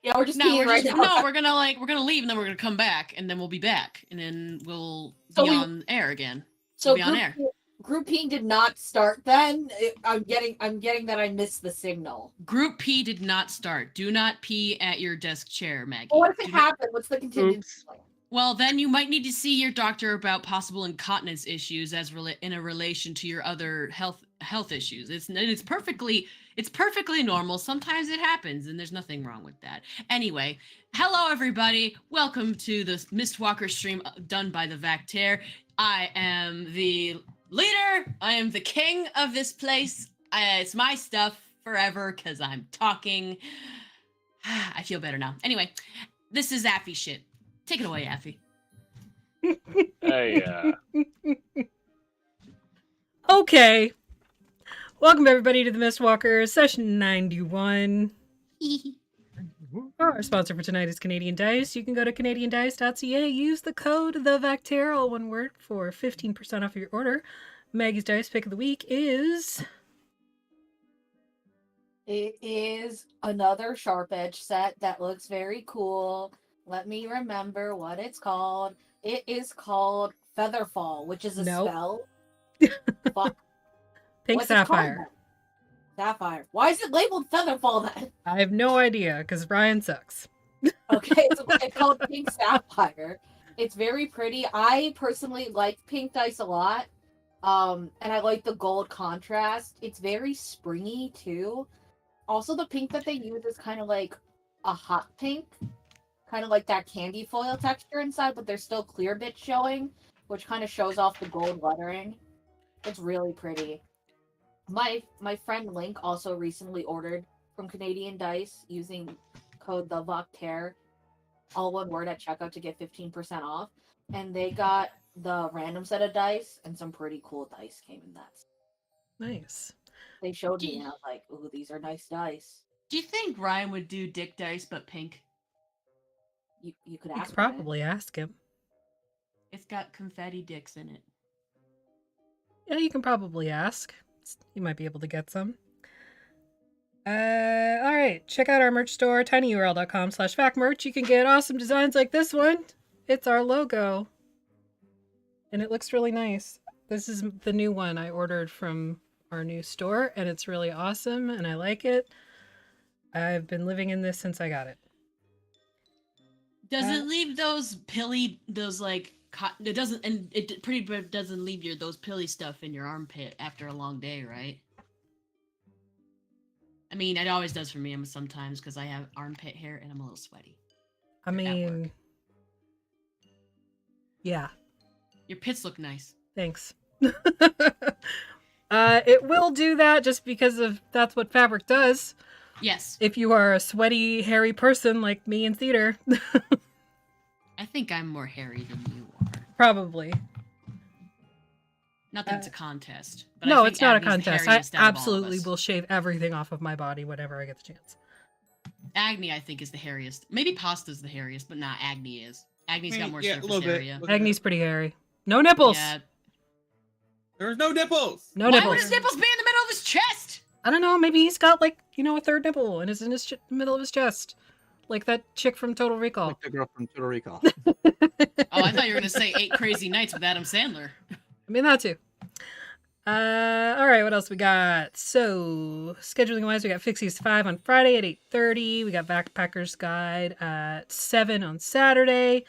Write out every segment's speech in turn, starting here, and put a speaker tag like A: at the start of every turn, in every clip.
A: Yeah, we're just
B: No,
A: peeing right now.
B: no, we're gonna leave and then we're gonna come back and then we'll be back and then we'll
A: So
B: be
A: we-
B: on air again.
A: So
B: We'll be on air.
A: group peeing did not start then. I'm getting that I missed the signal.
B: Group P did not start. Do not pee at your desk chair, Maggie.
A: Well, what if it happened? What's the contingency plan?
B: Well, then you might need to see your doctor about possible incontinence issues as in a relation to your other health issues. It's perfectly normal. Sometimes it happens, and there's nothing wrong with that. Anyway, hello everybody. Welcome to the Mistwalker stream done by the Vactaire. I am the leader. I am the king of this place. It's my stuff forever because I'm talking. I feel better now. Anyway, this is Affy shit. Take it away, Affy.
C: Hey,
D: Okay. Welcome everybody to the Mistwalker, session 91. Our sponsor for tonight is Canadian Dice. You can go to canadiandice.ca, use the code TheVactaire, all one word, for 15% off of your order. Maggie's Dice pick of the week is...
A: It is another sharp edge set that looks very cool. Let me remember what it's called. It is called Featherfall, which is a spell. Fuck.
D: Pink
A: What's
D: Sapphire.
A: Sapphire. Why is it labeled Featherfall then?
D: I have no idea, because Ryan sucks.
A: Okay, it's called Pink Sapphire. It's very pretty. I personally like pink dice a lot. And I like the gold contrast. It's very springy too. Also, the pink that they use is kind of like a hot pink. Kind of like that candy foil texture inside, but there's still clear bits showing, which kind of shows off the gold lettering. It's really pretty. My friend Link also recently ordered from Canadian Dice using code TheVactaire, all one word at checkout to get 15% off. And they got the random set of dice, and some pretty cool dice came in that.
D: Nice.
A: They showed me, and I was like, ooh, these are nice dice.
B: Do you think Ryan would do dick dice but pink?
A: You could
D: You
A: ask
D: could probably ask him.
B: It's got confetti dicks in it.
D: Yeah, you can probably ask. You might be able to get some. Alright, check out our merch store, tinyurl.com/factmerch. You can get awesome designs like this one. It's our logo. And it looks really nice. This is the new one I ordered from our new store, and it's really awesome, and I like it. I've been living in this since I got it.
B: Does it leave those pilly, it doesn't, and it pretty much doesn't leave those pilly stuff in your armpit after a long day, right? I mean, it always does for me sometimes because I have armpit hair and I'm a little sweaty.
D: I mean, yeah.
B: Your pits look nice.
D: Thanks. It will do that just because that's what fabric does.
B: Yes.
D: If you are a sweaty, hairy person like me in theater.
B: I think I'm more hairy than you are.
D: Probably.
B: Not that it's a contest. But
D: No,
B: I think
D: it's not a
B: Agni's the
D: contest. I
B: hairiest out of all of
D: absolutely
B: us.
D: will shave everything off of my body whenever I get the chance.
B: Agni, I think, is the hairiest. Maybe Pasta's the hairiest, but not Agni is. Agni's got more surface area.
D: Agni's pretty hairy. No nipples.
B: Yeah.
E: There's no nipples.
D: No
B: Why
D: nipples.
B: would his nipples be in the middle of his chest?
D: I don't know. Maybe he's got a third nipple and is in his middle of his chest, like that chick from Total Recall.
E: Like the girl from Total Recall.
B: Oh, I thought you were gonna say 8 Crazy Nights with Adam Sandler.
D: I mean that too. All right, what else we got? So, scheduling wise, we got Fixies 5 on Friday at 8:30. We got Backpacker's Guide at 7 on Saturday.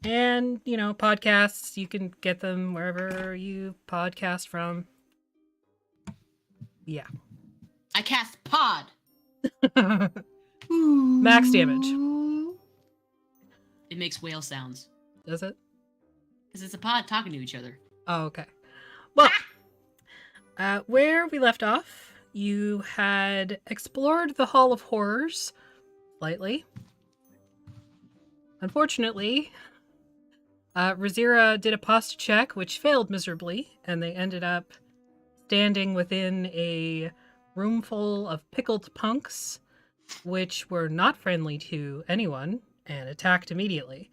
D: And, podcasts, you can get them wherever you podcast from. Yeah.
B: I cast Pod.
D: Max damage.
B: It makes whale sounds.
D: Does it?
B: Because it's a pod talking to each other.
D: Oh, okay. Well, where we left off, you had explored the Hall of Horrors slightly. Unfortunately, Razira did a posture check, which failed miserably, and they ended up standing within a room full of pickled punks, which were not friendly to anyone, and attacked immediately.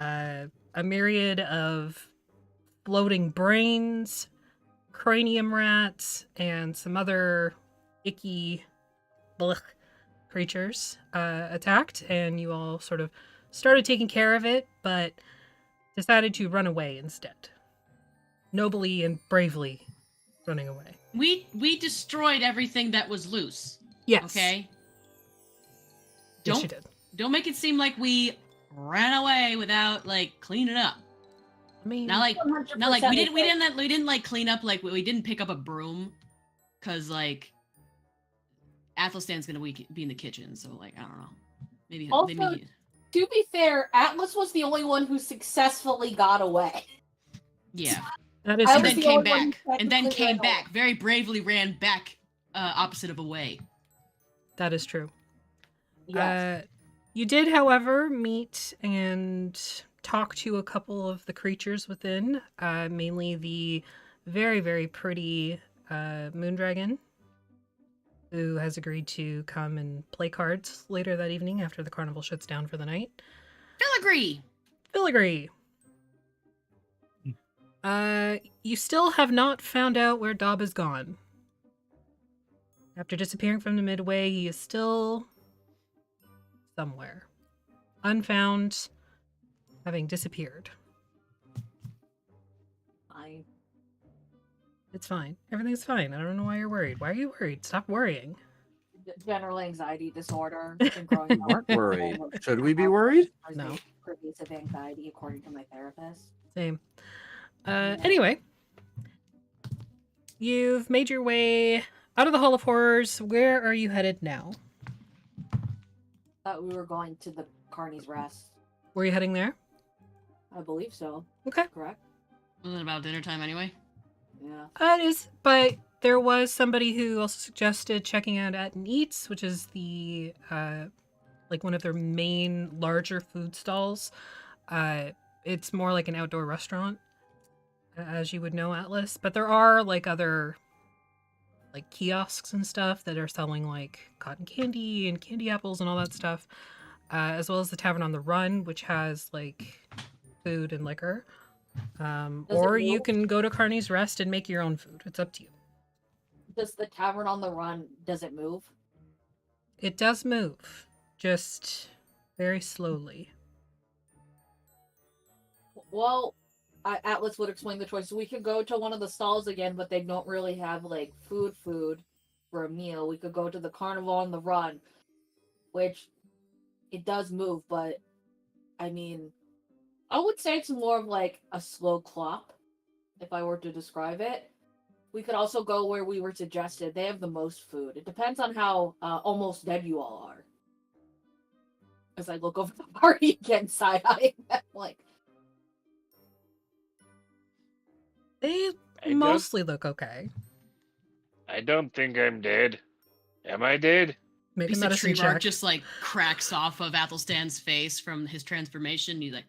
D: A myriad of floating brains, cranium rats, and some other icky blech creatures attacked, and you all sort of started taking care of it, but decided to run away instead. Nobly and bravely running away.
B: We destroyed everything that was loose.
D: Yes.
B: Okay.
D: Yes, you did.
B: Don't make it seem like we ran away without like cleaning up.
D: I mean,
B: Not like
A: 100%
B: we didn't like clean up, like we didn't pick up a broom, cause like Athelstan's gonna be in the kitchen, so like I don't know. Maybe
A: Also,
B: maybe
A: to be fair, Atlas was the only one who successfully got away.
B: yeah.
D: that is
A: I
B: And
A: was
B: then
A: the
B: came
A: only one
B: back.
A: who
B: And then
A: technically
B: came
A: ran
B: back. Very bravely ran back opposite of away.
D: that is true.
A: Yes.
D: You did, however, meet and talk to a couple of the creatures within, mainly the very, very pretty Moondragon, who has agreed to come and play cards later that evening after the carnival shuts down for the night.
B: Filigree!
D: Filigree! You still have not found out where Dob is gone. After disappearing from the Midway, he is still somewhere. Unfound, having disappeared. It's fine. Everything's fine. I don't know why you're worried. Why are you worried? Stop worrying.
A: General anxiety disorder. Been growing up.
E: Aren't worried. Should we be worried?
D: No.
A: Pervasive anxiety, according to my therapist.
D: Same. Anyway, you've made your way out of the Hall of Horrors. Where are you headed now?
A: Thought we were going to the Carney's Rest.
D: Were you heading there?
A: I believe so.
D: Okay.
A: Correct?
B: Wasn't it about dinner time anyway?
A: Yeah.
D: It is, but there was somebody who also suggested checking out At and Eats, which is the like one of their main larger food stalls. It's more like an outdoor restaurant, as you would know, Atlas. But there are like other like kiosks and stuff that are selling like cotton candy and candy apples and all that stuff, as well as the Tavern on the Run, which has like food and liquor. Or you can go to Carney's Rest and make your own food. It's up to you.
A: Does the Tavern on the Run, does it move?
D: It does move, just very slowly.
A: Well, Atlas would explain the choice. We could go to one of the stalls again, but they don't really have like food for a meal. We could go to the Carnival on the Run, which it does move, but I mean, I would say it's more of like a slow clop, if I were to describe it. We could also go where we were suggested. They have the most food. It depends on how almost dead you all are. As I look over the party again, side-eyeing them, like...
D: They mostly look okay.
C: I don't think I'm dead. Am I dead?
D: Make a
B: Piece of
D: medicine
B: tree bark
D: check.
B: just like cracks off of Athelstan's face from his transformation. He's like,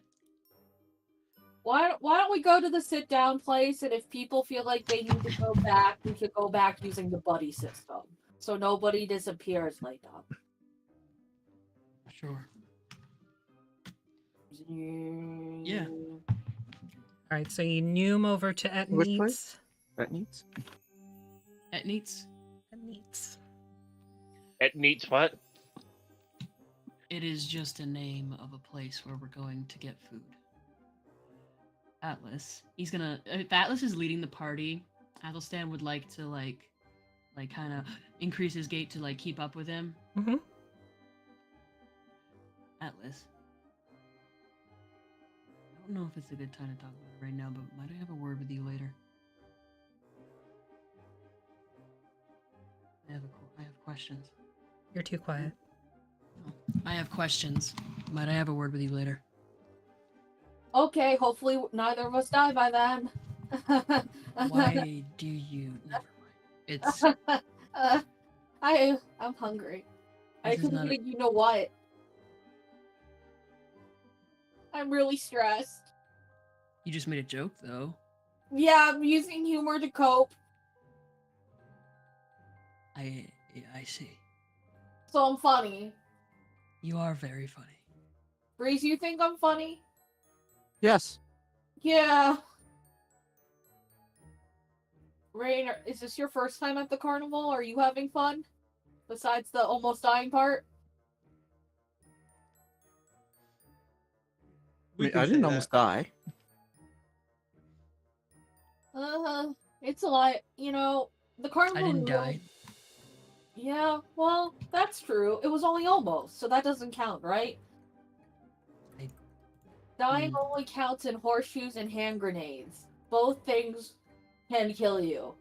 A: Why don't we go to the sit-down place, and if people feel like they need to go back, we could go back using the buddy system. So nobody disappears like that.
B: sure.
A: Yeah.
D: All right, so you noom over to Et
E: Which
D: Neats.
E: place? That needs.
B: Et Neats.
D: Et Neats.
C: It needs what?
B: It is just a name of a place where we're going to get food. Atlas. He's gonna. If Atlas is leading the party, Athelstan would like to like kind of increase his gait to like keep up with him.
D: Mhm.
B: Atlas. I don't know if it's a good time to talk about it right now, but might I have a word with you later? I have questions.
D: You're too quiet.
B: I have questions. Might I have a word with you later?
A: Okay, hopefully neither of us die by then.
B: Why do you? Never mind. It's
A: I'm hungry. I
B: This is
A: couldn't
B: not a-
A: get you know what. I'm really stressed.
B: you just made a joke though.
A: Yeah, I'm using humor to cope.
B: I see.
A: So I'm funny.
B: You are very funny.
A: Breeze, you think I'm funny?
E: Yes.
A: Yeah. Rain, is this your first time at the carnival? Are you having fun? Besides the almost dying part?
E: I mean, I didn't almost die.
A: It's a lot. You know, the carnival.
B: I didn't
A: really-
B: die.
A: Yeah, well, that's true. It was only almost, so that doesn't count, right?
B: I-
A: Dying only counts in horseshoes and hand grenades. Both things can kill you.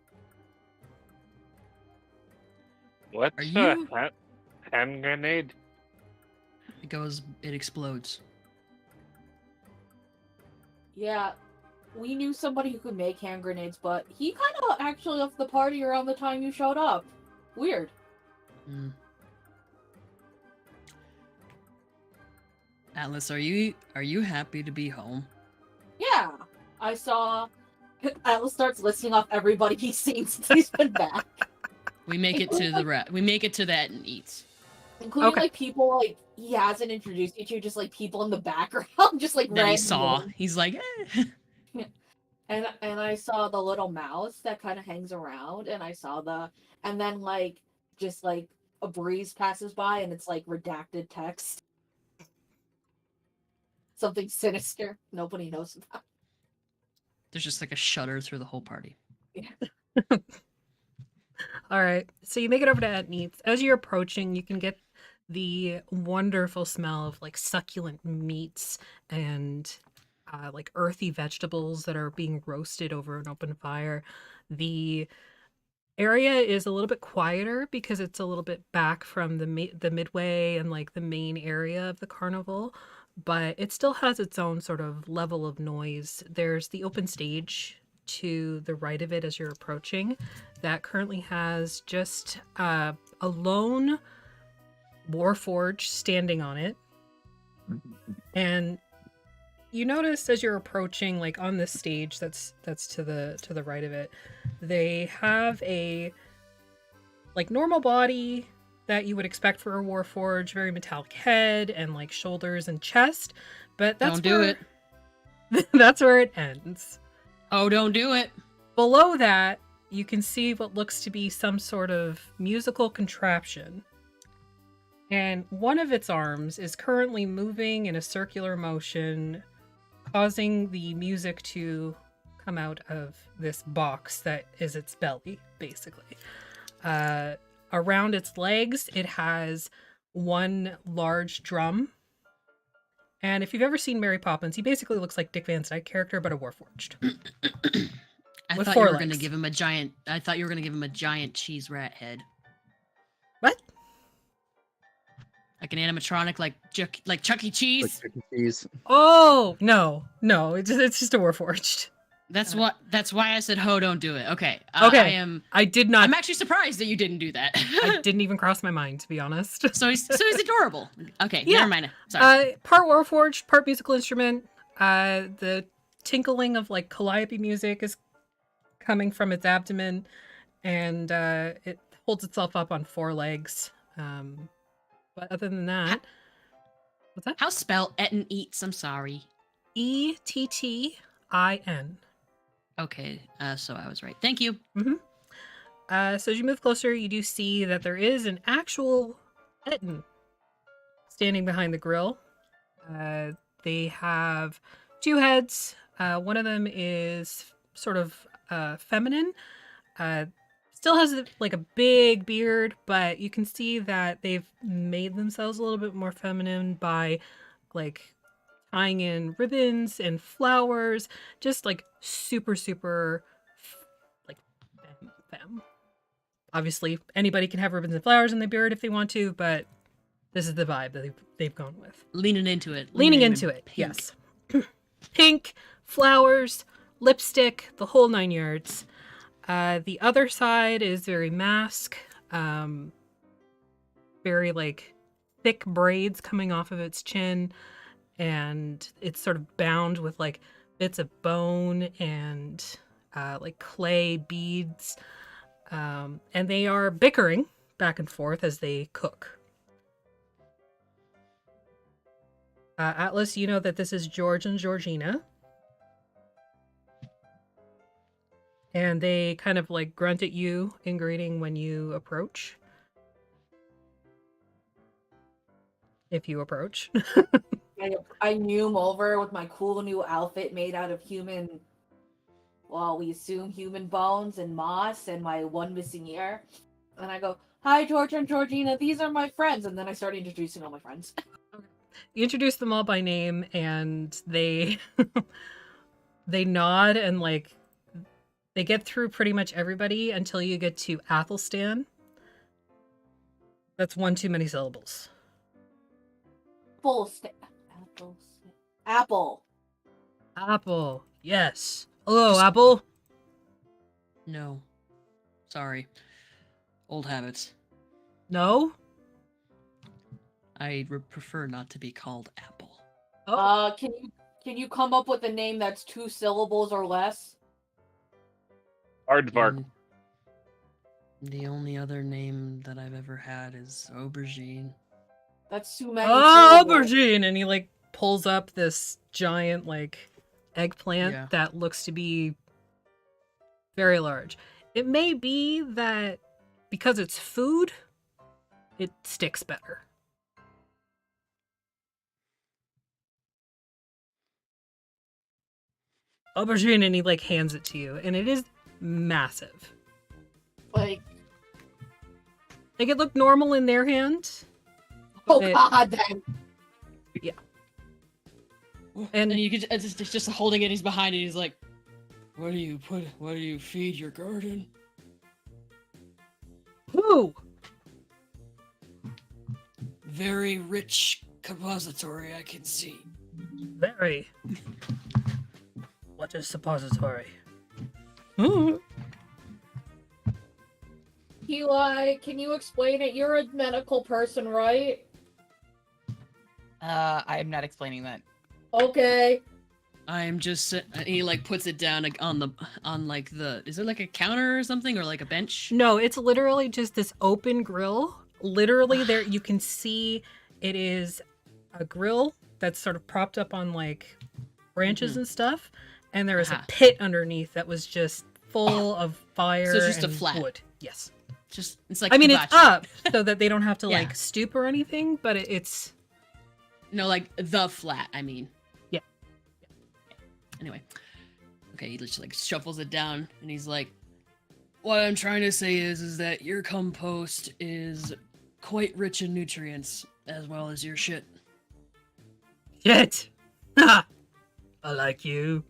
C: What's
B: Are
C: a
B: you-
C: hand grenade?
B: It explodes.
A: Yeah, we knew somebody who could make hand grenades, but he kind of actually left the party around the time you showed up. Weird.
B: Mm. Atlas, are you happy to be home?
A: Yeah, I saw. Atlas starts listing off everybody he's seen since he's been back,
B: We make it to we make it to that and eats.
A: including
D: Okay.
A: like people like he hasn't introduced you to, just like people in the background, just like
B: That he
A: random
B: saw.
A: women.
B: He's like, eh.
A: And I saw the little mouse that kind of hangs around, and I saw and then like just like a breeze passes by, and it's like redacted text, something sinister nobody knows about.
B: There's just like a shudder through the whole party.
D: All right. So you make it over to Ed Neats. As you're approaching, you can get the wonderful smell of like succulent meats and like earthy vegetables that are being roasted over an open fire. The area is a little bit quieter because it's a little bit back from the midway and like the main area of the carnival, but it still has its own sort of level of noise. There's the open stage to the right of it as you're approaching that currently has just a lone warforge standing on it. And you notice as you're approaching, like on this stage that's to the right of it, they have a like normal body that you would expect for a warforge, very metallic head and like shoulders and chest, but that's
B: Don't do
D: where,
B: it.
D: that's where it ends.
B: Oh, don't do it.
D: Below that, you can see what looks to be some sort of musical contraption. And one of its arms is currently moving in a circular motion, causing the music to come out of this box that is its belly, basically. Around its legs, it has one large drum. And if you've ever seen Mary Poppins, he basically looks like Dick Van Dyke character, but a warforged.
B: I
D: With
B: thought you
D: 4
B: were gonna
D: legs.
B: give him a giant. I thought you were gonna give him a giant cheese rat head,
D: What?
B: like an animatronic, like Chuck E.
E: Like
B: Cheese.
E: Chuck E. Cheese.
D: Oh, no, it's just a warforged.
B: That's why I said, "Ho, don't do it." Okay.
D: Okay.
B: I am.
D: I did not.
B: I'm actually surprised that you didn't do that.
D: I didn't even cross my mind, to be honest.
B: so he's adorable. Okay.
D: Yeah.
B: Never mind. Sorry.
D: Part warforged, part musical instrument. The tinkling of like calliope music is coming from its abdomen, and it holds itself up on 4 legs. But other than that, what's that?
B: How spell Etten eats? I'm sorry.
D: Ettin.
B: Okay. So I was right. Thank you.
D: So as you move closer, you do see that there is an actual Etten standing behind the grill. They have 2 heads. One of them is sort of feminine. Still has like a big beard, but you can see that they've made themselves a little bit more feminine by like tying in ribbons and flowers, just like super like femme. Obviously, anybody can have ribbons and flowers in their beard if they want to, but this is the vibe that they've gone with.
B: Leaning into it.
D: Leaning into it,
B: pink.
D: yes. Pink, flowers, lipstick, the whole 9 yards. The other side is very mask, very like thick braids coming off of its chin, and it's sort of bound with like bits of bone and like clay beads, and they are bickering back and forth as they cook. Atlas, you know that this is George and Georgina. And they kind of like grunt at you in greeting when you approach. If you approach.
A: I noom over with my cool new outfit made out of human, well, we assume human bones and moss and my one missing ear. And I go, "Hi, George and Georgina, these are my friends." And then I start introducing all my friends.
D: You introduce them all by name, and they they nod and like they get through pretty much everybody until you get to Athelstan. That's one too many syllables.
A: Apple.
D: Apple. Yes. Hello, Apple.
B: No. Sorry. Old habits.
D: No?
B: I prefer not to be called Apple.
D: Oh.
A: Can you come up with a name that's 2 syllables or less?
C: Aardvark.
B: The only other name that I've ever had is Aubergine.
A: That's too many
D: Oh,
A: syllables.
D: aubergine! And he like pulls up this giant like eggplant
B: Yeah.
D: that looks to be very large. It may be that because it's food, it sticks better. Aubergine, and he like hands it to you, and it is massive.
A: Like,
D: Like it looked normal in their hand.
A: oh
D: It-
A: god, then.
B: And
D: And
B: you could it's just holding it. He's behind it. He's like, "What do you feed your garden?"
D: who?
B: Very rich suppository, I can see.
D: Very. What is suppository? Ooh.
A: Eli, can you explain it? You're a medical person, right?
F: I am not explaining that.
A: Okay.
B: I'm just he like puts it down like, on like the is it like a counter or something or like a bench?
D: No, it's literally just this open grill. Literally, there you can see it is a grill that's sort of propped up on like branches
B: Mhm.
D: and stuff, and there is
B: Aha.
D: a pit underneath that was just full of fire
B: So it's just a
D: and
B: flat.
D: wood. Yes,
B: Just it's like
D: I mean it's
B: hibachi.
D: up so that they don't have to
B: Yeah.
D: like stoop or anything, but it's
B: No, like the flat. I mean.
D: Yeah.
B: Anyway, okay, he just like shuffles it down, and he's like, "What I'm trying to say is that your compost is quite rich in nutrients, as well as your shit."
D: shit. Ha! I like you.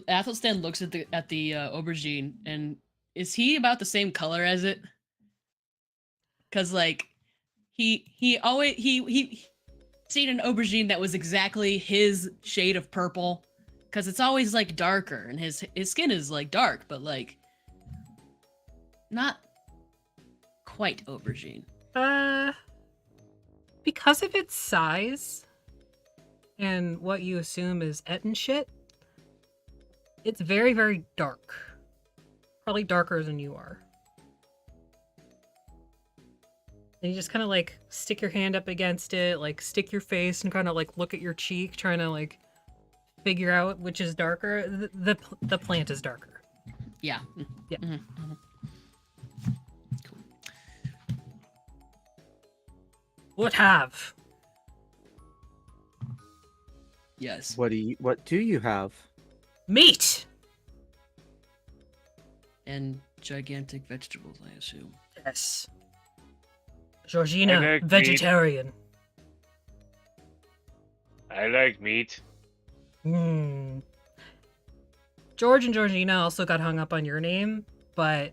B: Athelstan looks at the aubergine, and is he about the same color as it? Cause like he always he seen an aubergine that was exactly his shade of purple, cause it's always like darker, and his skin is like dark, but like not quite aubergine.
D: Because of its size and what you assume is Etten shit, it's very, very dark. Probably darker than you are. And you just kind of like stick your hand up against it, like stick your face and kind of like look at your cheek, trying to like figure out which is darker. The plant is darker.
B: Yeah.
D: Yeah.
B: Mhm, mhm. Cool.
D: What have?
B: Yes.
E: What do you have?
D: Meat!
B: And gigantic vegetables, I assume.
D: Yes. Georgina,
C: I like meat.
D: vegetarian.
C: I like meat.
D: Hmm. George and Georgina also got hung up on your name, but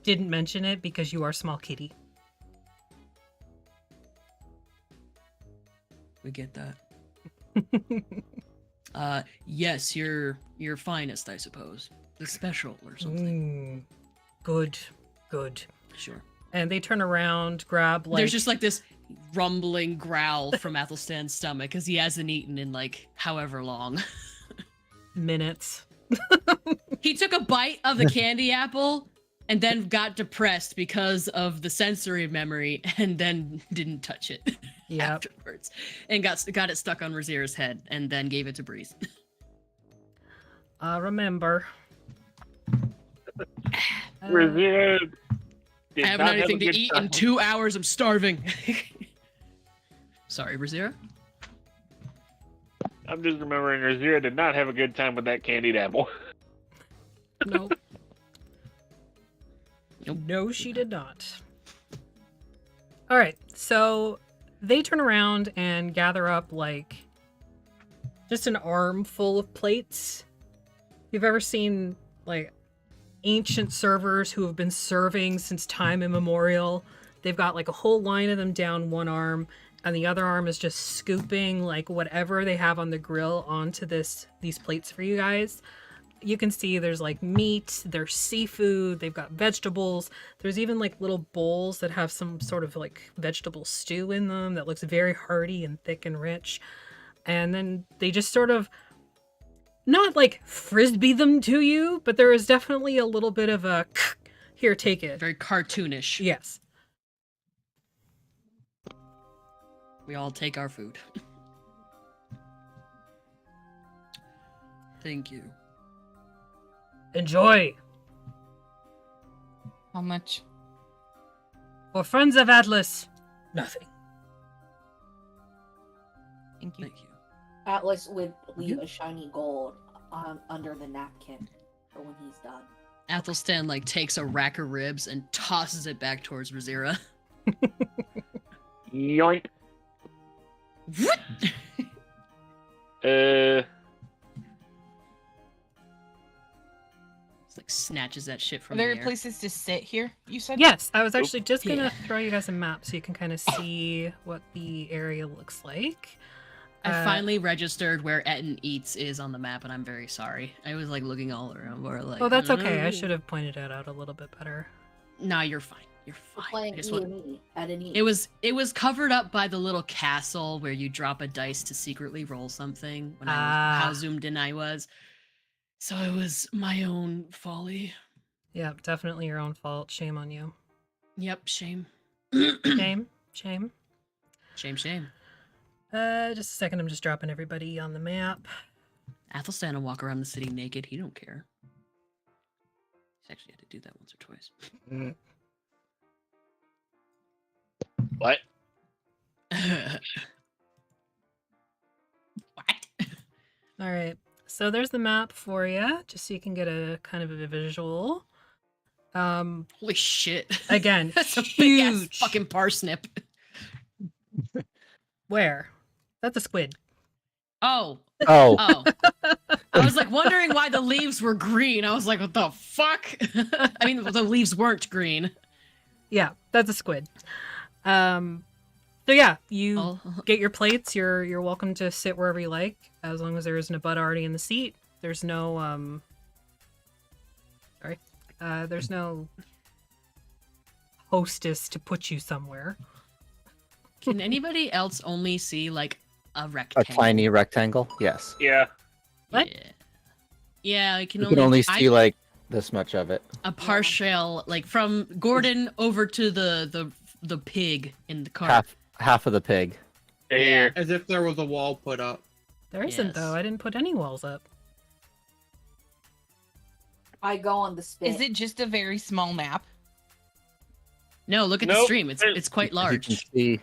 D: didn't mention it because you are small kitty.
B: We get that. Yes, your finest, I suppose. The special or something.
D: Good, good.
B: Sure.
D: And they turn around, grab like
B: There's just like this rumbling growl from Athelstan's stomach because he hasn't eaten in like however long.
D: minutes.
B: He took a bite of the candy apple and then got depressed because of the sensory memory and then didn't touch it
D: Yep.
B: afterwards and got it stuck on Razier's head and then gave it to Breeze.
D: I remember.
C: Revere did
B: I haven't
C: not
B: had
C: have a
B: anything to
C: good
B: eat
C: time.
B: in 2 hours. I'm starving. Sorry, Razira.
C: I'm just remembering Razira did not have a good time with that candied apple.
B: Nope.
D: No, she did not. All right, so they turn around and gather up like just an armful of plates. You've ever seen like ancient servers who have been serving since time immemorial? They've got like a whole line of them down one arm, and the other arm is just scooping like whatever they have on the grill onto these plates for you guys. You can see there's like meat, there's seafood, they've got vegetables. There's even like little bowls that have some sort of like vegetable stew in them that looks very hearty and thick and rich. And then they just sort of not like frisbee them to you, but there is definitely a little bit of a here, take it.
B: Very cartoonish.
D: Yes.
B: We all take our food. Thank you.
D: Enjoy.
F: How much?
D: For friends of Atlas, nothing.
F: Thank you.
B: Thank you.
A: Atlas would leave a shiny gold under the napkin for when he's done.
B: Athelstan like takes a rack of ribs and tosses it back towards Razira.
C: Yoink.
B: What? It's like snatches that shit
F: Are
B: from
F: there
B: the air.
F: places to sit here? You said.
D: Yes, I was actually just gonna
B: Yeah.
D: throw you guys a map so you can kind of see what the area looks like.
B: I finally registered where Etten Eats is on the map, and I'm very sorry. I was like looking all around. Where like,
D: Oh, that's okay. I should have pointed it out a little bit better.
B: Nah, you're fine. You're
A: We're
B: fine.
A: playing
B: I just
A: E
B: want-
A: and E at an E.
B: It was covered up by the little castle where you drop a dice to secretly roll something. When I was how zoomed in I was, so it was my own folly.
D: Yeah, definitely your own fault. Shame on you.
B: Yep, shame.
D: Shame. Shame.
B: Shame.
D: Just a second. I'm just dropping everybody on the map.
B: Athelstan will walk around the city naked. He don't care. He's actually had to do that once or twice.
C: What?
B: What?
D: All right. So there's the map for you, just so you can get a kind of a visual.
B: Holy shit.
D: Again,
B: That's a big ass
D: huge.
B: fucking parsnip.
D: Where? That's a squid.
B: Oh.
E: Oh,
B: I was like wondering why the leaves were green. I was like, what the fuck? I mean, the leaves weren't green.
D: Yeah, that's a squid. So yeah, you
B: Oh,
D: get your plates. You're welcome to sit wherever you like, as long as there isn't a butt already in the seat. There's no there's no hostess to put you somewhere.
B: can anybody else only see like a
E: a
B: rectangle?
E: tiny rectangle. Yes,
C: Yeah.
D: What?
B: Yeah. Yeah, I can
E: you
B: only,
E: can only
B: I-
E: see like this much of it.
B: a partial, like from Gordon over to the pig in the cart.
E: Half of the pig.
C: Here.
G: As if there was a wall put up.
D: There isn't
B: Yes.
D: though. I didn't put any walls up.
A: I go on the spit.
F: Is it just a very small map?
B: No, look at the
C: Nope,
B: stream. It's quite
E: You can
B: large.
E: see.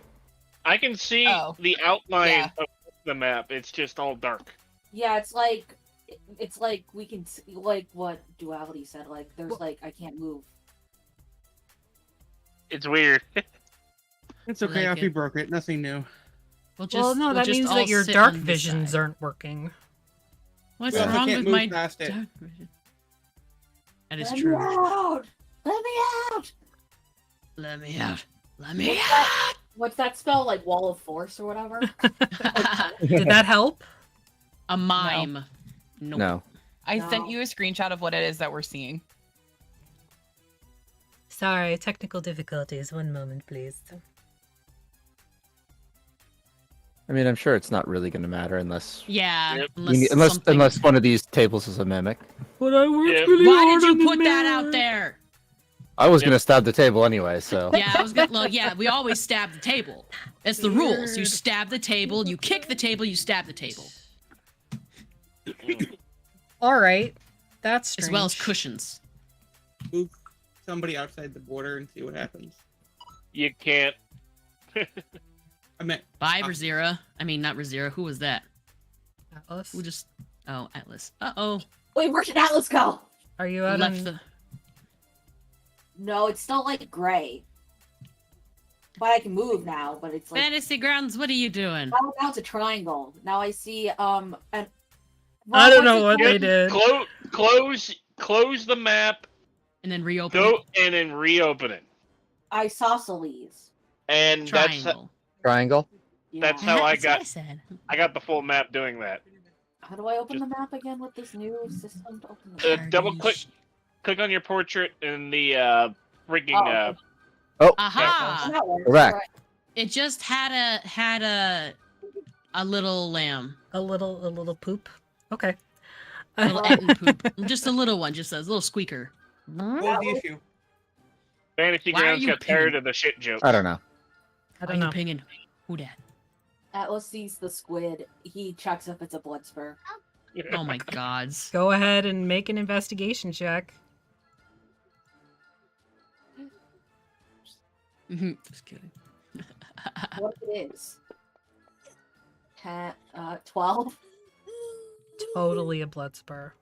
C: I can see
F: Oh.
C: the outline
F: Yeah.
C: of the map. It's just all dark.
A: Yeah, it's like we can see, like what Duality said. Like there's like I can't move.
C: It's weird.
G: It's okay,
B: Like
G: Alfie
B: it.
G: broke it. Nothing new.
D: Well, no, that means that your dark visions aren't working.
B: What's
G: We also
B: wrong
G: can't
B: with
G: move
B: my
G: past it.
B: dark vision? That is
A: Let me
B: true.
A: out! Let me out!
B: Let me out. Let me
A: What's
B: out.
A: What's that spell? Like Wall of Force or whatever?
D: Did that help?
B: A mime. Nope.
E: No.
F: I
A: No.
F: sent you a screenshot of what it is that we're seeing.
D: Sorry, technical difficulties. One moment, please.
E: I mean, I'm sure it's not really going to matter unless
B: Yeah.
C: Yep.
B: Unless
E: one of these tables is a mimic.
D: But I worked
C: Yeah.
D: really
B: Why
D: hard
B: did
D: on
B: you
D: the
B: put that out
D: map.
B: there?
E: I was
C: Yep.
E: going to stab the table anyway, so.
B: Yeah, I was gonna. Well, yeah, we always stab the table. It's the rules. You
D: Weird.
B: stab the table. You kick the table. You stab the table,
D: All right, that's strange.
B: as well as cushions.
G: Move somebody outside the border and see what happens.
C: You can't.
G: I meant
B: Bye, Razira. I mean, not Razira. Who was that?
D: Atlas,
B: Who just... Oh, Atlas. Uh-oh.
A: Wait, where did Atlas go?
D: are you out
B: Left
D: on...
B: the...
A: No, it's still like gray. But I can move now, but it's like
B: Fantasy Grounds, what are you doing?
A: now it's a triangle. Now I see an
D: I don't know
A: what's
D: what
A: it
D: they
A: called?
D: did.
C: Close the map.
B: And then reopen
C: Go and then reopen it.
A: Isosceles.
C: And
B: it. Triangle.
E: Triangle.
A: Yeah.
C: That's how I
B: That's what
C: got.
B: said.
C: I got the full map doing that.
A: How do I open
C: Just-
A: the map again with this new system to open the map?
C: Double click on your portrait in the freaking.
A: Oh,
E: Oh,
B: Aha!
A: That works,
E: Correct.
A: right.
B: It just had a little lamb.
D: A little poop. Okay.
B: A little Etten poop. Just a little one, just a little squeaker.
G: what was the issue?
C: Fantasy
B: Why are
C: Grounds
B: you
C: got tired
B: pinging?
C: of the shit joke.
E: I don't know.
D: I
B: Are
D: don't
B: you
D: know.
B: pinging? Who dat?
A: Atlas sees the squid. He checks if it's a blood spur.
B: Oh my gods.
D: Go ahead and make an investigation check.
B: Just kidding.
A: What it is? 12.
D: Totally a blood spur.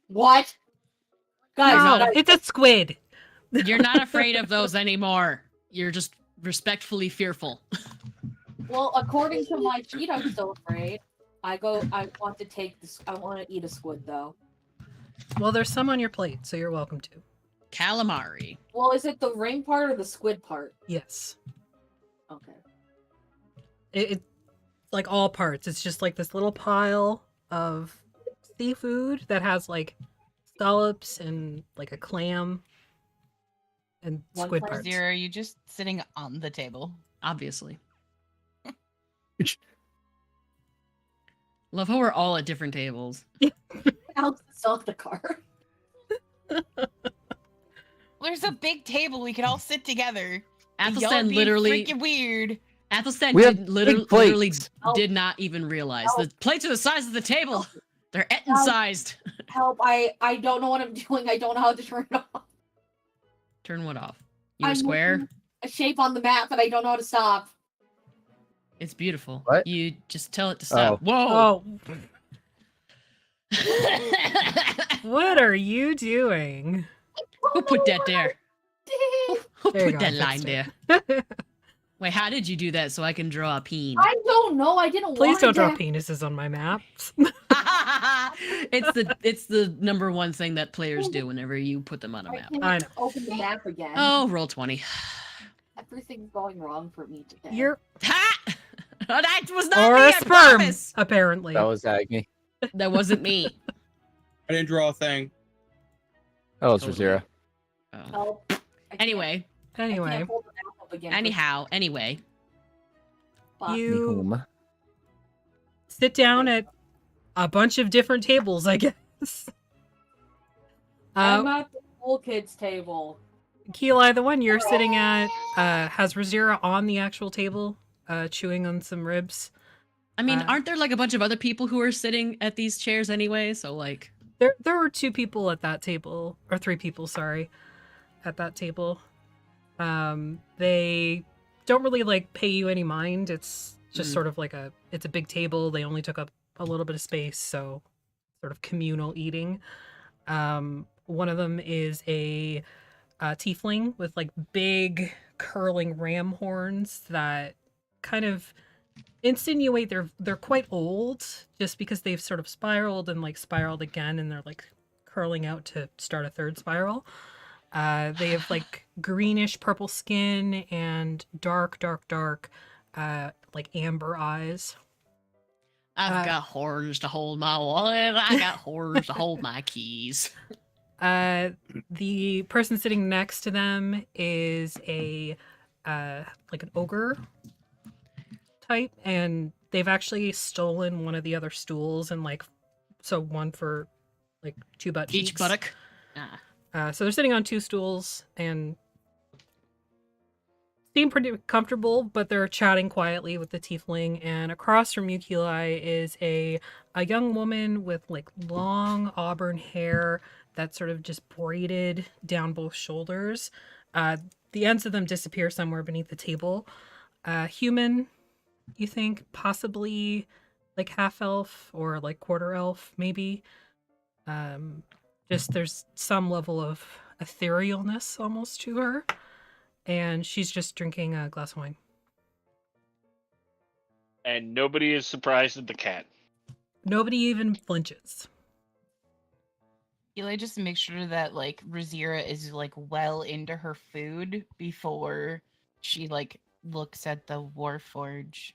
A: What? Guys,
D: No,
A: guys,
D: it's a squid.
B: You're not afraid of those anymore. You're just respectfully fearful.
A: well, according to my sheet, I'm still afraid. I want to take this. I want to eat a squid though.
D: Well, there's some on your plate, so you're welcome to.
B: Calamari.
A: Well, is it the ring part or the squid part?
D: Yes.
A: Okay.
D: It like all parts. It's just like this little pile of seafood that has like scallops and like a clam and
A: One
D: squid
A: clam?
D: parts.
F: Zero, are you just sitting on the table?
B: Obviously. Love how we're all at different tables.
A: Alex is still at the car.
F: There's a big table. We could all sit together. Y'all
B: Athelstan
F: be
B: literally
F: freaking weird.
B: Athelstan
E: We have
B: did,
E: big
B: literally
E: plates.
B: did not even realize.
A: Oh.
B: The plates are the size of the table. They're Etten
A: Oh.
B: sized.
A: Help! I don't know what I'm doing. I don't know how to turn it off.
B: Turn what off? You a
A: I'm
B: square?
A: moving a shape on the map, and I don't know how to stop.
B: It's beautiful.
E: What?
B: You just tell it to stop. Whoa!
D: Oh, what are you doing?
B: Who put that there? Who
D: There you
B: put
D: go,
B: that
D: I
B: line
D: fixed
B: there?
D: it.
B: Wait, how did you do that so I can draw a peen?
A: I don't know. I didn't.
D: Please
A: want
D: don't draw
A: to-
D: penises on my maps.
B: it's the number one thing that players do whenever you put them on a
A: I
B: map.
A: can't
D: I know.
A: open the map again.
B: Oh, roll 20.
A: Everything's going wrong for me today.
D: You're
B: Ha! That was not
D: or
B: me,
D: a
B: I
D: sperm,
B: promise.
D: apparently.
E: That was Agni.
B: That wasn't me.
G: I didn't draw a thing.
E: That was
B: Totally.
E: Razira.
B: Oh.
A: Help. I can't-
B: Anyway,
A: I
D: Anyway,
A: can't hold the map up again.
B: anyway.
A: Fuck.
D: you
E: Nihum.
D: sit down at a bunch of different tables, I guess.
A: I'm at the cool kids table.
D: Keeli, the one you're sitting at, has Razira on the actual table, chewing on some ribs.
B: I mean,
D: Uh,
B: aren't there like a bunch of other people who are sitting at these chairs anyway? So like,
D: There were 2 people at that table, or 3 people, sorry, at that table. They don't really like pay you any mind. It's just
B: Mm.
D: sort of like it's a big table. They only took up a little bit of space, so sort of communal eating. One of them is a tiefling with like big curling ram horns that kind of insinuate they're quite old, just because they've sort of spiraled and like spiraled again, and they're like curling out to start a third spiral. They have like greenish purple skin and dark like amber eyes.
B: I've
D: Uh,
B: got horns to hold my wallet. I got horns to hold my keys.
D: The person sitting next to them is a like an ogre type, and they've actually stolen one of the other stools, and like so one for like 2 butt cheeks.
B: Each buttock. Ah.
D: So they're sitting on 2 stools and seem pretty comfortable, but they're chatting quietly with the tiefling. And across from you, Keeli, is a young woman with like long auburn hair that's sort of just braided down both shoulders. The ends of them disappear somewhere beneath the table. Human, you think, possibly like half elf or like quarter elf, maybe. Just there's some level of etherealness almost to her, and she's just drinking a glass of wine.
C: And nobody is surprised at the cat.
D: Nobody even flinches.
F: Eli just to make sure that like Razira is like well into her food before she like looks at the Warforge.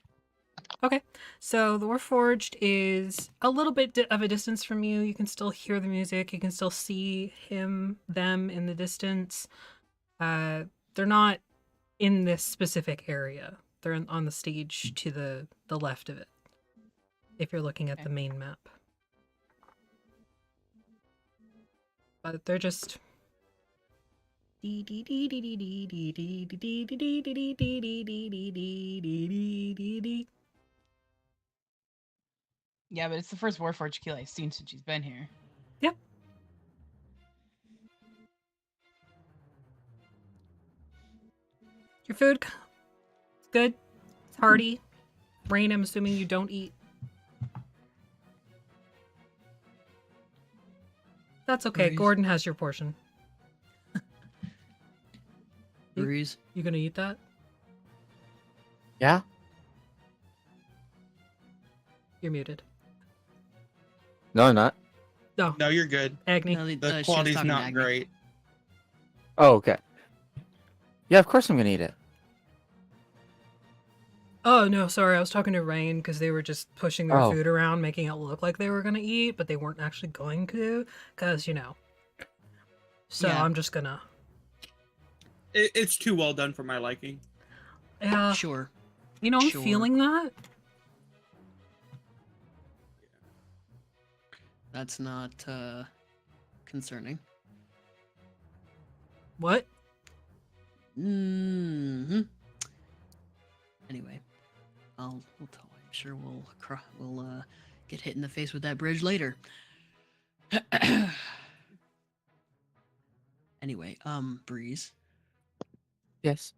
D: Okay, so the Warforged is a little bit of a distance from you. You can still hear the music. You can still see them in the distance. They're not in this specific area. They're on the stage to the left of it, if you're looking at
F: Okay.
D: the main map. But they're just...
F: Yeah, but it's the first Warforged kill I've seen since she's been here.
D: Yep. Your food, it's good. It's hearty. Rain, I'm assuming you don't eat. That's okay.
B: Breeze.
D: Gordon has your portion.
B: Breeze.
D: You gonna eat that?
E: Yeah?
D: You're muted.
E: No, I'm not.
D: No,
G: No, you're good.
D: Agni.
B: No,
G: The
B: she was
G: quality's
B: talking to
G: not
B: Agni.
G: great.
E: Oh, okay. Yeah, of course I'm gonna eat it.
D: Oh no, sorry. I was talking to Rain because they were just pushing their
E: Oh.
D: food around, making it look like they were gonna eat, but they weren't actually going to, because you know. So
B: Yeah.
D: I'm just gonna.
G: It's too well done for my liking.
D: Yeah,
B: Sure.
D: you know, I'm
B: sure.
D: feeling that.
B: That's not concerning.
D: What?
B: Hmm. Anyway, we'll tell. I'm sure we'll get hit in the face with that bridge later. Anyway, Breeze.
E: Yes.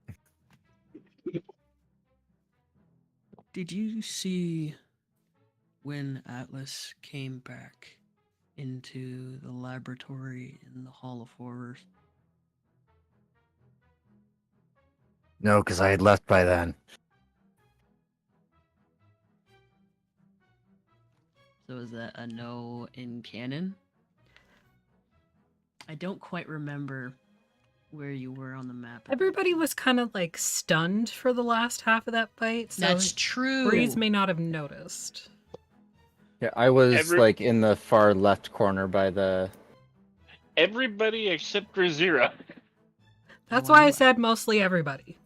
B: Did you see when Atlas came back into the laboratory in the Hall of Horrors?
E: No, because I had left by then.
B: So is that a no in canon? I don't quite remember where you were on the map.
D: Everybody was kind of like stunned for the last half of that fight, so
B: That's true.
D: Breeze may not have noticed.
E: Yeah, I was
C: Every-
E: like in the far left corner by the.
C: Everybody except Razira.
D: That's
B: Well,
D: why I said mostly everybody.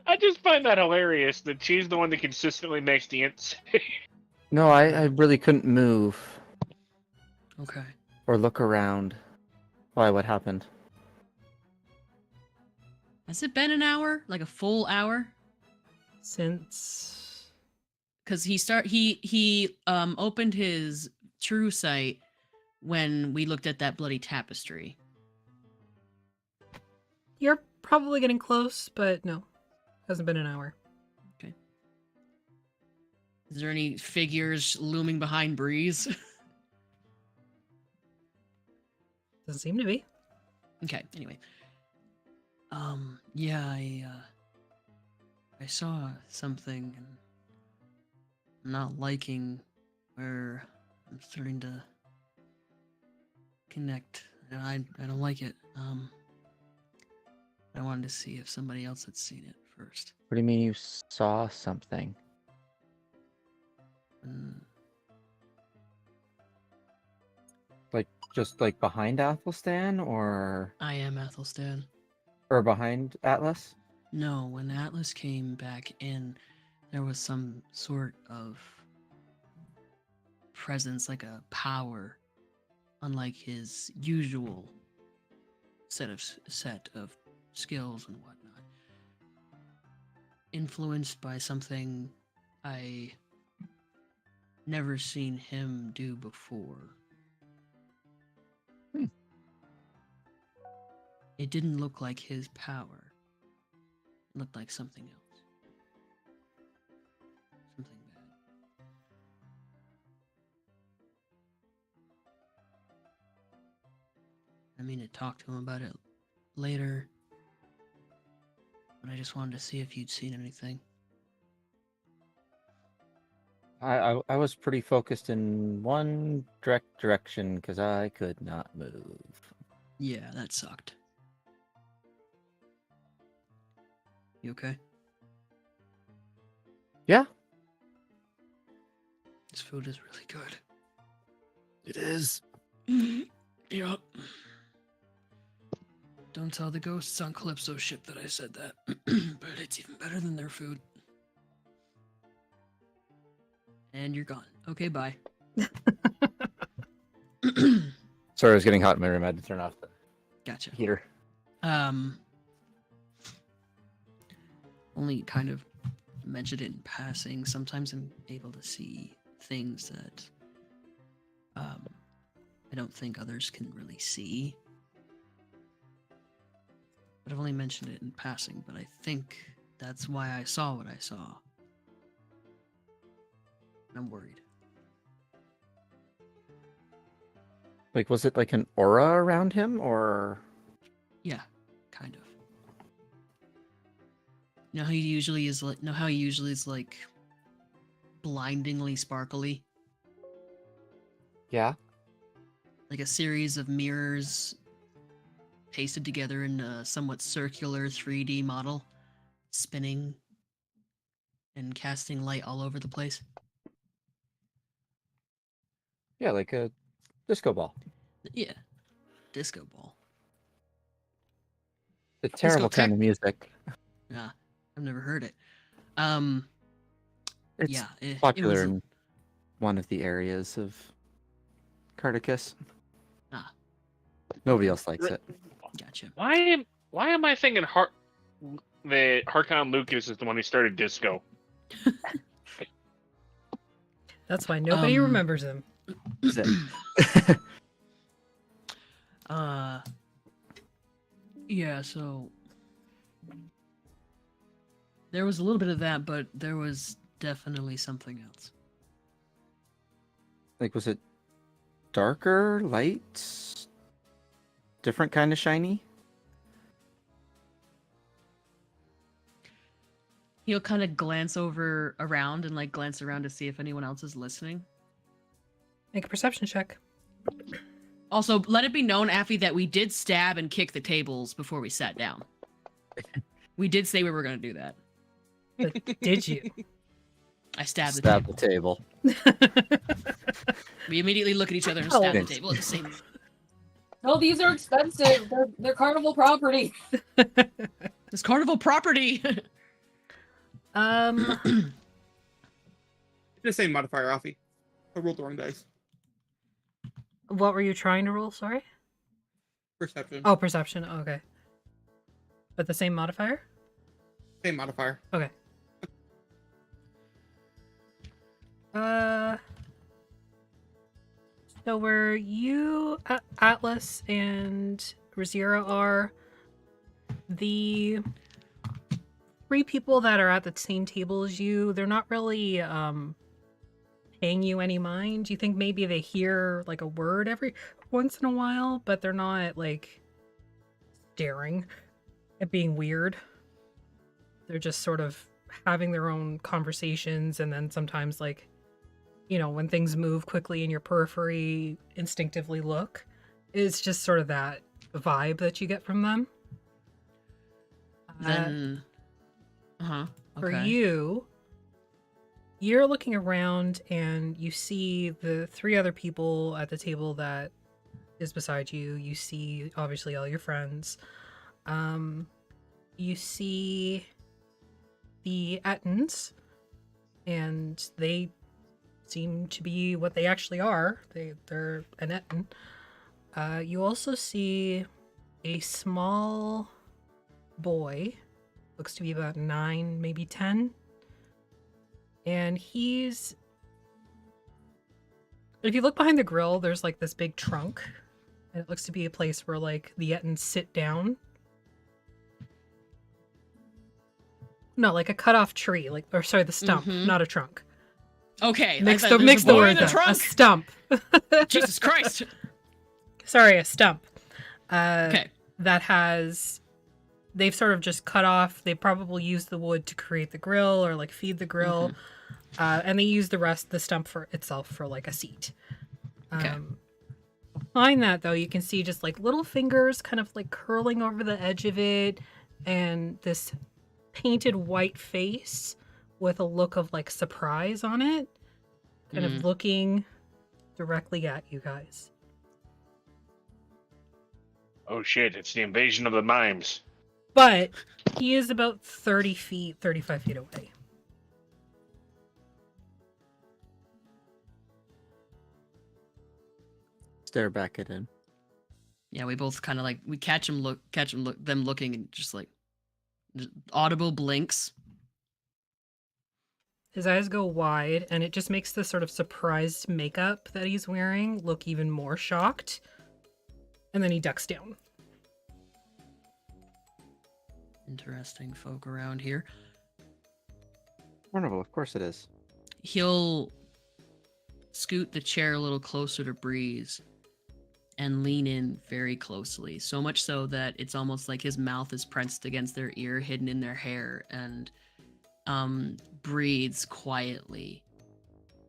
C: I just find that hilarious that she's the one that consistently makes the int.
E: No, I really couldn't move
B: Okay.
E: or look around. Why? What happened?
B: Has it been an hour? Like a full hour?
D: Since
B: Because he opened his true sight when we looked at that bloody tapestry.
D: you're probably getting close, but no, hasn't been an hour.
B: Is there any figures looming behind Breeze?
D: Doesn't seem to be.
B: Okay, anyway. Yeah, I saw something and I'm not liking where I'm starting to connect. And I don't like it. I wanted to see if somebody else had seen it first.
E: What do you mean you saw something?
B: Mm,
E: Like just like behind Athelstan or
B: I am Athelstan.
E: behind Atlas?
B: No, when Atlas came back in, there was some sort of presence, like a power, unlike his usual set of skills and whatnot. Influenced by something I never seen him do before.
E: Hmm.
B: It didn't look like his power. It looked like something else.
H: I mean to talk to him about it later. But I just wanted to see if you'd seen anything.
E: I was pretty focused in one direct direction because I could not move.
H: Yeah, that sucked. You okay?
E: Yeah.
H: This food is really good.
E: It is.
H: Yup. Don't tell the ghosts on Calypso ship that I said that. But it's even better than their food. And you're gone. Okay, bye.
E: Sorry, it was getting hot in my room. I had to turn off the
H: Gotcha.
E: heater.
H: Only kind of mentioned it in passing. Sometimes I'm able to see things that I don't think others can really see. But I've only mentioned it in passing, but I think that's why I saw what I saw. And I'm worried.
E: Like, was it like an aura around him, or?
H: Yeah, kind of. You know how he usually is like blindingly sparkly?
E: Yeah.
H: Like a series of mirrors pasted together in a somewhat circular 3D model, spinning and casting light all over the place.
E: Yeah, like a disco ball.
H: Yeah. Disco ball.
E: The terrible kind
H: tech.
E: of music.
H: Nah, I've never heard it.
E: It's
H: yeah, it
E: popular
H: was
E: in one of the areas of Cardicus.
H: Ah.
E: Nobody else likes it.
H: Gotcha.
C: Why am I thinking the Harkon Lucas is the one who started disco?
D: That's why nobody
H: Um,
D: remembers him.
E: Is it?
H: Yeah, so there was a little bit of that, but there was definitely something else.
E: Like, was it darker, light, different kind of shiny?
B: He'll kind of glance around and like glance around to see if anyone else is listening.
D: Make a perception check.
B: Also, let it be known, Affy, that we did stab and kick the tables before we sat down. We did say we were going to do that.
D: But did you?
B: I stabbed the
E: Stab
B: table.
E: the table.
B: We immediately look at each other and
D: Oh.
B: stab the table at the same.
A: No, these are expensive. They're carnival property.
B: It's carnival property.
D: Um,
G: The same modifier, Alfie. I rolled the wrong dice.
D: what were you trying to roll? Sorry.
G: Perception.
D: Oh, perception. Okay. But the same modifier?
G: Same modifier.
D: Okay. So where you, Atlas and Razira are, the three people that are at the same table as you, they're not really paying you any mind. You think maybe they hear like a word every once in a while, but they're not like staring at being weird. They're just sort of having their own conversations, and then sometimes like, you know, when things move quickly in your periphery, instinctively look. It's just sort of that vibe that you get from them.
B: Then,
D: For
B: okay.
D: you're looking around and you see the three other people at the table that is beside you. You see, obviously, all your friends. You see the Ettins, and they seem to be what they actually are. They're an Ettin. You also see a small boy, looks to be about 9, maybe 10. And he's... If you look behind the grill, there's like this big trunk. And it looks to be a place where like the Ettins sit down. No, like a cut-off tree. Like, or sorry, the stump,
B: Mhm.
D: not a trunk.
B: Okay. I
D: Mix
B: thought
D: the,
B: there was
D: mix
B: a
D: the
B: boy
D: word
B: in the
D: there. A
B: trunk.
D: stump.
B: Jesus Christ.
D: Sorry, a stump.
B: Okay.
D: That they've sort of just cut off. They probably used the wood to create the grill or like feed the grill, and they use the stump for itself for like a seat.
B: Okay.
D: Behind that, though, you can see just like little fingers kind of like curling over the edge of it, and this painted white face with a look of like surprise on it, kind of looking directly at you guys.
C: Oh shit, it's the invasion of the mimes.
D: But he is about 35 feet away.
E: Stare back at him.
H: Yeah, we both kind of like we catch them them looking and just like audible blinks.
D: His eyes go wide, and it just makes the sort of surprised makeup that he's wearing look even more shocked. And then he ducks down.
H: Interesting folk around here.
E: Carnival, of course it is.
H: He'll scoot the chair a little closer to Breeze and lean in very closely. So much so that it's almost like his mouth is pressed against their ear, hidden in their hair, and breathes quietly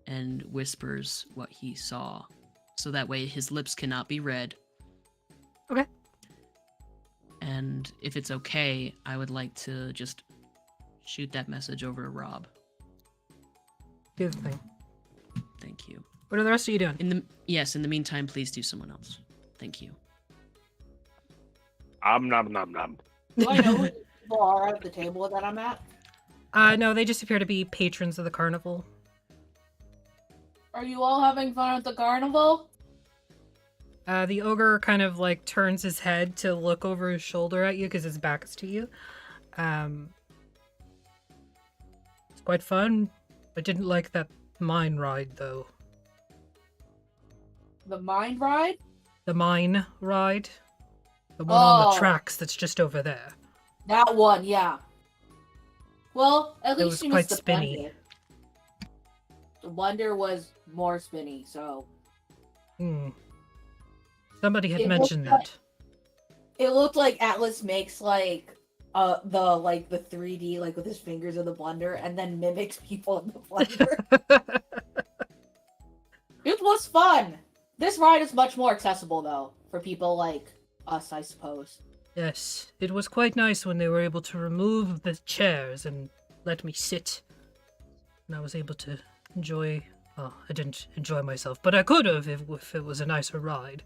H: and whispers what he saw. So that way his lips cannot be read.
D: Okay.
H: And if it's okay, I would like to just shoot that message over to Rob.
D: Do the thing.
H: Thank you.
D: What are the rest of you doing?
H: In the meantime, please do someone else. Thank you.
C: Nom nom nom.
A: Do I know who the people are at the table that I'm at?
D: No, they just appear to be patrons of the carnival.
A: Are you all having fun at the carnival?
D: The ogre kind of like turns his head to look over his shoulder at you because his back is to you. It's quite fun. I didn't like that mine ride though.
A: The mind ride?
D: The mine ride? The one on the
A: Oh.
D: tracks that's just over there.
A: That one, yeah. Well, at
D: It
A: least
D: was
A: you
D: quite
A: missed the
D: spinny.
A: Wonder. The Wonder was more spinny, so
D: Somebody had
A: It
D: mentioned
A: looked
D: that.
A: it looked like Atlas makes like the 3D like with his fingers in the blender and then mimics people in the blender. It was fun. This ride is much more accessible though for people like us, I suppose.
D: Yes, it was quite nice when they were able to remove the chairs and let me sit. And I was able to enjoy. Well, I didn't enjoy myself, but I could have if it was a nicer ride.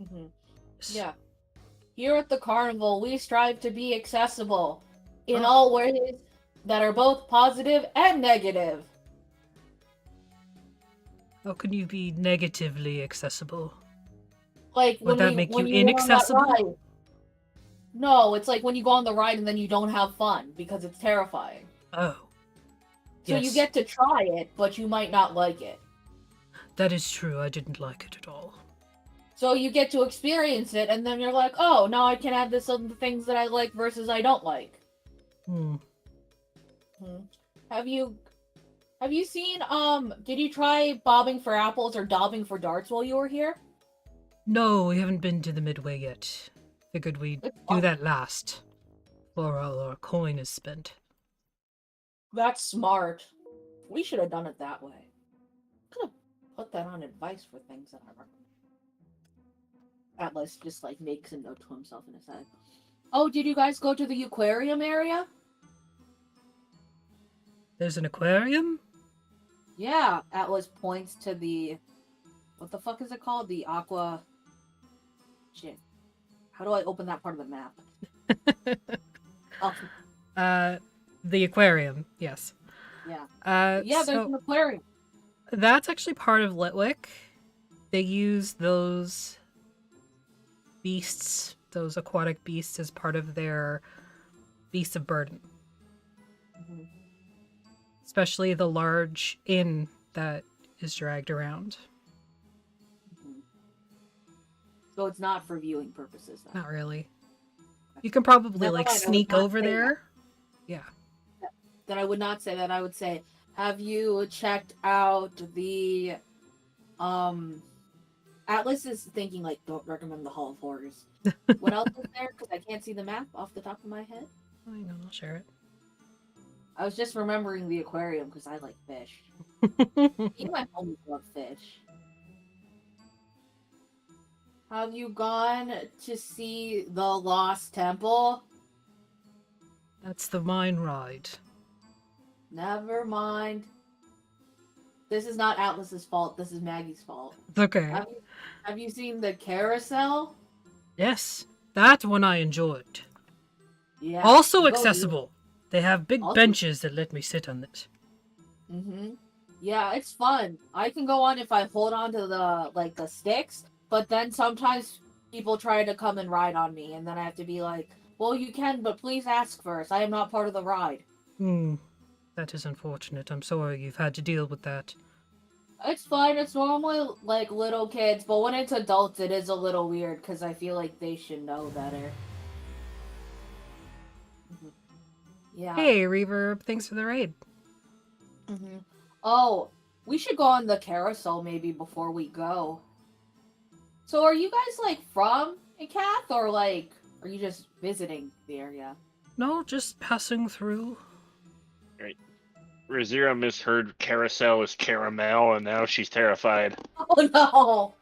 A: Mm-hmm.
D: Yes.
A: Yeah. Here at the carnival, we strive to be accessible in
D: Oh.
A: all ways that are both positive and negative.
D: How can you be negatively accessible?
A: Like
D: Would that make you
A: go on that
D: inaccessible?
A: ride- No, it's like when you go on the ride and then you don't have fun because it's terrifying.
D: Oh,
A: So you
D: Yes.
A: get to try it, but you might not like it.
D: that is true. I didn't like it at all.
A: So you get to experience it, and then you're like, oh, now I can add this on the things that I like versus I don't like.
D: Hmm.
A: Have you seen, did you try bobbing for apples or dobbing for darts while you were here?
D: No, we haven't been to the Midway yet. Figured we'd
A: It's
D: do
A: fun.
D: that last. Before all our coin is spent.
A: That's smart. We should have done it that way. Could have put that on advice for things that I recommend. Atlas just like makes a note to himself in his head. Oh, did you guys go to the aquarium area?
D: There's an aquarium?
A: Yeah, Atlas points to the... What the fuck is it called? The aqua... Shit. How do I open that part of the map? Oh,
D: The aquarium, yes.
A: yeah.
D: Yeah,
A: There's an aquarium.
D: that's actually part of Litwick. They use those beasts, those aquatic beasts, as part of their beasts of burden.
A: Mhm.
D: Especially the large inn that is dragged around.
A: Mhm. So it's not for viewing purposes then.
D: Not really. You can probably
A: Never
D: like
A: mind, I would
D: sneak
A: not
D: over
A: say that.
D: there. Yeah.
A: Then I would not say that. I would say, have you checked out the Atlas is thinking like, don't recommend the Hall of Horrors. What else is there? Because I can't see the map off the top of my head.
D: I know, I'll share
A: I was just remembering the aquarium because I like fish.
D: it.
A: You my homies love fish. Have you gone to see the Lost Temple?
D: That's the mine ride.
A: Never mind. This is not Atlas's fault. This is Maggie's fault.
D: It's okay.
A: Have you seen the carousel?
D: Yes, that one I enjoyed.
A: Yeah.
D: Also
A: go-
D: accessible. They have big
A: Also-
D: benches that let me sit on it.
A: Mhm. Yeah, it's fun. I can go on if I hold on to the sticks, but then sometimes people try to come and ride on me, and then I have to be like, "Well, you can, but please ask first. I am not part of the ride."
D: That is unfortunate. I'm sorry you've had to deal with that.
A: It's fine. It's normally like little kids, but when it's adults, it is a little weird because I feel like they should know better. Mhm. Yeah.
D: Hey, Reverb, thanks for the raid.
A: Mhm. Oh, we should go on the carousel maybe before we go. So, are you guys like from Ikath, or like are you just visiting the area?
D: No, just passing through.
C: Razira misheard carousel as caramel, and now she's terrified.
A: Oh no,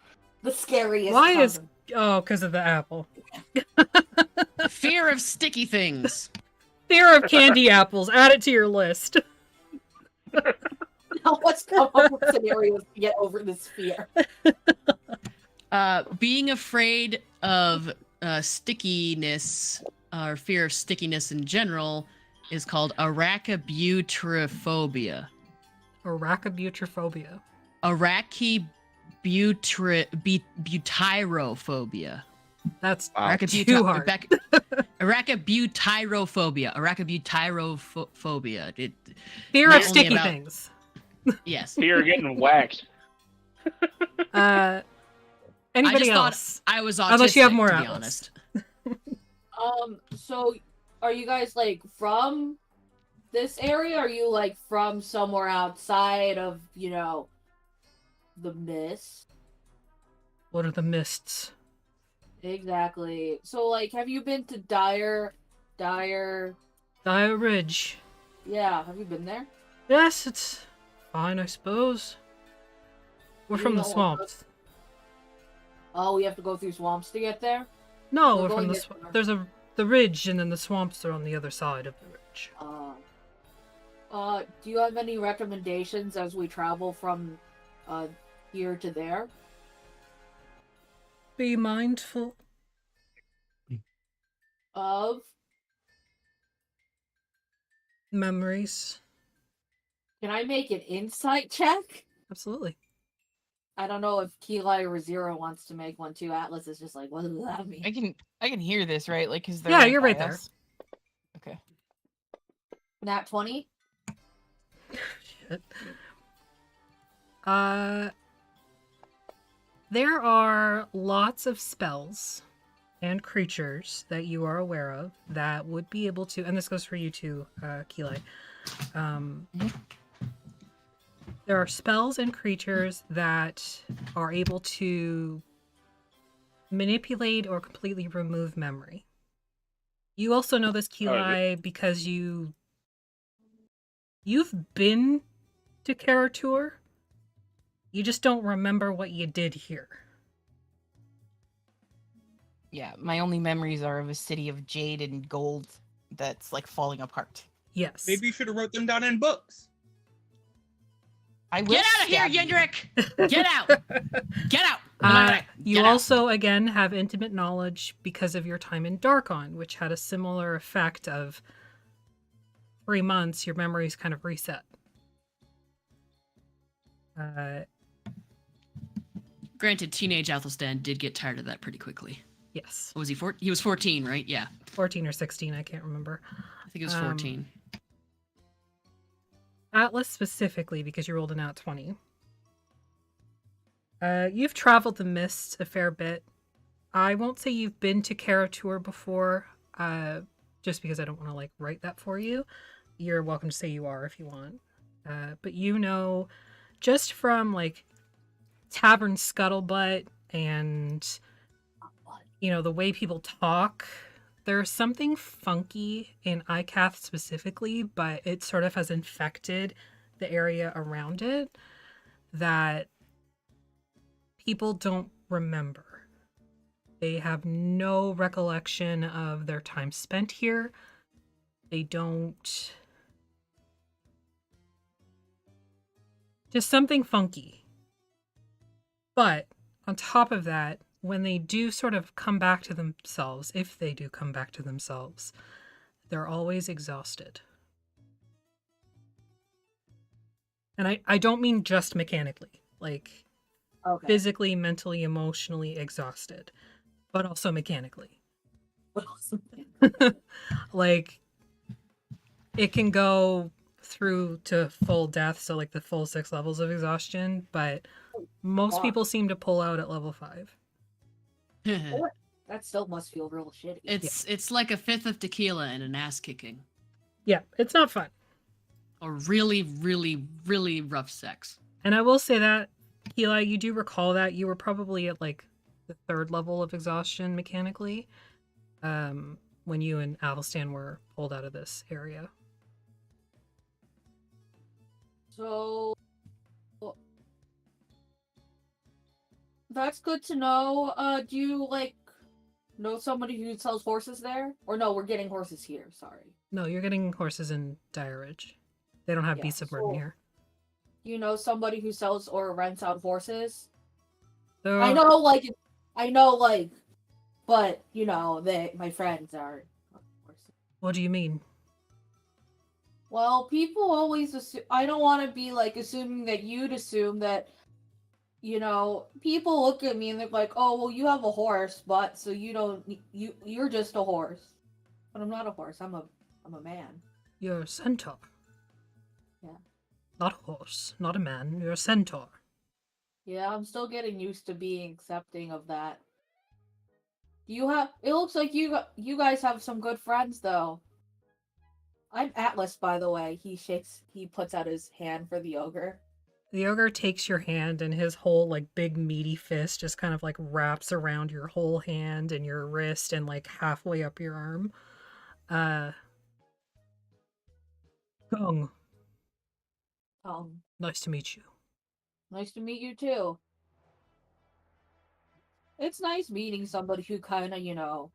A: the scariest.
D: Why is...
A: cousin.
D: Oh, because of the apple.
B: Fear of sticky things.
D: Fear of candy apples. Add it to your list.
A: Now let's come up with scenarios to get over this fear.
B: Being afraid of stickiness or fear of stickiness in general is called arachibutyrophobia.
D: Arachibutyrophobia.
B: Arachibutyrophobia.
D: That's
E: Wow.
D: too hard.
B: Arachibutyrophobia. Arachibutyrophobia.
D: Fear
B: not
D: of
B: only
D: sticky
B: about-
D: things.
B: Yes.
C: Fear of getting whacked.
D: Anybody
B: just thought
D: else?
B: I was autistic,
D: Unless you have more
B: to be
D: Atlas.
B: honest.
A: So are you guys like from this area? Or are you like from somewhere outside of, the mist?
D: What are the mists?
A: Exactly. So like, have you been to Dire?
D: Dire Ridge.
A: Yeah, have you been there?
D: Yes, it's fine, I suppose. We're
A: You
D: from the
A: know what-
D: swamps.
A: Oh, we have to go through swamps to get there?
D: No,
A: we're
D: we're from
A: going
D: the
A: this way.
D: there's the ridge, and then the swamps are on the other side of the ridge.
A: Do you have any recommendations as we travel from here to there?
D: Be mindful.
A: Of?
D: Memories.
A: Can I make an insight check?
D: Absolutely.
A: I don't know if Keli or Razira wants to make one too. Atlas is just like, what does that mean?
F: I can hear this, right? Like, cause they're
D: Yeah,
F: right
D: you're
F: by
D: right there.
F: us. Okay.
A: Nat 20?
D: Shit. There are lots of spells and creatures that you are aware of that would be able to, and this goes for you too, Keli. There are spells and creatures that are able to manipulate or completely remove memory. You also know this, Keli, because you've been to Karatur. You just don't remember what you did here.
F: Yeah, my only memories are of a city of jade and gold that's like falling apart.
D: Yes.
G: Maybe you should have wrote them down in books.
F: I will
B: Get out of here,
F: stab you.
B: Yendrik! Get out! Get out!
D: You
B: Get out.
D: also, again, have intimate knowledge because of your time in Darkon, which had a similar effect of 3 months, your memories kind of reset.
B: Granted, teenage Athelstan did get tired of that pretty quickly.
D: Yes.
B: What was he 14? He was 14, right? Yeah.
D: 14 or 16, I can't remember.
B: I think it was 14.
D: Atlas specifically, because you rolled an out 20. You've traveled the mist a fair bit. I won't say you've been to Karatur before, just because I don't want to like write that for you. You're welcome to say you are if you want. But you know, just from like Tavern Scuttlebutt and the way people talk. There's something funky in ICATH specifically, but it sort of has infected the area around it that people don't remember. They have no recollection of their time spent here. They don't... Just something funky. But on top of that, when they do sort of come back to themselves, if they do come back to themselves, they're always exhausted. And I don't mean just mechanically, like physically, mentally, emotionally exhausted, but also mechanically. Like, it can go through to full death, so like the full 6 levels of exhaustion, but most people seem to pull out at level 5.
A: That still must feel real shitty.
B: It's like a fifth of tequila and an ass kicking.
D: Yeah, it's not fun.
B: Or really, really, really rough sex.
D: And I will say that, Eli, you do recall that you were probably at like the 3rd level of exhaustion mechanically, when you and Athelstan were pulled out of this area.
A: So that's good to know. Do you know somebody who sells horses there? Or no, we're getting horses here, sorry.
D: No, you're getting horses in Dire Ridge. They don't have beasts of burden
A: so
D: here.
A: You know somebody who sells or rents out horses?
D: There
A: I
D: are-
A: know, but my friends are horses.
D: What do you mean?
A: Well, people always assume. I don't want to be assuming that you'd assume that. People look at me and they're like, "Oh, well, you have a horse, but so you don't. You're just a horse." But I'm not a horse. I'm a man.
D: You're a centaur.
A: Yeah.
D: Not a horse, not a man. You're a centaur.
A: Yeah, I'm still getting used to being accepting of that. It looks like you guys have some good friends, though. I'm Atlas, by the way. He puts out his hand for the ogre.
D: The ogre takes your hand and his whole big meaty fist just kind of wraps around your whole hand and your wrist and halfway up your arm. Gong, nice to meet you.
A: Nice to meet you too. It's nice meeting somebody who kind of,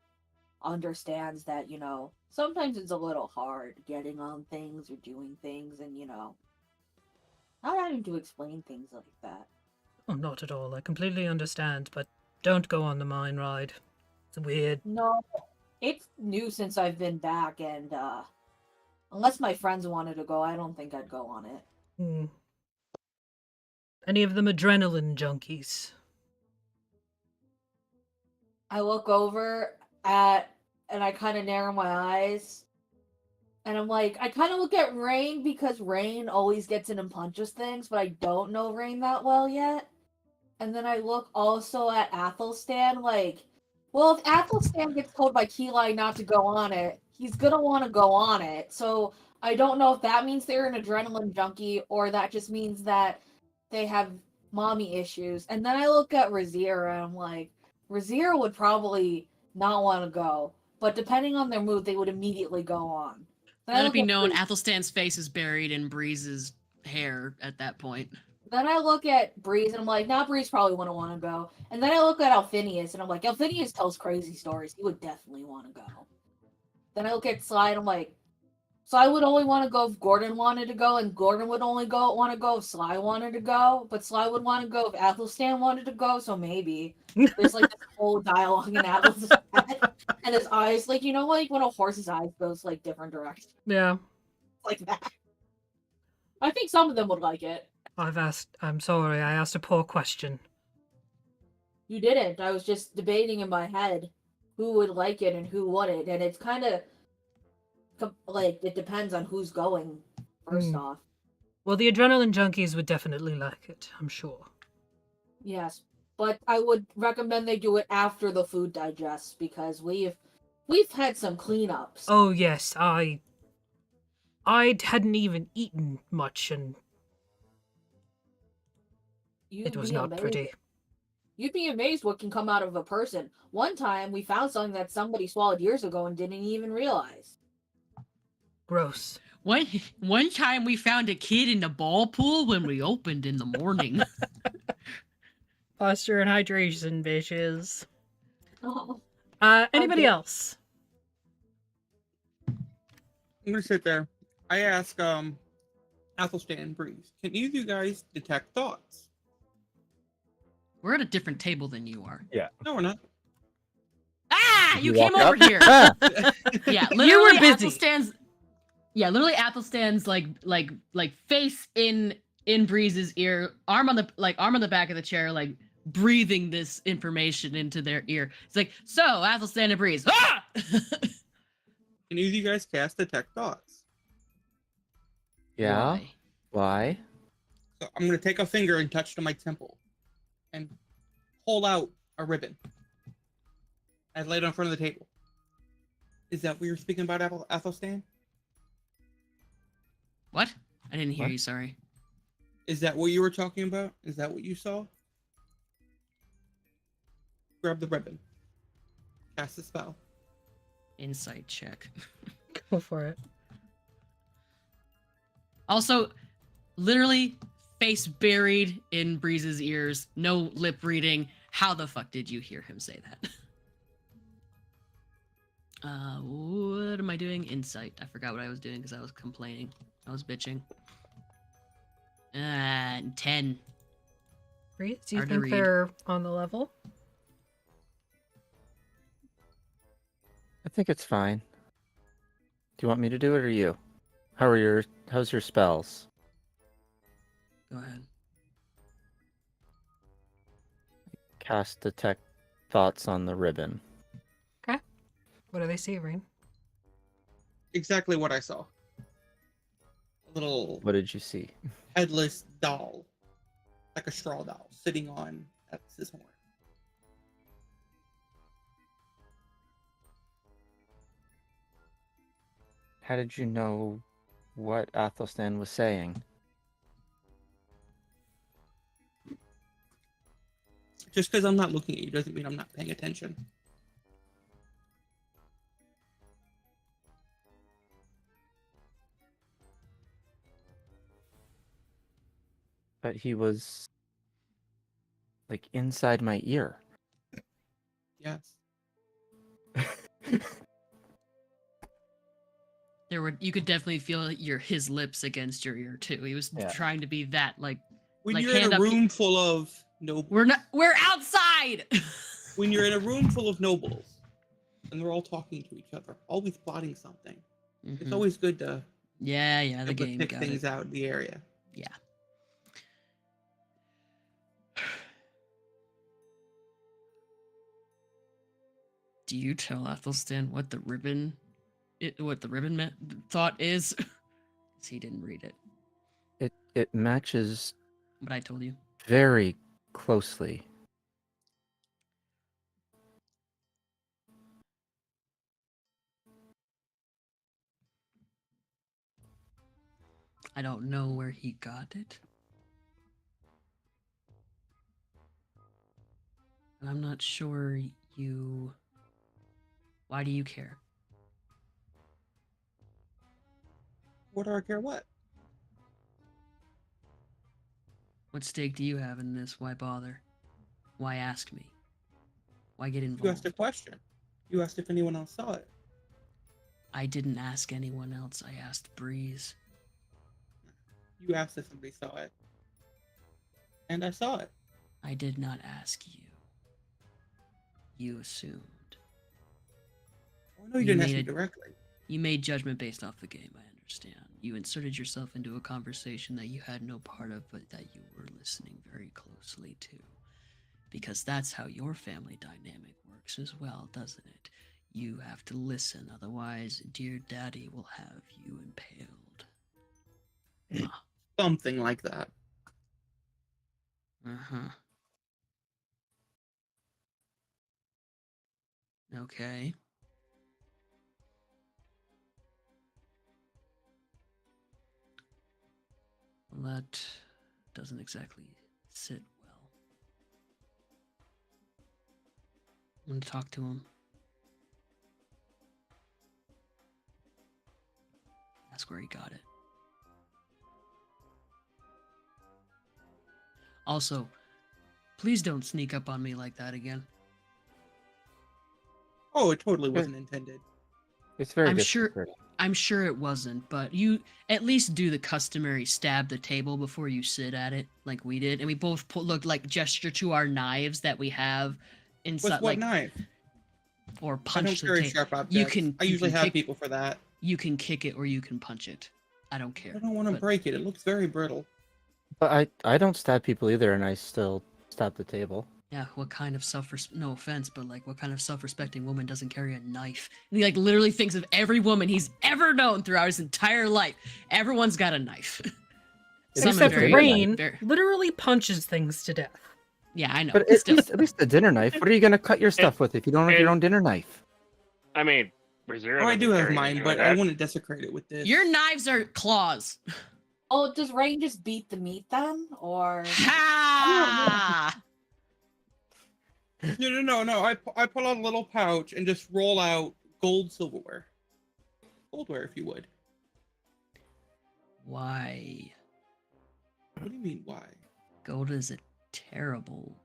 A: understands that, sometimes it's a little hard getting on things or doing things and, not having to explain things like that.
D: Oh, not at all. I completely understand, but don't go on the mine ride. It's weird.
A: No, it's new since I've been back, and unless my friends wanted to go, I don't think I'd go on it.
D: Hmm. Any of them adrenaline junkies?
A: I look over and I kind of narrow my eyes, and I'm like, I kind of look at Rain because Rain always gets in and punches things, but I don't know Rain that well yet. And then I look also at Athelstan, well, if Athelstan gets told by Keli not to go on it, he's gonna want to go on it. So I don't know if that means they're an adrenaline junkie or that just means that they have mommy issues. And then I look at Razira and I'm like, Razira would probably not want to go, but depending on their mood, they would immediately go on. Then I
B: Let it
A: look
B: be
A: at
B: known,
A: Breeze.
B: Athelstan's face is buried in Breeze's hair at that point.
A: Then I look at Breeze and I'm like, nah, Breeze probably wouldn't want to go. And then I look at Alphinius and I'm like, Alphinius tells crazy stories. He would definitely want to go. Then I look at Sly and I'm like, Sly would only want to go if Gordon wanted to go, and Gordon would only want to go if Sly wanted to go, but Sly would want to go if Athelstan wanted to go, so maybe. There's this whole dialogue in Atlas' head, and his eyes, when a horse's eyes goes different directions,
D: Yeah.
A: like that. I think some of them would like it.
D: I'm sorry, I asked a poor question.
A: You didn't. I was just debating in my head who would like it and who wouldn't, and it's kind of it depends on who's going first off.
D: Well, the adrenaline junkies would definitely like it, I'm sure.
A: Yes, but I would recommend they do it after the food digests because we've had some cleanups.
D: Oh yes, I hadn't even eaten much and
A: You'd
D: it was
A: be
D: not
A: amazed.
D: pretty.
A: You'd be amazed what can come out of a person. One time, we found something that somebody swallowed years ago and didn't even realize.
D: Gross.
B: One time we found a kid in the ball pool when we opened in the morning.
D: Posture and hydration, bitches.
A: Oh.
D: Anybody
A: Okay.
D: else?
G: I'm gonna sit there. I ask Athelstan and Breeze, can either of you guys detect thoughts?
B: We're at a different table than you are.
G: No, we're not.
B: Ah,
E: Did
B: you
E: walk
B: came over
E: up?
B: here.
E: Ah!
B: Yeah,
D: You
B: literally
D: were busy.
B: Athelstan's. Yeah, literally Athelstan's like face in Breeze's ear, arm on the back of the chair, like breathing this information into their ear. It's like, so Athelstan and Breeze. Ah!
G: Can either of you guys cast detect thoughts?
E: Yeah.
B: Why?
E: Why?
G: So I'm gonna take a finger and touch to my temple, and hold out a ribbon. I lay it in front of the table. Is that what you were speaking about, Athelstan?
B: What? I didn't hear
E: What?
B: you. Sorry.
G: Is that what you were talking about? Is that what you saw? Grab the ribbon. Cast the spell.
B: Insight check.
D: Go for it.
B: Also, literally face buried in Breeze's ears, no lip reading. How the fuck did you hear him say that? What am I doing? Insight. I forgot what I was doing because I was complaining. I was bitching. 10.
D: Breeze, do you
B: Hard to
D: think
B: read.
D: they're on the level?
E: I think it's fine. Do you want me to do it or you? How's your spells?
B: Go ahead.
E: Cast detect thoughts on the ribbon.
D: What do they see, Rain?
G: Exactly what I saw. A little
E: What did you see?
G: headless doll, like a straw doll, sitting on his horn.
E: How did you know what Athelstan was saying?
G: Just because I'm not looking at you doesn't mean I'm not paying attention.
E: But he was like inside my ear.
G: Yes.
B: You could definitely feel his lips against your ear too. He was
E: Yeah.
B: trying to be that like
G: When
B: Like,
G: you're in
B: hand
G: a
B: up-
G: room full of nobles,
B: we're outside.
G: when you're in a room full of nobles, and they're all talking to each other, always plotting something, it's
B: Mhm.
G: always good to
B: Yeah, the
G: be able to
B: game
G: pick
B: got
G: things
B: it.
G: out in the area.
B: Yeah. Do you tell Athelstan what the ribbon thought is? 'Cause he didn't read it,
E: It matches
B: but I told you.
E: very closely.
B: I don't know where he got it. And I'm not sure you. Why do you care?
G: What do I care what?
B: What stake do you have in this? Why bother? Why ask me? Why get
G: You asked
B: involved?
G: a question. You asked if anyone else saw it.
B: I didn't ask anyone else. I asked Breeze.
G: You asked if somebody saw it. And I saw it.
B: I did not ask you. You assumed.
G: Oh, no, you
B: You
G: didn't ask
B: made
G: me
B: it-
G: directly.
B: You made judgment based off the game, I understand. You inserted yourself into a conversation that you had no part of, but that you were listening very closely to. Because that's how your family dynamic works as well, doesn't it? You have to listen, otherwise, dear daddy will have you impaled.
G: Something like that.
B: Uh-huh. Okay. Well, that doesn't exactly sit well.
H: I'm gonna talk to him. That's where he got it. Also, please don't sneak up on me like that again.
G: Oh, it totally wasn't intended.
E: It's very
H: I'm sure-
E: disconcerting.
H: I'm sure it wasn't, but you at least do the customary stab the table before you sit at it, like we did, and we both looked like gesture to our knives that we have inside,
G: With what
H: like
G: knife?
H: or
G: I don't
H: punch the
G: carry
H: table.
G: sharp objects.
H: You can.
G: I
H: you
G: usually
H: can
G: have
H: kick,
G: people for that.
H: You can kick it or you can punch it. I don't care.
G: I don't want to
H: but-
G: break it. It looks very brittle.
E: But I don't stab people either, and I still stab the table.
H: Yeah, what kind of no offense, but like what kind of self-respecting woman doesn't carry a knife? And he like literally thinks of every woman he's ever known throughout his entire life. Everyone's got a knife. Some are
D: Except
H: very-
D: Rain
H: very-
D: literally punches things to death.
H: Yeah, I know.
E: But
H: Still.
E: at least a dinner knife. What are you gonna cut your stuff with if you don't have your own dinner knife?
C: I mean, Brazier
G: Oh, I
C: doesn't
G: do have
C: carry
G: mine,
C: anything
G: but
C: like
G: I
C: that.
G: wouldn't desecrate it with this.
H: Your knives are claws.
A: Oh, does Rain just beat the meat then, or?
H: Ha!
G: No. I pull out a little pouch and just roll out gold silverware. Goldware, if you would.
H: Why?
G: What do you mean, why?
H: Gold is a terrible.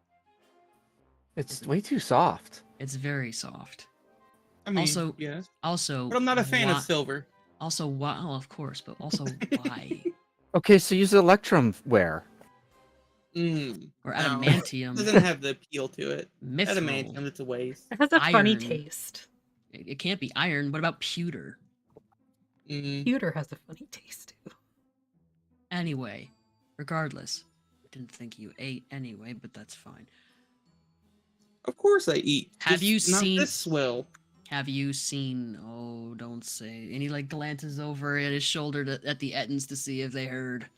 E: It's way too soft.
H: It's very soft.
G: I mean,
H: Also-
G: yes.
H: Also,
G: But I'm not a fan
H: why-
G: of silver.
H: Also, why? Oh, of course, but also why?
E: Okay, so use electrum ware.
H: Or
G: No.
H: adamantium.
G: Doesn't have the appeal to it.
H: Mithril.
G: Adamantium, it's a waste.
D: It has a funny
H: Iron.
D: taste.
H: It can't be iron. What about pewter?
D: Pewter has a funny taste too.
H: Anyway, regardless, didn't think you ate anyway, but that's fine.
G: Of course I eat.
H: Have
G: Just
H: you
G: not
H: seen-
G: this swill?
H: Have you seen? Oh, don't say. And he like glances over at his shoulder at the Ettins to see if they heard.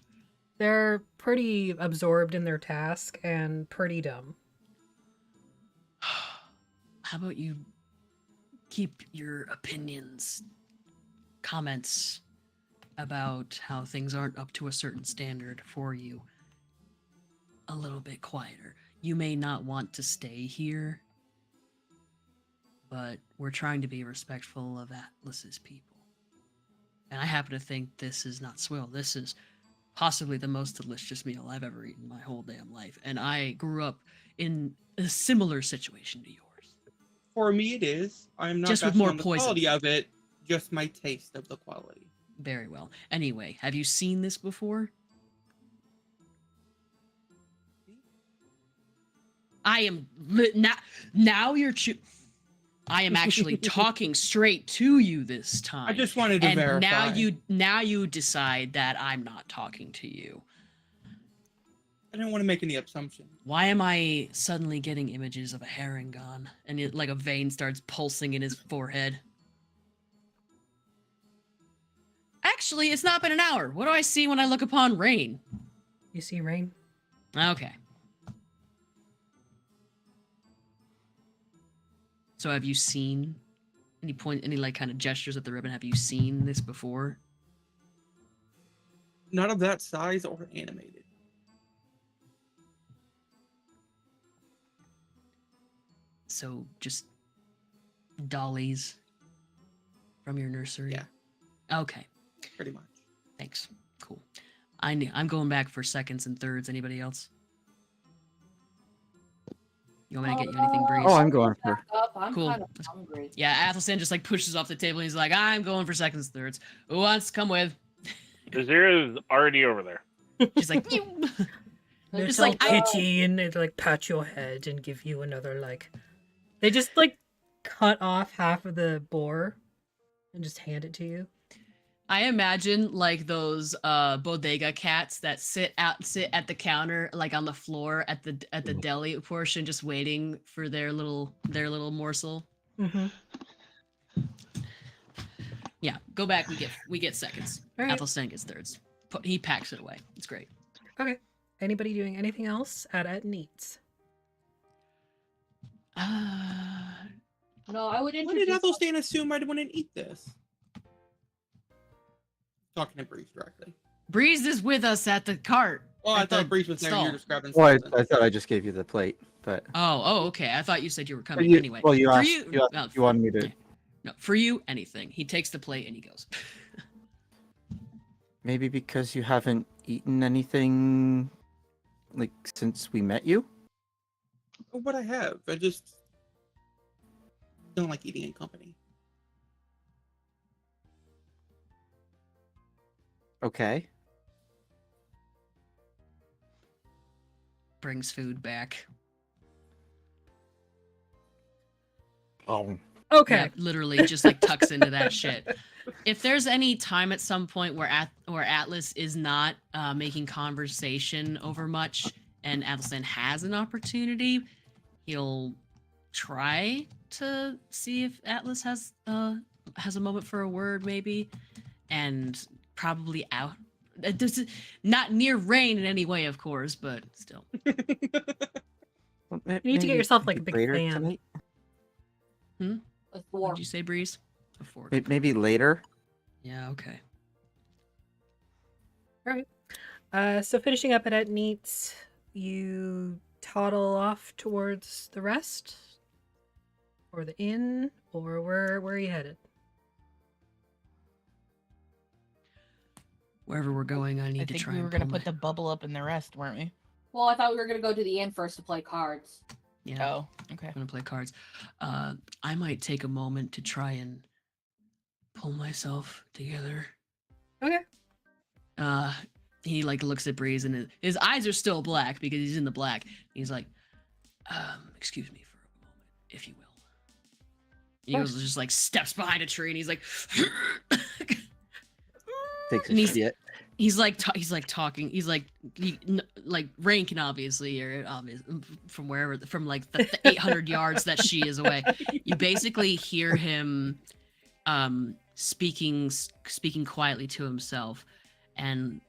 D: They're pretty absorbed in their task and pretty dumb.
H: How about you keep your opinions, comments about how things aren't up to a certain standard for you a little bit quieter? You may not want to stay here, but we're trying to be respectful of Atlas's people. And I happen to think this is not swill. This is possibly the most delicious meal I've ever eaten in my whole damn life. And I grew up in a similar situation to yours.
G: For me, it is. I'm not
H: Just with
G: bashing
H: more
G: on the
H: poison.
G: quality of it, just my taste of the quality.
H: Very well. Anyway, have you seen this before? I am now you're I am actually talking straight to you this time.
G: I just wanted to
H: and
G: verify.
H: now you decide that I'm not talking to you.
G: I didn't want to make any assumptions.
H: Why am I suddenly getting images of a Harengon and it, like a vein starts pulsing in his forehead? Actually, it's not been an hour. What do I see when I look upon Rain?
D: You see Rain?
H: Okay. So have you seen any like kind of gestures at the ribbon? Have you seen this before?
G: Not of that size or animated.
H: So just dollies from your nursery?
G: Yeah.
H: Okay.
G: Pretty much.
H: Thanks. Cool. I'm going back for seconds and thirds. Anybody else? You want me to get you anything, Breeze?
E: Oh, I'm going for.
A: Back up. I'm
H: Cool.
A: kind of hungry.
H: Yeah, Athelstan just like pushes off the table and he's like, I'm going for seconds, thirds. Who wants to come with?
C: Brazier is already over there.
H: She's like,
D: They're
H: It's
D: so
H: like, I-
D: pitchy and they like pat your head and give you another like. They just like cut off half of the boar and just hand it to you.
H: I imagine like those bodega cats that sit at the counter, like on the floor at the deli portion, just waiting for their little morsel.
D: Mm-hmm.
H: Yeah, go back. We get seconds.
D: All right.
H: Athelstan gets thirds. He packs it away. It's great.
D: Okay. Anybody doing anything else at Neats?
A: No, I would
G: Why did
A: introduce.
G: Athelstan assume I wouldn't eat this? Talking to Breeze directly.
H: Breeze is with us at the cart.
G: Well, I
H: At the
G: thought Breeze was there and
H: stall.
G: you're just grabbing
E: Well,
G: something.
E: I thought I just gave you the plate, but
B: Oh, okay. I thought you said you were
E: But
B: coming
E: you,
B: anyway.
E: well, you
B: For
E: asked,
B: you,
E: you, you wanted me to
B: yeah. No, for you, anything. He takes the plate and he goes.
E: maybe because you haven't eaten anything like since we met you.
G: What I have, I just don't like eating in company.
E: Okay.
B: Brings food back.
E: Oh.
D: Okay.
B: Yeah, literally just like tucks into that shit. If there's any time at some point where Atlas is not making conversation over much, and Atlasan has an opportunity, he'll try to see if Atlas has a moment for a word, maybe, and probably out. This is not near rain in any way, of course, but still.
E: Well,
D: You need to get yourself like a big
E: later
D: fan.
E: tonight.
A: A
B: What
A: dwarf.
B: did you say, Breeze? A fork.
E: Maybe later.
B: Yeah, okay.
D: So finishing up at Neats, you toddle off towards the rest, or the inn, or where are you headed?
B: Wherever we're going, I
F: I
B: need to
F: think
B: try
F: we were
B: and
F: gonna
B: pull
F: put
B: my...
F: the bubble up in the rest, weren't we?
A: Well, I thought we were gonna go to the inn first to play cards.
B: Yeah.
F: Oh, okay.
B: I'm gonna play cards. I might take a moment to try and pull myself together.
D: Okay.
B: He like looks at Breeze and his eyes are still black because he's in the black. He's like, excuse me for a moment, if you will. He goes just like steps behind a tree and he's like,
E: Takes a
B: And he's-
E: shit.
B: he's like talking. He's like, like Rain can obviously hear it, from wherever, from like the 800 yards that she is away. You basically hear him speaking quietly to himself, and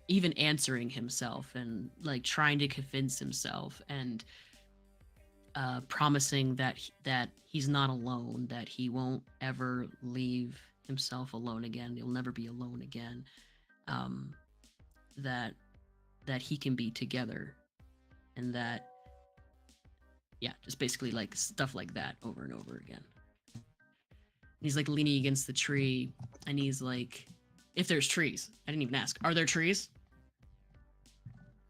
B: even answering himself, and like trying to convince himself, and promising that he's not alone, that he won't ever leave himself alone again. He'll never be alone again. That he can be together, and that, yeah, just basically like stuff like that over and over again. And he's like leaning against the tree, and he's like, if there's trees. I didn't even ask. Are there trees?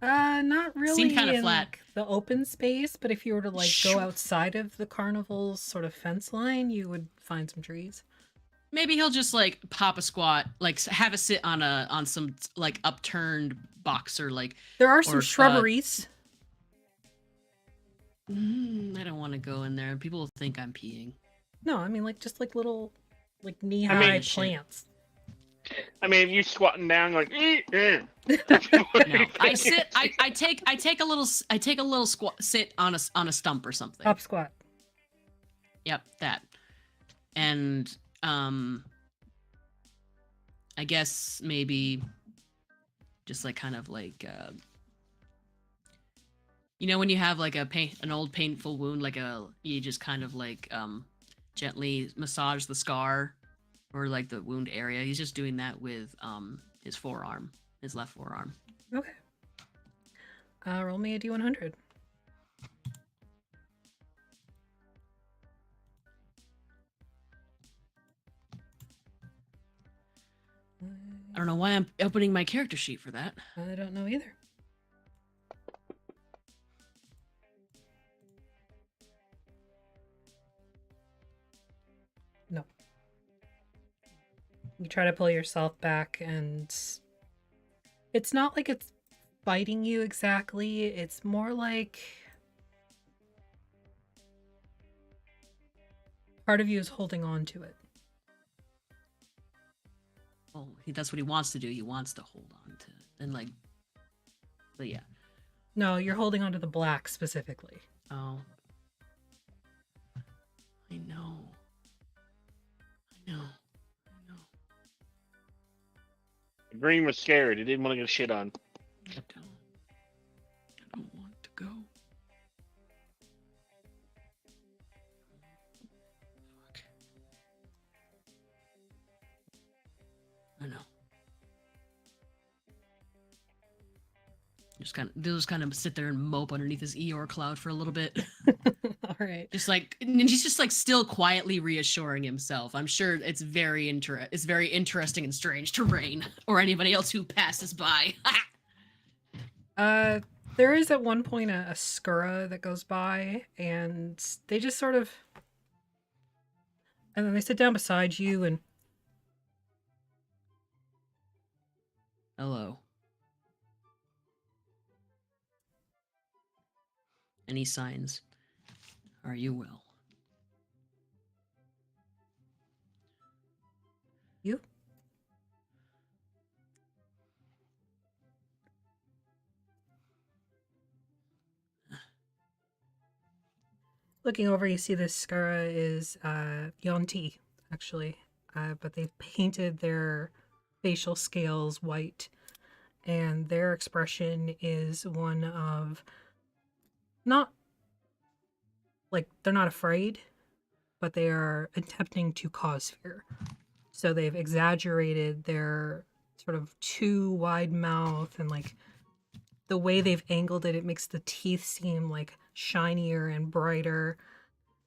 D: Not really.
B: Seemed kinda
D: in,
B: flat.
D: like, the open space, but if you were to like go
B: Sure.
D: outside of the carnival's sort of fence line, you would find some trees.
B: Maybe he'll just like pop a squat, like have a sit on some like upturned box, or like,
D: There are some
B: Or,
D: shrubberies.
B: I don't want to go in there. People will think I'm peeing.
D: No, I mean like just like little like knee-high
B: shit.
D: plants.
C: I mean, if you squatting down like,
B: No, I sit. I take a little squat, sit on a stump or something.
D: Top squat.
B: Yep, that. And I guess maybe just like kind of like when you have like an old painful wound, like you just kind of like gently massage the scar or like the wound area. He's just doing that with his forearm, his left forearm.
D: Okay. Roll me a D100.
B: I don't know why I'm opening my character sheet for that.
D: I don't know either. No. You try to pull yourself back, and it's not like it's biting you exactly. It's more like part of you is holding on to it.
B: Well, that's what he wants to do. He wants to hold on to it. And like, but yeah.
D: No, you're holding on to the black specifically.
B: Oh. I know.
C: Green was scared. He didn't want to get shit on.
B: I don't want to go. Fuck. I know. They'll just kind of sit there and mope underneath his Eeyore cloud for a little bit.
D: All right.
B: Just like, and he's just like still quietly reassuring himself. I'm sure it's very interesting and strange to Rain or anybody else who passes by.
D: There is at one point a Skura that goes by, and they just sort of, and then they sit down beside you, and
B: Hello. And he signs, "Are you well?"
D: you. Looking over, you see this Skura is Yonti, actually, but they painted their facial scales white, and their expression is one of not like they're not afraid, but they are attempting to cause fear. So they've exaggerated their sort of too wide mouth, and like the way they've angled it, it makes the teeth seem like shinier and brighter,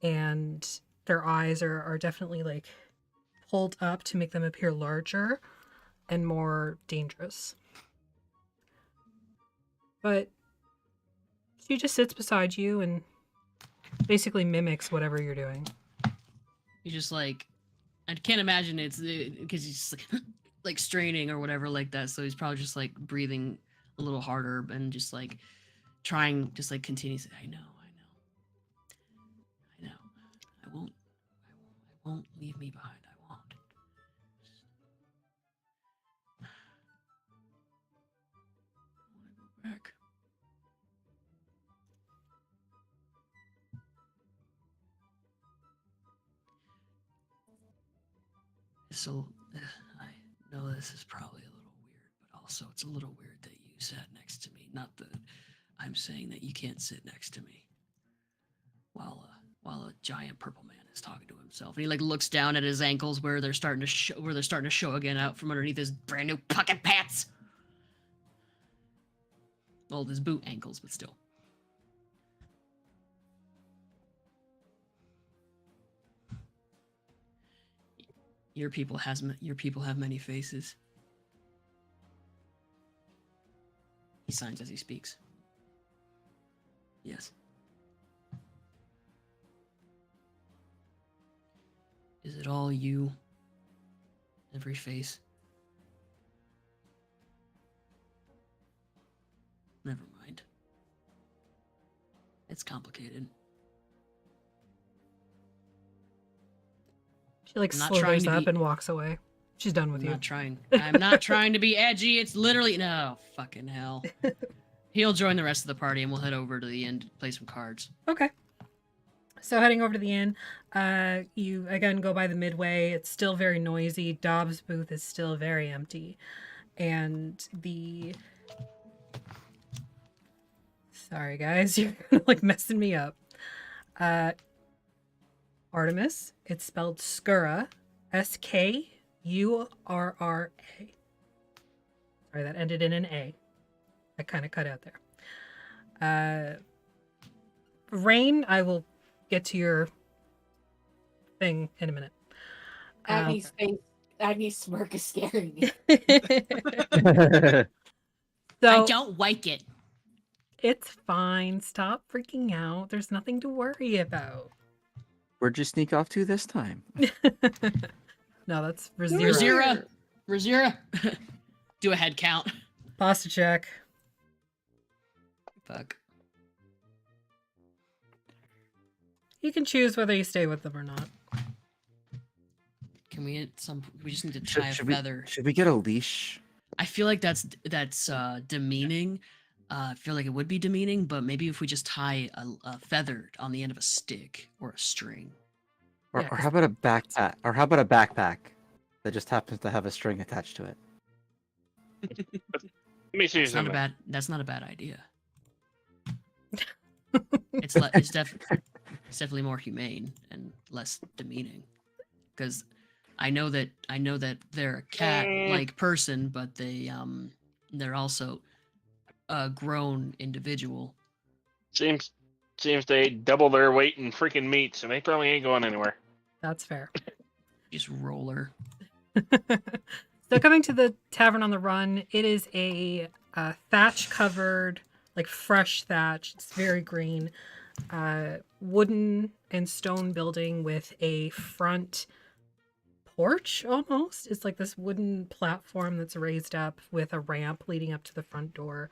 D: and their eyes are definitely like pulled up to make them appear larger and more dangerous. But she just sits beside you and basically mimics whatever you're doing.
B: He's just like, I can't imagine it's because he's just like straining or whatever like that. So he's probably just like breathing a little harder and just like trying, just like continue. I know. I won't leave me behind. I won't. I want to go back. So, I know this is probably a little weird, but also it's a little weird that you sat next to me. Not that I'm saying that you can't sit next to me while a giant purple man is talking to himself. And he like looks down at his ankles where they're starting to show again out from underneath his brand new pocket pants. Well, his boot ankles, but still. Your people have many faces. He signs as he speaks. Yes. Is it all you? Every face? Never mind. It's complicated.
D: She like
B: I'm not trying
D: slithers
B: to
D: up
B: be-
D: and walks away. She's done with
B: I'm
D: you.
B: not trying. I'm not trying to be edgy. It's literally no fucking hell. He'll join the rest of the party and we'll head over to the inn to play some cards.
D: Okay. So heading over to the inn, you again go by the midway. It's still very noisy. Dobbs' booth is still very empty. And the... Sorry, guys. You're like messing me up. Artemis. It's spelled Skura. Skurra. Sorry, that ended in an A. I kind of cut out there. Rain, I will get to your thing in a minute.
A: Agnes' face, Agnes' smirk is scaring me.
B: I
D: So
B: don't like it.
D: it's fine. Stop freaking out. There's nothing to worry about.
E: Where'd you sneak off to this time?
D: No, that's Razira.
B: Razira. Do a head count.
D: Pasta check.
B: Fuck.
D: You can choose whether you stay with them or not.
B: Can we get some? We just need to tie a feather.
E: Should we get a leash?
B: I feel like that's demeaning. I feel like it would be demeaning, but maybe if we just tie a feather on the end of a stick or a string.
E: Or,
D: Yeah,
E: or
D: 'cause-
E: how about a backpack? Or how about a backpack that just happens to have a string attached to it?
C: Let me see
B: That's not a
C: something.
B: bad. That's not a bad idea. It's definitely more humane and less demeaning. Because I know that they're a cat-like person, but they're also
H: grown individual.
C: Seems they double their weight in freaking meat, so they probably ain't going anywhere.
D: That's fair.
H: Just roller.
D: So coming to the Tavern on the Run, it is a thatch covered, like fresh thatch. It's very green, wooden and stone building with a front porch almost. It's like this wooden platform that's raised up with a ramp leading up to the front door.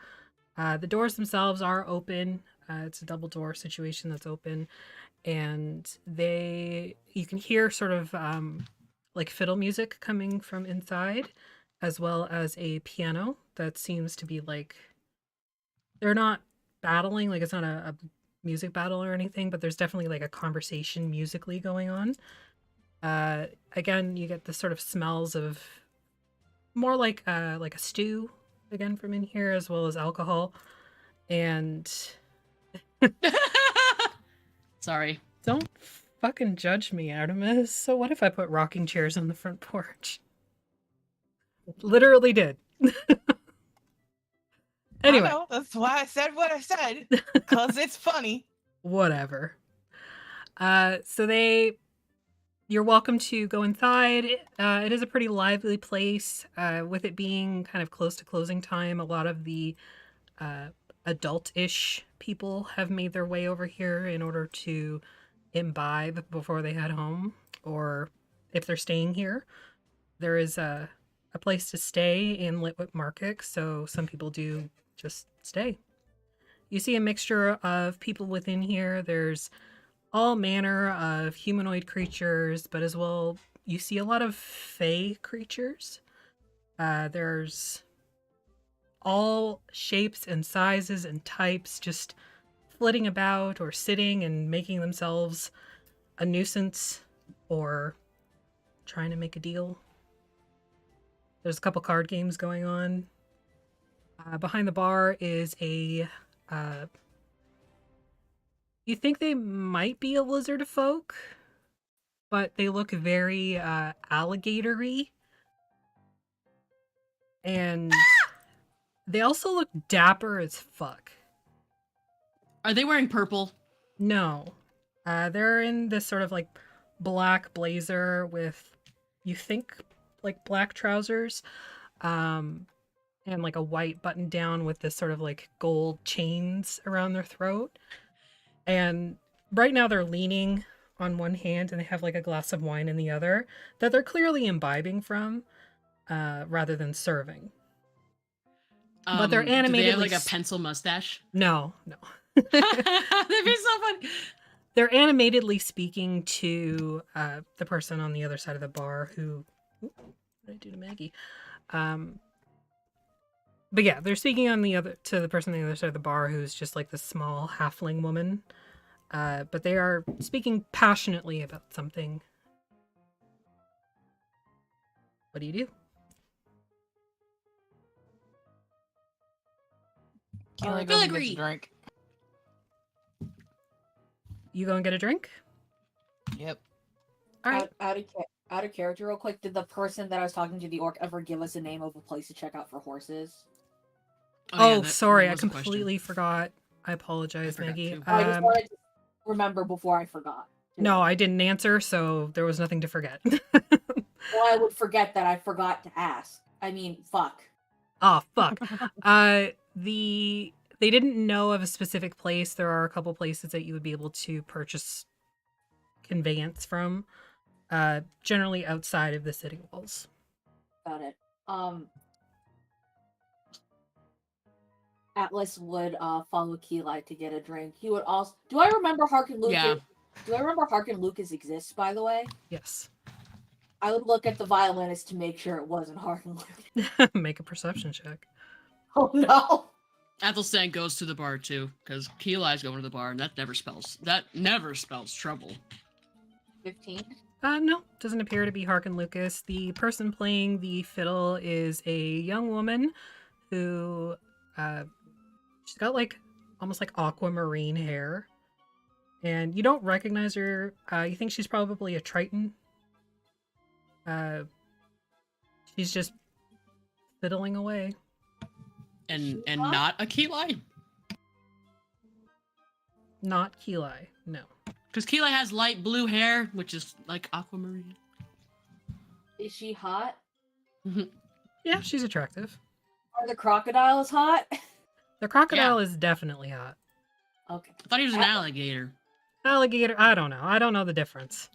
D: The doors themselves are open. It's a double door situation that's open, and you can hear sort of like fiddle music coming from inside, as well as a piano that seems to be like, they're not battling, like it's not a music battle or anything, but there's definitely like a conversation musically going on. Again, you get the sort of smells of more like a stew again from in here, as well as alcohol. And
B: Sorry.
D: don't fucking judge me, Artemis. So what if I put rocking chairs on the front porch? Literally did. Anyway,
F: I know, that's why I said what I said. Because it's funny.
D: whatever. You're welcome to go inside. It is a pretty lively place. With it being kind of close to closing time, a lot of the adult-ish people have made their way over here in order to imbibe before they head home, or if they're staying here. There is a place to stay in Litwick Market, so some people do just stay. You see a mixture of people within here. There's all manner of humanoid creatures, but as well, you see a lot of fey creatures. There's all shapes and sizes and types just flitting about or sitting and making themselves a nuisance or trying to make a deal. There's a couple card games going on. Behind the bar is a you think they might be a lizard folk, but they look very alligator-y. And they also look dapper as fuck.
B: Are they wearing purple?
D: No. They're in this sort of like black blazer with, you think, like black trousers. And like a white button down with this sort of like gold chains around their throat. And right now they're leaning on one hand and they have like a glass of wine in the other that they're clearly imbibing from, rather than serving. But they're
B: Do they have
D: animatedly
B: like a pencil mustache?
D: No.
B: That'd be so fun.
D: They're animatedly speaking to the person on the other side of the bar who... What did I do to Maggie? But yeah, they're speaking to the person on the other side of the bar who's just like this small halfling woman. But they are speaking passionately about something. What do you do?
F: Keely goes and gets a
B: Filigree.
F: drink.
D: You go and get a drink?
F: Yep.
D: All right.
A: Out of character, real quick. Did the person that I was talking to, the orc, ever give us a name of a place to check out for horses?
D: Oh,
B: yeah, that
D: sorry. I
B: was a question.
D: completely forgot. I apologize,
B: forgot
D: Maggie.
B: too.
A: I just wanted to remember before I forgot.
D: No, I didn't answer, so there was nothing to forget.
A: Well, I would forget that I forgot to ask. I mean, fuck.
D: Oh, fuck. They didn't know of a specific place. There are a couple places that you would be able to purchase conveyance from, generally outside of the city walls.
A: Got it. Atlas would follow Keeli to get a drink. He would also. Do I remember Harkin Lucas?
B: Yeah.
A: Do I remember Harkin Lucas exists? By the way,
D: Yes.
A: I would look at the violinist to make sure it wasn't Harkin Lucas.
D: Make a perception check.
A: Oh no!
B: Athelstan goes to the bar too, because Keeli's going to the bar, and that never spells trouble.
A: 15.
D: No, doesn't appear to be Harkin Lucas. The person playing the fiddle is a young woman who, she's got like almost like aquamarine hair, and you don't recognize her. You think she's probably a Triton. She's just fiddling away.
B: and
A: She-Hulk?
B: not a Keyline?
D: Not Keli, no.
B: Because Keyline has light blue hair, which is like aquamarine.
A: Is she hot?
D: Yeah, she's attractive.
A: Are the crocodiles hot?
D: The crocodile is definitely hot.
A: Okay.
B: I thought he was an alligator.
D: Alligator, I don't know. I don't know the difference.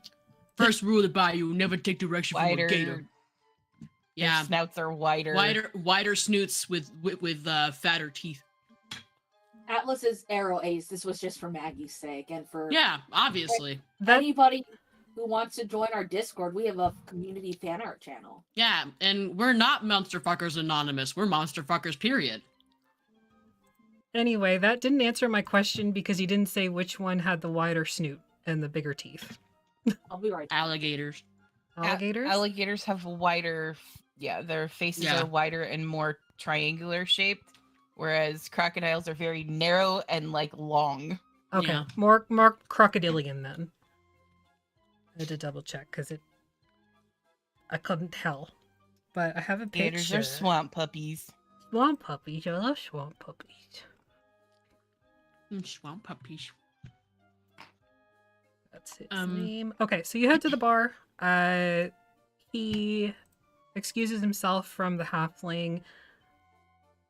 B: First rule of the bayou: never take direction from a
F: Wider.
B: gator.
F: Their
B: Yeah,
F: snouts are wider.
B: wider snoots with fatter teeth.
A: Atlas's arrow ace. This was just for Maggie's sake and for
B: Yeah, obviously.
D: That
A: anybody who wants to join our Discord. We have a community fan art channel.
B: Yeah, and we're not Monster Fuckers Anonymous. We're Monster Fuckers, period.
D: Anyway, that didn't answer my question because you didn't say which one had the wider snoot and the bigger teeth.
A: I'll be right back.
B: Alligators.
D: Alligators?
F: Alligators have wider, yeah, their faces
B: Yeah.
F: are wider and more triangular shaped, whereas crocodiles are very narrow and like long.
D: Okay,
B: Yeah.
D: more crocodilian then. I had to double check because I couldn't tell. But I have a picture.
F: Gators are swamp puppies.
D: Swamp puppies. I love swamp puppies.
B: Swamp puppies.
D: That's his
B: Um,
D: name. Okay, so you head to the bar. He excuses himself from the halfling,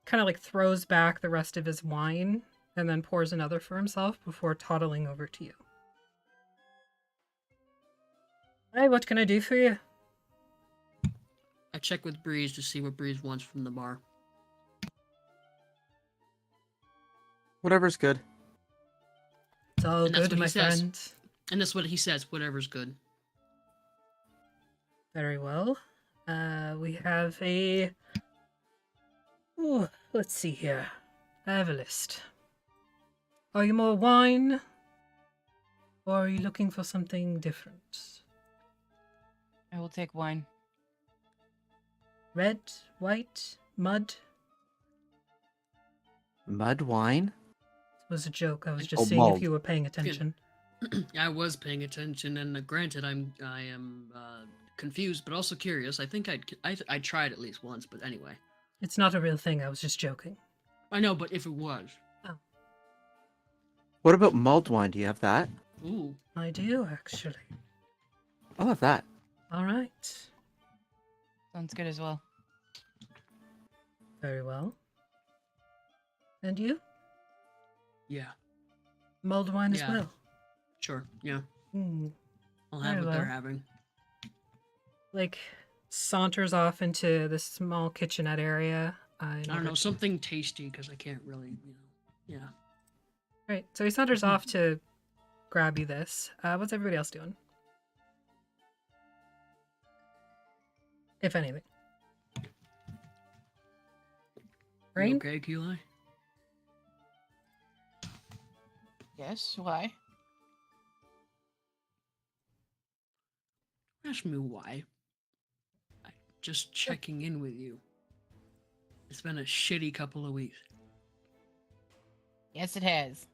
D: kind of like throws back the rest of his wine, and then pours another for himself before toddling over to you. Hey, what can I do for you?
B: I check with Breeze to see what Breeze wants from the bar.
E: Whatever's good.
D: It's all
B: And that's
D: good,
B: what he
D: my
B: says.
D: friend.
B: And that's what he says, whatever's good.
D: Very well. We have a... Ooh, let's see here. I have a list. Are you more wine? Or are you looking for something different?
F: I will take wine.
D: Red, white, mud?
E: Mud wine?
D: It was a joke. I was just
E: Oh,
D: seeing if
E: mulled.
D: you were paying attention.
B: I was paying attention, and granted, I am confused, but also curious. I think I tried at least once, but anyway.
D: It's not a real thing. I was just joking.
B: I know, but if it was,
E: What about mulled wine? Do you have that?
B: ooh,
D: I do, actually.
E: I'll have that.
D: All right.
F: Sounds good as well.
D: Very well. And you?
B: yeah,
D: Mulled wine as
B: Yeah.
D: well.
B: sure, yeah,
D: Hmm.
B: I'll have
D: Very
B: what they're
D: well.
B: having.
D: Like, saunters off into the small kitchenette area.
B: I don't know, something tasty because I can't really, yeah.
D: Right. So he saunters off to grab you this. What's everybody else doing? If anything.
B: You
D: Rain?
B: okay, Keli?
F: Yes, why?
B: Ask me why. I'm just checking in with you. It's been a shitty couple of weeks.
F: Yes, it has.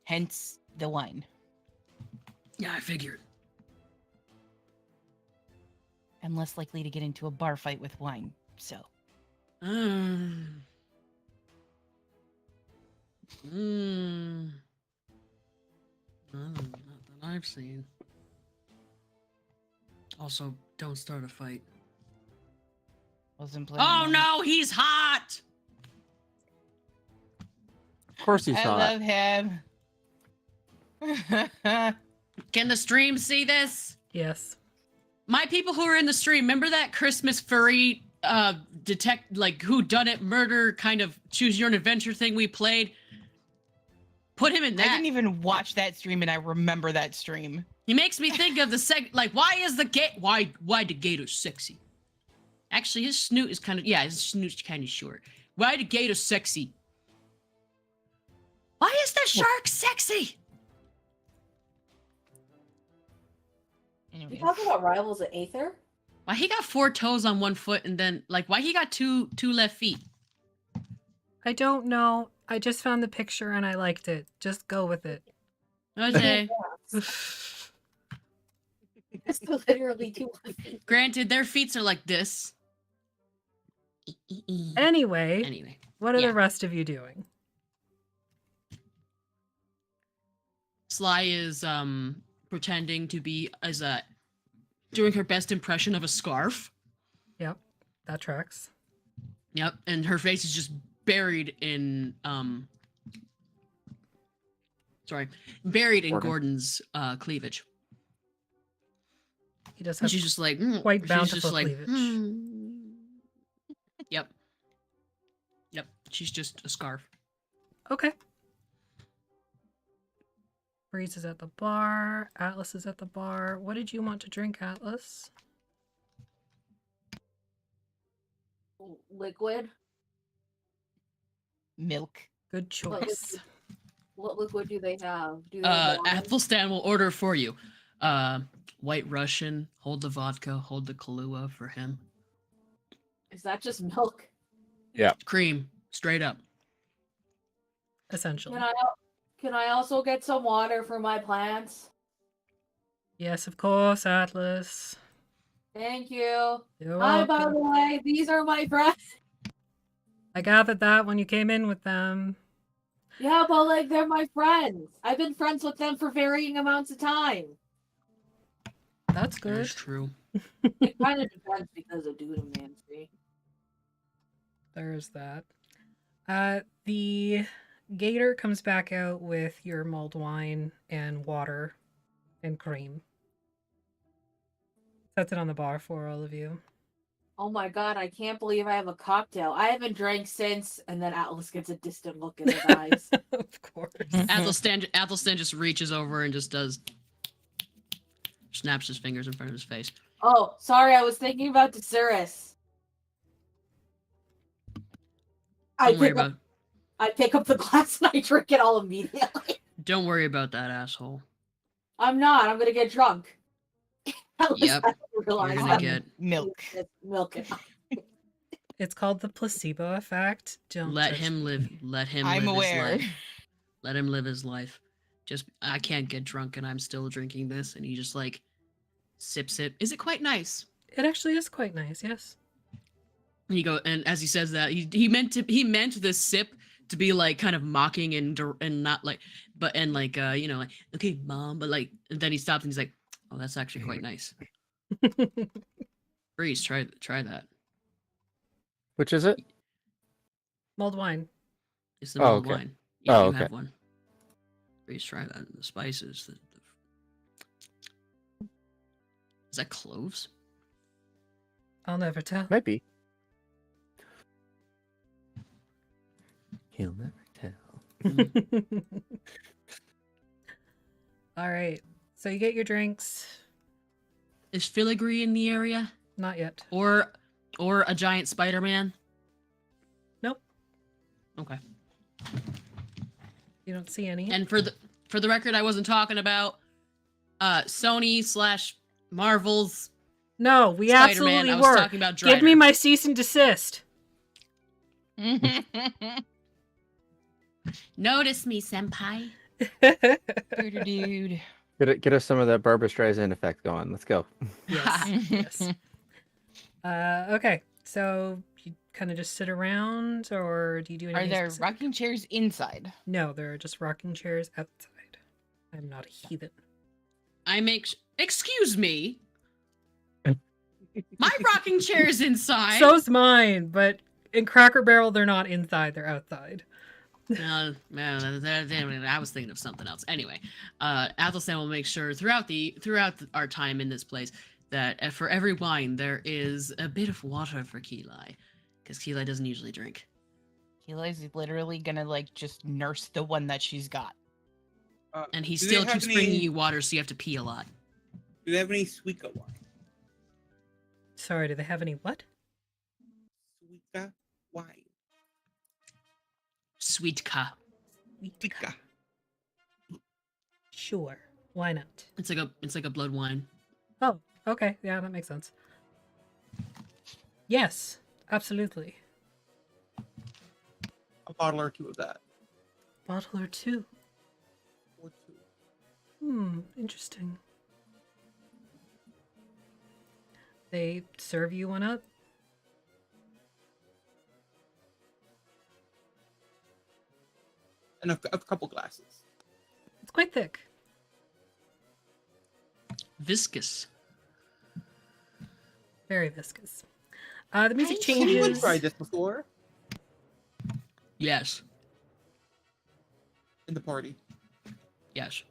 F: Hence the wine.
B: Yeah, I figured.
F: I'm less likely to get into a bar fight with wine, so.
B: Mm. Not that I've seen. Also, don't start a fight.
F: Wasn't planning
B: Oh
F: on it.
B: no, he's hot!
E: Of course you
F: I
E: saw
F: love
E: it.
F: him.
B: Can the stream see this?
D: Yes.
B: My people who are in the stream, remember that Christmas furry detect like who done it murder kind of choose your own adventure thing we played? Put him in
F: I
B: that.
F: didn't even watch that stream, and I remember that stream.
B: He makes me think of the like why is the why the gator sexy? Actually, his snoot is kind of his snoot's kind of short. Why the gator sexy? Why is the shark sexy?
A: You
F: Anyways.
A: talking about Rivals of Aether?
B: Why he got 4 toes on 1 foot and then like why he got two left feet?
D: I don't know. I just found the picture and I liked it. Just go with it.
B: Okay.
A: It's literally two feet.
B: Granted, their feet are like this.
D: Anyway,
B: Anyway,
D: what are
B: yeah.
D: the rest of you doing?
B: Sly is pretending to be doing her best impression of a scarf.
D: Yep, that tracks.
B: Yep, and her face is just buried in
E: Gordon.
B: Gordon's cleavage.
D: He does
B: And
D: have
B: she's just like
D: quite
B: she's
D: bountiful
B: just like,
D: cleavage.
B: Yep. Yep. She's just a scarf.
D: Okay. Breeze is at the bar. Atlas is at the bar. What did you want to drink, Atlas?
A: Liquid.
F: Milk.
D: Good choice.
A: What liquid do they have? Do they have water?
B: Athelstan will order for you. White Russian, hold the vodka, hold the Kahlua for him.
A: Is that just milk?
B: Cream, straight up.
D: Essentially.
A: Can I also get some water for my plants?
D: Yes, of course, Atlas.
A: Thank you.
D: You're
A: Hi, by
D: welcome.
A: the way, these are my friends.
D: I gathered that when you came in with them.
A: Yeah, but like they're my friends. I've been friends with them for varying amounts of time.
D: That's good.
B: That's true.
A: It kind of depends because of Dudemancy.
D: There's that. The gator comes back out with your mulled wine and water and cream. Sets it on the bar for all of you.
A: Oh my god, I can't believe I have a cocktail. I haven't drank since, and then Atlas gets a distant look in his eyes.
D: Of course.
B: Athelstan just reaches over and just snaps his fingers in front of his face.
A: Oh, sorry, I was thinking about Desuris. I pick up the glass and I drink it all immediately.
B: Don't worry about that asshole.
A: I'm not. I'm gonna get drunk. Atlas
B: Yep,
A: hasn't
B: You're
A: realized
B: gonna
A: that
B: get
F: Milk.
A: it's milk.
D: It's called the placebo effect. Don't
B: let
D: judge
B: him
D: me.
B: live. Let him
F: I'm
B: live
F: aware.
B: his life. Let him live his life. Just I can't get drunk and I'm still drinking this, and he just like sips it. Is it quite nice?
D: It actually is quite nice, yes.
B: And as he says that, he meant this sip to be like kind of mocking and not like, but and like like, okay, mom, but like, and then he stops and he's like, oh, that's actually quite nice. Breeze, try that.
E: Which is it?
D: Mulled wine.
B: It's the
E: Oh,
B: mulled
E: okay.
B: wine. Yeah,
E: Oh,
B: you
E: okay.
B: have one. Breeze, try that. The spices. Is that cloves?
D: I'll never tell.
E: Maybe. He'll never tell.
D: All right. So you get your drinks.
B: Is Filigree in the area,
D: Not yet.
B: or a giant Spider-Man?
D: Nope.
B: Okay.
D: You don't see any.
B: And for the record, I wasn't talking about Sony / Marvel's
D: No, we
B: Spider-Man.
D: absolutely
B: I was
D: were.
B: talking about
D: Give me
B: Drider.
D: my cease and desist.
B: Notice me, senpai.
F: Dude.
E: Get us some of that Barbra Streisand effect going. Let's go.
D: Yes. Yes. Okay. So you kind of just sit around, or do you do anything
F: Are there
D: specific?
F: rocking chairs inside?
D: No, there are just rocking chairs outside. I'm not a heathen.
B: Excuse me. My rocking chair is inside.
D: So's mine, but in Cracker Barrel, they're not inside; they're outside.
B: No, I was thinking of something else. Anyway, Athelstan will make sure throughout our time in this place that for every wine there is a bit of water for Keelai, because Keelai doesn't usually drink.
F: Keela's literally gonna like just nurse the one that she's got.
B: And he
G: Do they
B: still
G: have
B: keeps
G: any-
B: bringing you water, so you have to pee a lot.
G: Do they have any Suica wine?
D: Sorry, do they have any what?
G: Suica wine.
B: Sweet ka.
G: Suica.
D: Sure. Why not?
B: It's like a blood wine.
D: Oh, okay. Yeah, that makes sense. Yes, absolutely.
G: A bottle or two of that.
D: Bottle or two.
G: Or two.
D: Interesting. They serve you one up.
G: and a couple glasses.
D: It's quite thick.
H: Viscous.
D: Very viscous. The music
A: Has
G: Anyone
D: changes.
G: tried this before
H: Yes.
G: in the party?
H: Yes.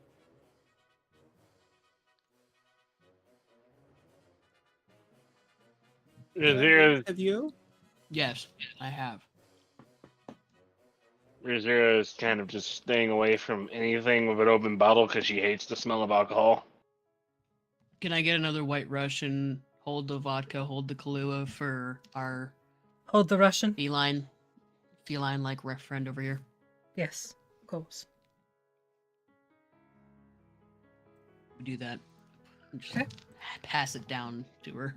C: Razira
G: Have you?
H: Yes. I have.
C: is kind of just staying away from anything with an open bottle because she hates the smell of alcohol.
H: Can I get another White Russian? Hold the vodka, hold the Kahlua for our
D: Hold the Russian.
H: feline like ref friend over here.
D: Yes, of course.
H: Do that. Just
D: Okay.
H: pass it down to her.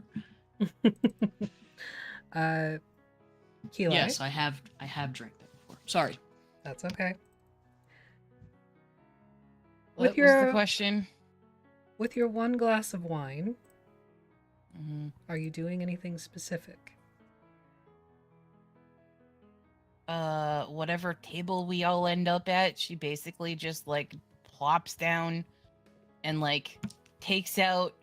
D: Keelai.
H: Yes, I have drank that before. Sorry.
D: That's okay.
F: What
D: With
F: was
D: your-
F: the question?
D: With your one glass of wine,
F: hmm
D: are you doing anything specific?
F: Whatever table we all end up at, she basically just like plops down and like takes out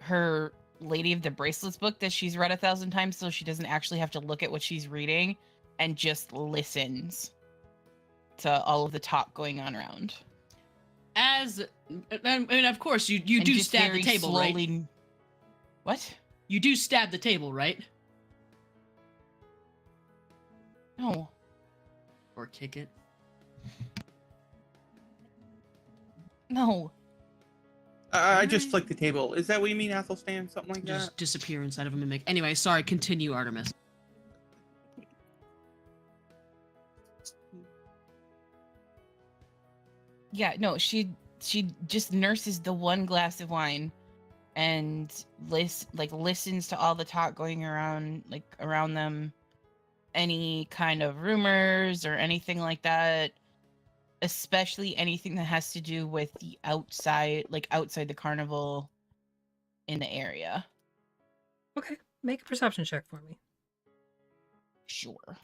F: her Lady of the Bracelets book that she's read 1,000 times so she doesn't actually have to look at what she's reading and just listens to all of the talk going on around.
H: As I mean, of course, you
F: And
H: do
F: just
H: stab the
F: very
H: table, right?
F: slowly... What?
H: You do stab the table, right?
F: No.
H: Or kick it.
F: No.
G: I just flicked the table. Is that what you mean, Athelstan? Something like that?
H: Just disappear inside of a mimic. Anyway, sorry. Continue, Artemis.
F: Yeah, no, she just nurses the one glass of wine and listens to all the talk going around around them, any kind of rumors or anything like that, especially anything that has to do with the outside the carnival in the area.
D: Okay, make a perception check for me.
F: Sure.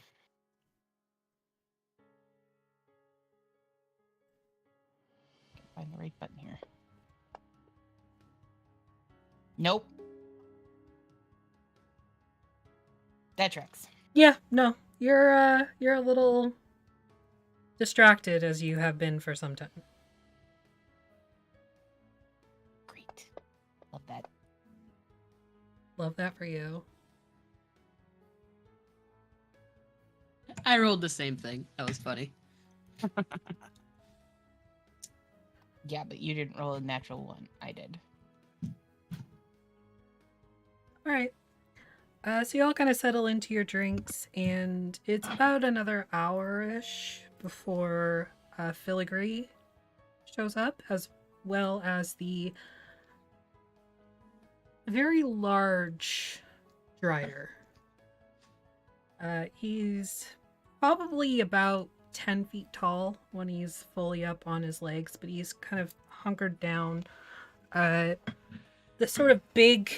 F: Find the right button here. Nope. That tracks.
D: Yeah, no, you're a little distracted as you have been for some time.
F: Great. Love that.
D: Love that for you.
H: I rolled the same thing. That was funny.
F: Yeah, but you didn't roll a natural one. I did.
D: All right. So you all kind of settle into your drinks, and it's about another hour-ish before Filigree shows up, as well as the very large Drider. He's probably about 10 feet tall when he's fully up on his legs, but he's kind of hunkered down. The sort of big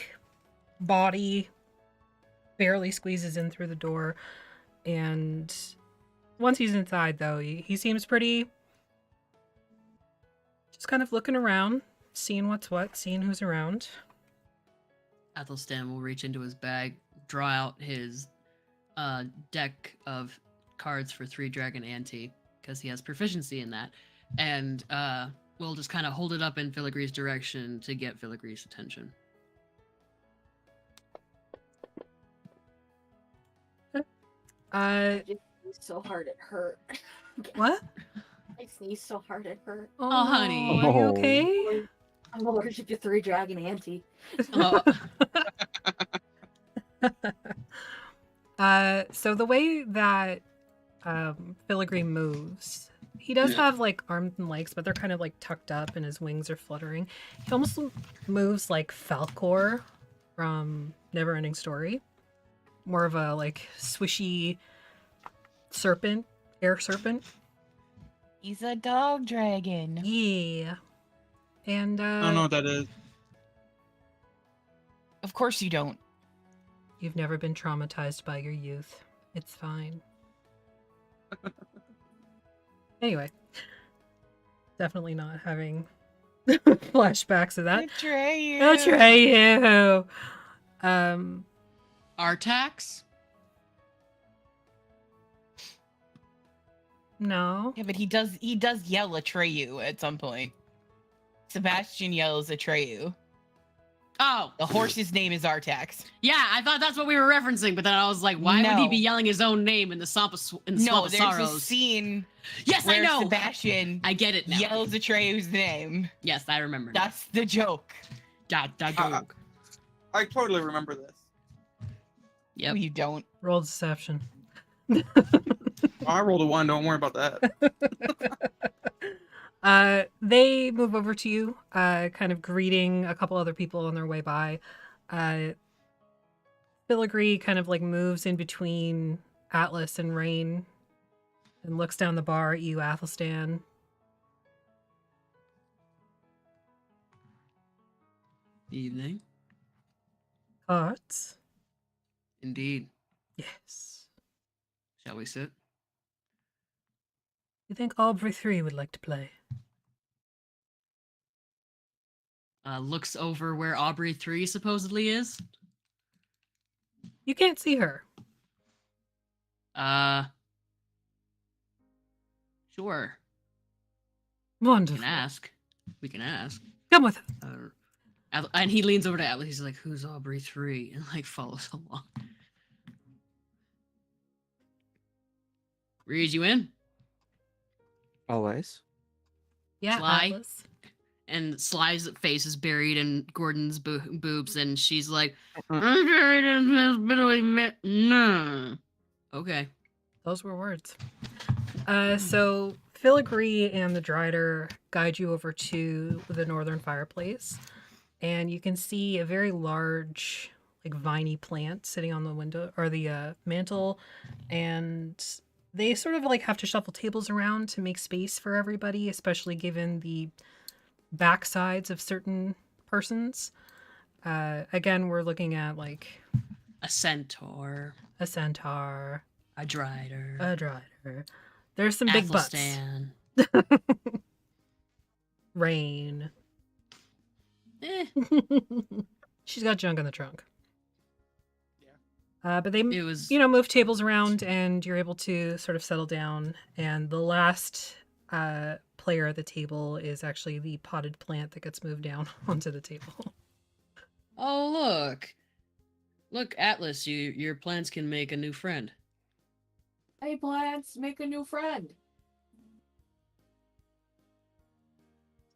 D: body barely squeezes in through the door, and once he's inside, though, he seems pretty just kind of looking around, seeing what's what, seeing who's around.
H: Athelstan will reach into his bag, draw out his deck of cards for 3 Dragon Ante, because he has proficiency in that, and we'll just kind of hold it up in Filigree's direction to get Filigree's attention.
A: I just sneezed so hard it hurt.
D: What?
A: I sneezed so hard it hurt.
D: Oh,
H: Oh, honey.
D: Are you
E: Oh.
D: okay?
A: I'm allergic to 3 Dragon Ante.
D: So the way that Filigree moves, he does have like arms and legs, but they're kind of like tucked up and his wings are fluttering. He almost moves like Falcor from Neverending Story. More of a like swishy serpent, air serpent.
F: He's a dog dragon.
D: Yeah. And
G: I don't know what that is.
F: Of course you don't.
D: you've never been traumatized by your youth. It's fine. Anyway, definitely not having flashbacks of that.
F: Atreyu.
D: Atreyu.
B: Artax?
D: No.
F: Yeah, but he does yell Atreyu at some point. Sebastian yells Atreyu.
B: Oh,
F: The horse's name is Artax.
B: yeah, I thought that's what we were referencing, but then I was like, why would he
F: No.
B: be yelling his own name in the Swamp of, in the
F: No,
B: Swamp of
F: there's a
B: Sorrows?
F: scene
B: Yes, I
F: where
B: know.
F: Sebastian
B: I get it now.
F: yells Atreyu's name.
B: Yes, I remember. now.
F: That's the joke.
B: Joke.
G: I totally remember this.
B: Yep.
F: No, you don't.
D: Roll deception.
G: I rolled a 1. Don't worry about that.
D: They move over to you, kind of greeting a couple other people on their way by. Filigree kind of like moves in between Atlas and Rain and looks down the bar at you, Athelstan.
H: Evening.
D: Cards?
H: Indeed.
D: Yes.
H: Shall we sit?
D: You think Aubrey 3 would like to play?
B: Looks over where Aubrey 3 supposedly is.
D: You can't see her.
B: Sure. We
D: Wonderful.
B: can ask. We can ask.
D: Come with us.
B: And he leans over to Atlas. He's like, "Who's Aubrey 3?" And like follows along. Read you in.
E: Always.
D: Yeah,
B: Sly?
D: Atlas.
B: And Sly's face is buried in Gordon's boobs, and she's like, "I'm buried in this no." Okay.
D: Those were words. So Filigree and the Drider guide you over to the northern fireplace, and you can see a very large, like viney plant sitting on the window or the mantle, and they sort of like have to shuffle tables around to make space for everybody, especially given the backsides of certain persons. Again, we're looking at like
B: A centaur,
D: a centaur,
B: a drider,
D: a Drider. There's some big butts.
B: Athelstan.
D: Rain.
B: Eh,
D: She's got junk in the trunk.
G: Yeah.
D: But they,
B: it was.
D: move tables around, and you're able to sort of settle down. And the last player at the table is actually the potted plant that gets moved down onto the table.
B: Oh, look, Atlas. Your plants can make a new friend.
A: Hey, plants, make a new friend.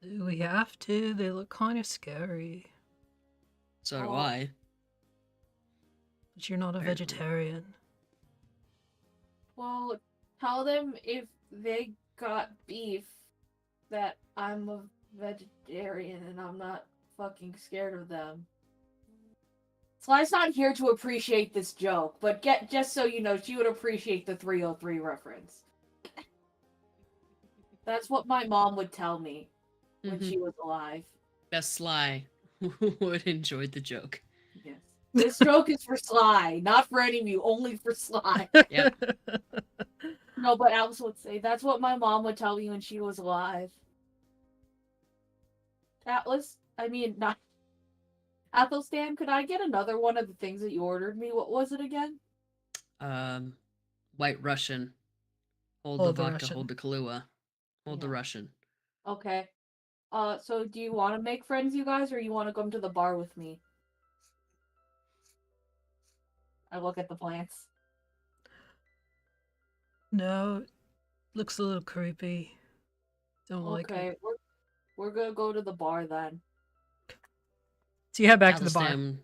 D: Do we have to? They look kind of scary.
B: So do
A: Oh.
B: I.
D: But you're not a
B: Very cool.
D: vegetarian.
A: Well, tell them if they got beef that I'm a vegetarian and I'm not fucking scared of them. Sly's not here to appreciate this joke, but just so you know, she would appreciate the 303 reference. That's what my mom would tell me when
B: Mhm.
A: she was alive.
B: Best Sly would enjoy the joke.
A: Yes. This joke is for Sly, not for any of you, only for Sly.
B: Yep.
A: No, but Alice would say that's what my mom would tell me when she was alive. Atlas, I mean, not Athelstan, could I get another one of the things that you ordered me? What was it again?
B: White Russian. Hold
D: Hold
B: the
D: the
B: vodka,
D: Russian.
B: hold the Kahlua. Hold the
A: Yeah.
B: Russian.
A: Okay. So do you want to make friends, you guys, or you want to come to the bar with me? I look at the plants.
D: No, looks a little creepy. Don't like
A: Okay,
D: it.
A: we're gonna go to the bar then.
D: So you head back to the bar.
B: Athelstan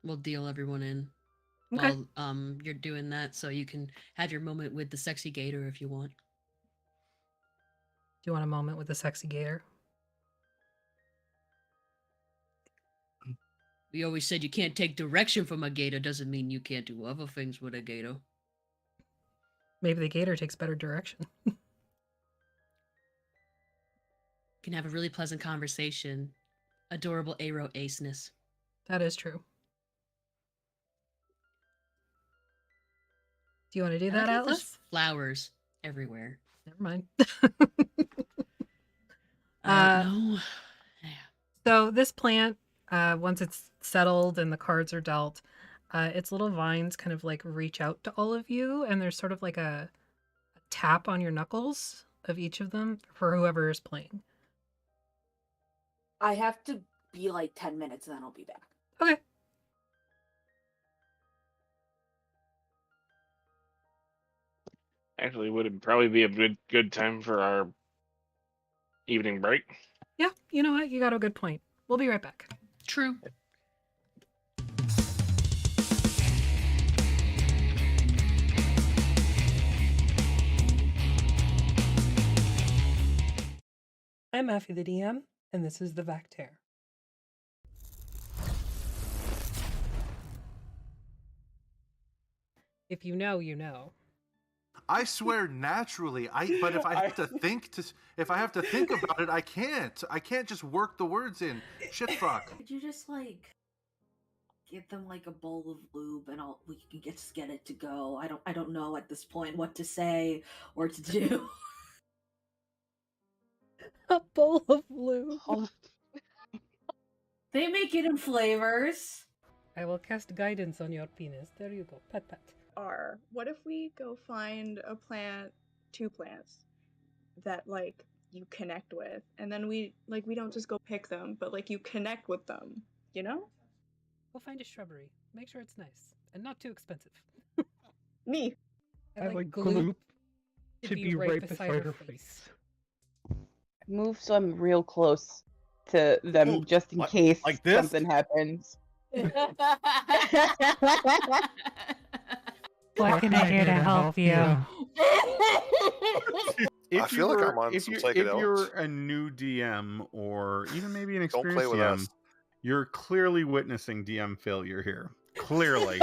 B: will deal everyone in.
D: Okay.
B: While you're doing that, so you can have your moment with the sexy gator if you want.
D: Do you want a moment with the sexy gator?
B: We always said you can't take direction from a gator, doesn't mean you can't do other things with a gator.
D: Maybe the gator takes better direction.
B: You can have a really pleasant conversation. Adorable Aero aceness.
D: That is true. Do you want to do
B: I
D: that,
B: like how there's
D: Atlas?
B: flowers everywhere.
D: Never mind.
B: No. Yeah.
D: So this plant, once it's settled and the cards are dealt, its little vines kind of like reach out to all of you, and there's sort of like a tap on your knuckles of each of them for whoever is playing.
A: I have to be like 10 minutes and then I'll be back.
D: Okay.
C: Actually, would it probably be a good time for our evening break?
D: Yeah, you know what? You got a good point. We'll be right back.
B: True.
D: I'm Maffy the DM, and this is the Vactaire. If you know, you know.
I: I swear naturally. But if I have to think about it, I can't. I can't just work the words in. Shit fuck.
A: Could you just like give them like a bowl of lube and we can just get it to go? I don't know at this point what to say or to do.
D: A bowl of lube.
A: They make it in flavors.
D: I will cast guidance on your penis. There you go. Pet pet.
J: What if we go find a plant, 2 plants that like you connect with, and then we don't just go pick them, but like you connect with them, you know?
D: We'll find a shrubbery. Make sure it's nice and not too expensive.
J: Me.
D: I like gloop
K: to be right beside her face.
L: Move so I'm real close to them,
I: Ooh,
L: just in case
I: like this?
L: something happens.
D: What can I do to help you?
M: I feel like I'm on some
K: If
M: psychedelics.
K: you're a new DM or even maybe an
M: Don't play
K: experienced
M: with
K: DM,
M: us.
K: you're clearly witnessing DM failure here. Clearly.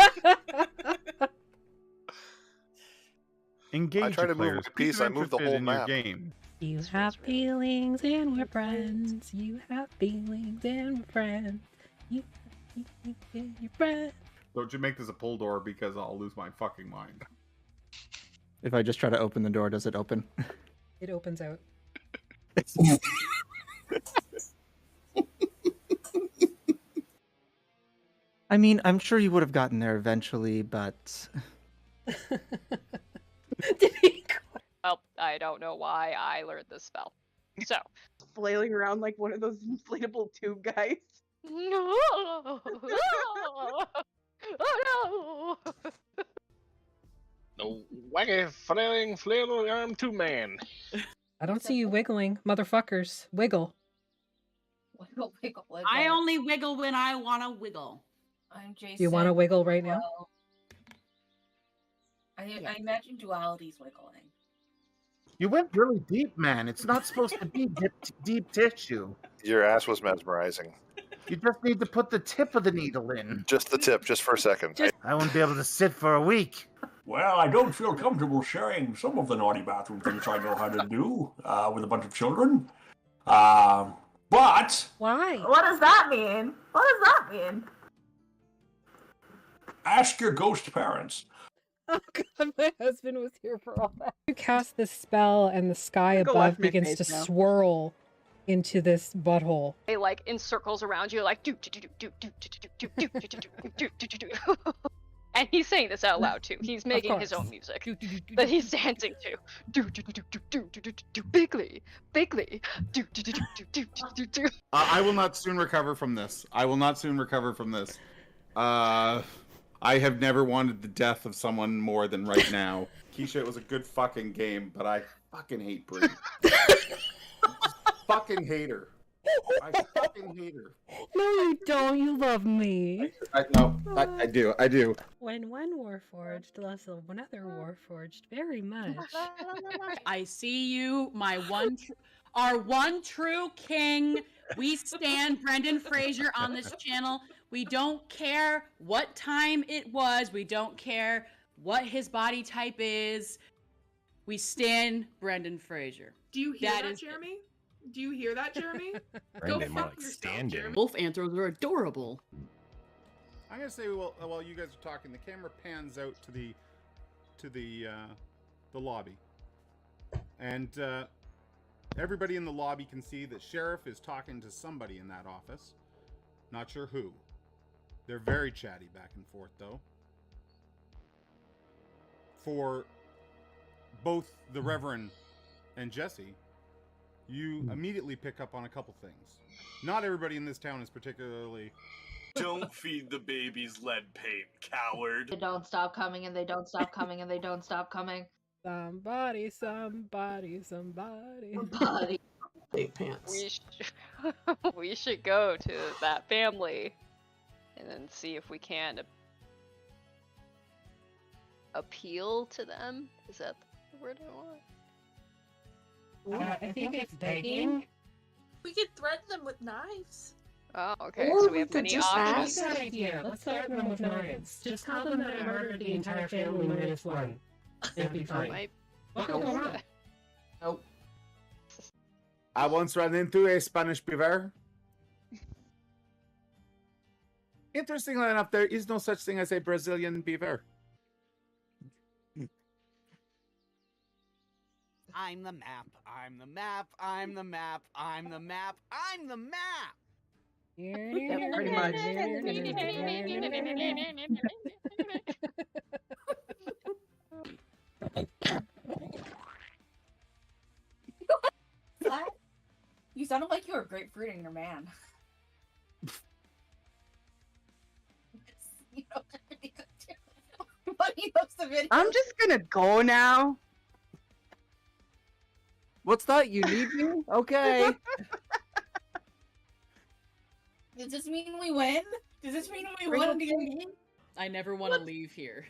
K: Engage
M: I try
K: your
M: to move
K: players.
M: my
K: Keep
M: piece,
K: them
M: I move the
K: interested
M: whole
K: in
M: map.
K: your game.
D: You have feelings and we're friends. You have feelings and we're friends. You have feelings and you're friends.
K: Don't you make this a pull door because I'll lose my fucking mind.
E: If I just try to open the door, does it open?
D: It opens out.
E: I mean, I'm sure you would have gotten there eventually, but
N: Well, I don't know why I learned this spell. So,
L: Flailing around like one of those inflatable tube guys.
N: no, oh no!
C: The wacky flailing arm 2-man.
D: I don't see you wiggling, motherfuckers. Wiggle.
A: Wiggle, wiggle, wiggle.
O: I only wiggle when I want to wiggle.
A: I'm Jason.
D: You want to wiggle right now?
A: Well, I imagine duality's wiggling.
I: You went really deep, man. It's not supposed to be deep tissue.
M: Your ass was mesmerizing.
I: You just need to put the tip of the needle in.
M: Just the tip, just for a second.
I: I won't be able to sit for a week.
P: Well, I don't feel comfortable sharing some of the naughty bathroom things I know how to do with a bunch of children. But
D: why?
J: What does that mean? What does that mean?
P: ask your ghost parents.
D: Oh god, my husband was here for all that. You cast this spell and the sky
L: Go watch
D: above
L: my
D: begins
L: face
D: to
L: now.
D: swirl into this butthole.
N: They like in circles around you, like do do do do do do do do do do do do do. And he's saying this out loud too. He's making his own music that he's dancing to. Do do do do do do do do do bigly, bigly. Do do do do do do do do.
K: I will not soon recover from this. I will not soon recover from this. I have never wanted the death of someone more than right now. Keisha, it was a good fucking game, but I fucking hate Brie. Fucking hate her. I fucking hate her.
D: No, you don't. You love me.
K: I do. I do.
D: When one warforged loves another warforged very much.
O: I see you, our one true king. We stand Brendan Fraser on this channel. We don't care what time it was. We don't care what his body type is. We stand Brendan Fraser.
Q: Do you hear that,
O: is-
Q: Jeremy? Do you hear that, Jeremy?
R: Brendan, more
Q: fuck
R: like
Q: yourself,
R: stand
Q: Jeremy.
B: Wolf anthros are adorable.
K: I'm gonna say while you guys are talking, the camera pans out to the lobby. And everybody in the lobby can see that Sheriff is talking to somebody in that office. Not sure who. They're very chatty back and forth, though. For both the Reverend and Jesse, you immediately pick up on a couple things. Not everybody in this town is particularly...
R: Don't feed the babies lead paint, coward.
A: They don't stop coming and they don't stop coming and they don't stop coming.
D: Somebody.
A: Body.
S: Big pants.
N: We should go to that family and then see if we can appeal to them. Is that the word I want?
D: I think it's begging.
Q: We could threaten them with knives.
N: Oh, okay.
D: Or
N: So we
D: we
N: have
D: could
N: many
D: just
N: options.
D: That's a good idea. Let's threaten them with knives. Just tell them that I murdered the entire family minus one. It'll be fine. What will go wrong?
S: Nope.
K: I once ran into a Spanish beaver. Interestingly enough, there is no such thing as a Brazilian beaver.
T: I'm the map. I'm the map. I'm the map. I'm the map. I'm the map.
S: Yeah, pretty much.
A: What? You sounded like you were grapefruiting your man. You know, but he loves the video.
L: I'm just gonna go now.
T: What's that? You need me? Okay.
A: Does this mean we win? Does this mean we won again?
O: I never want to leave here.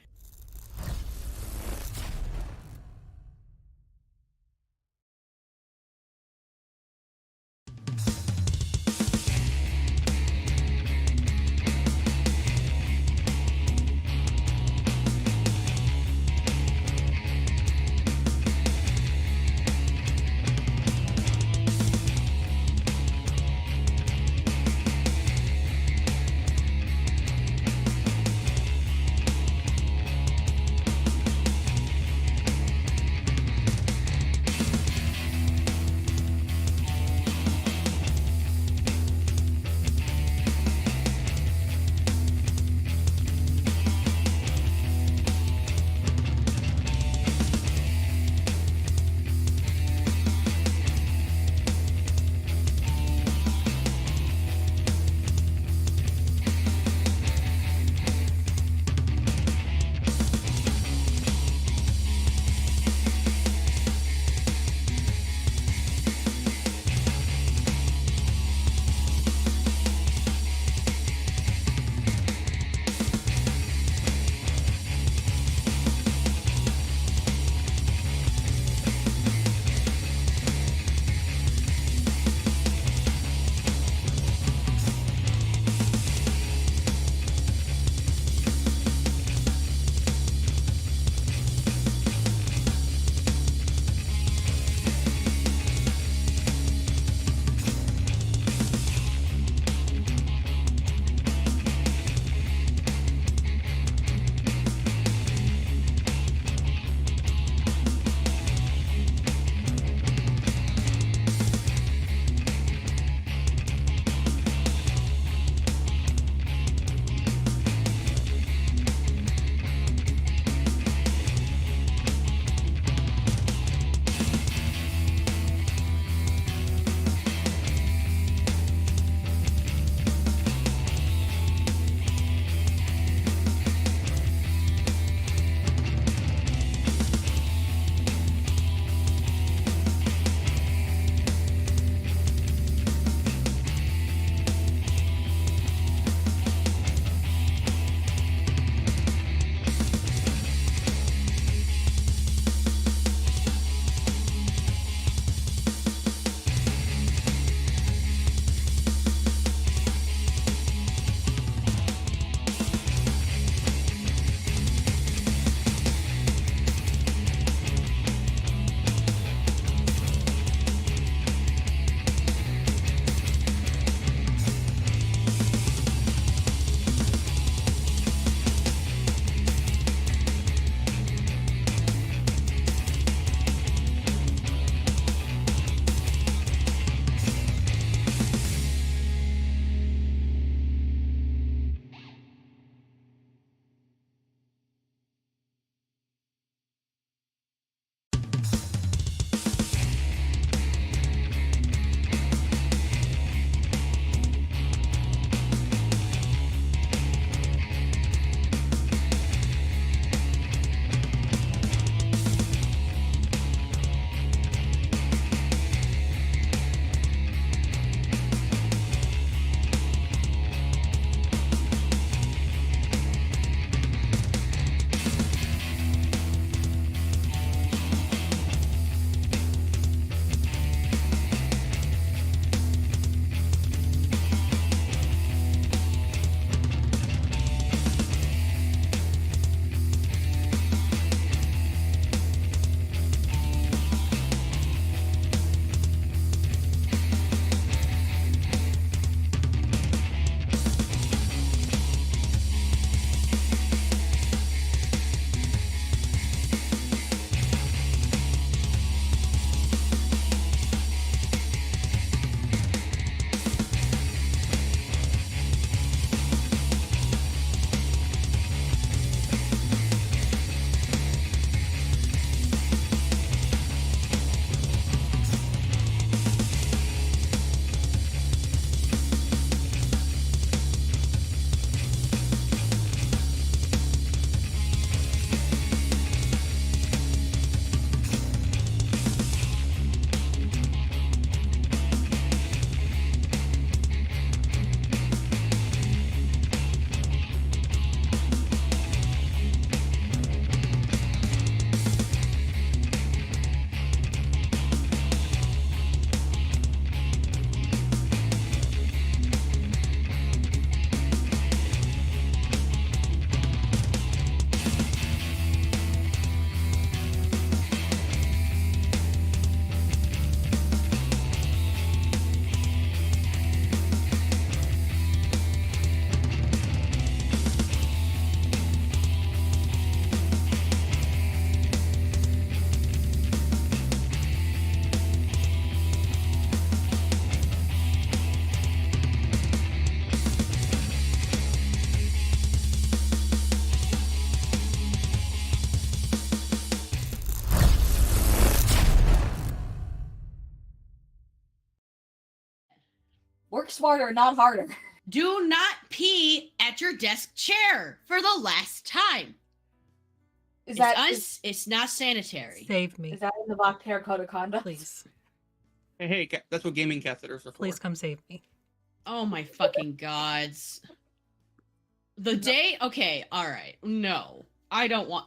A: Work smarter, not harder.
B: Do not pee at your desk chair for the last time. It's not sanitary.
D: Save me.
A: Is that in the Black-Hair Code of Conduct?
D: Please.
G: Hey, that's what gaming catheters are for.
D: Please come save me.
B: Oh my fucking gods. The day. Okay, all right. No, I don't want.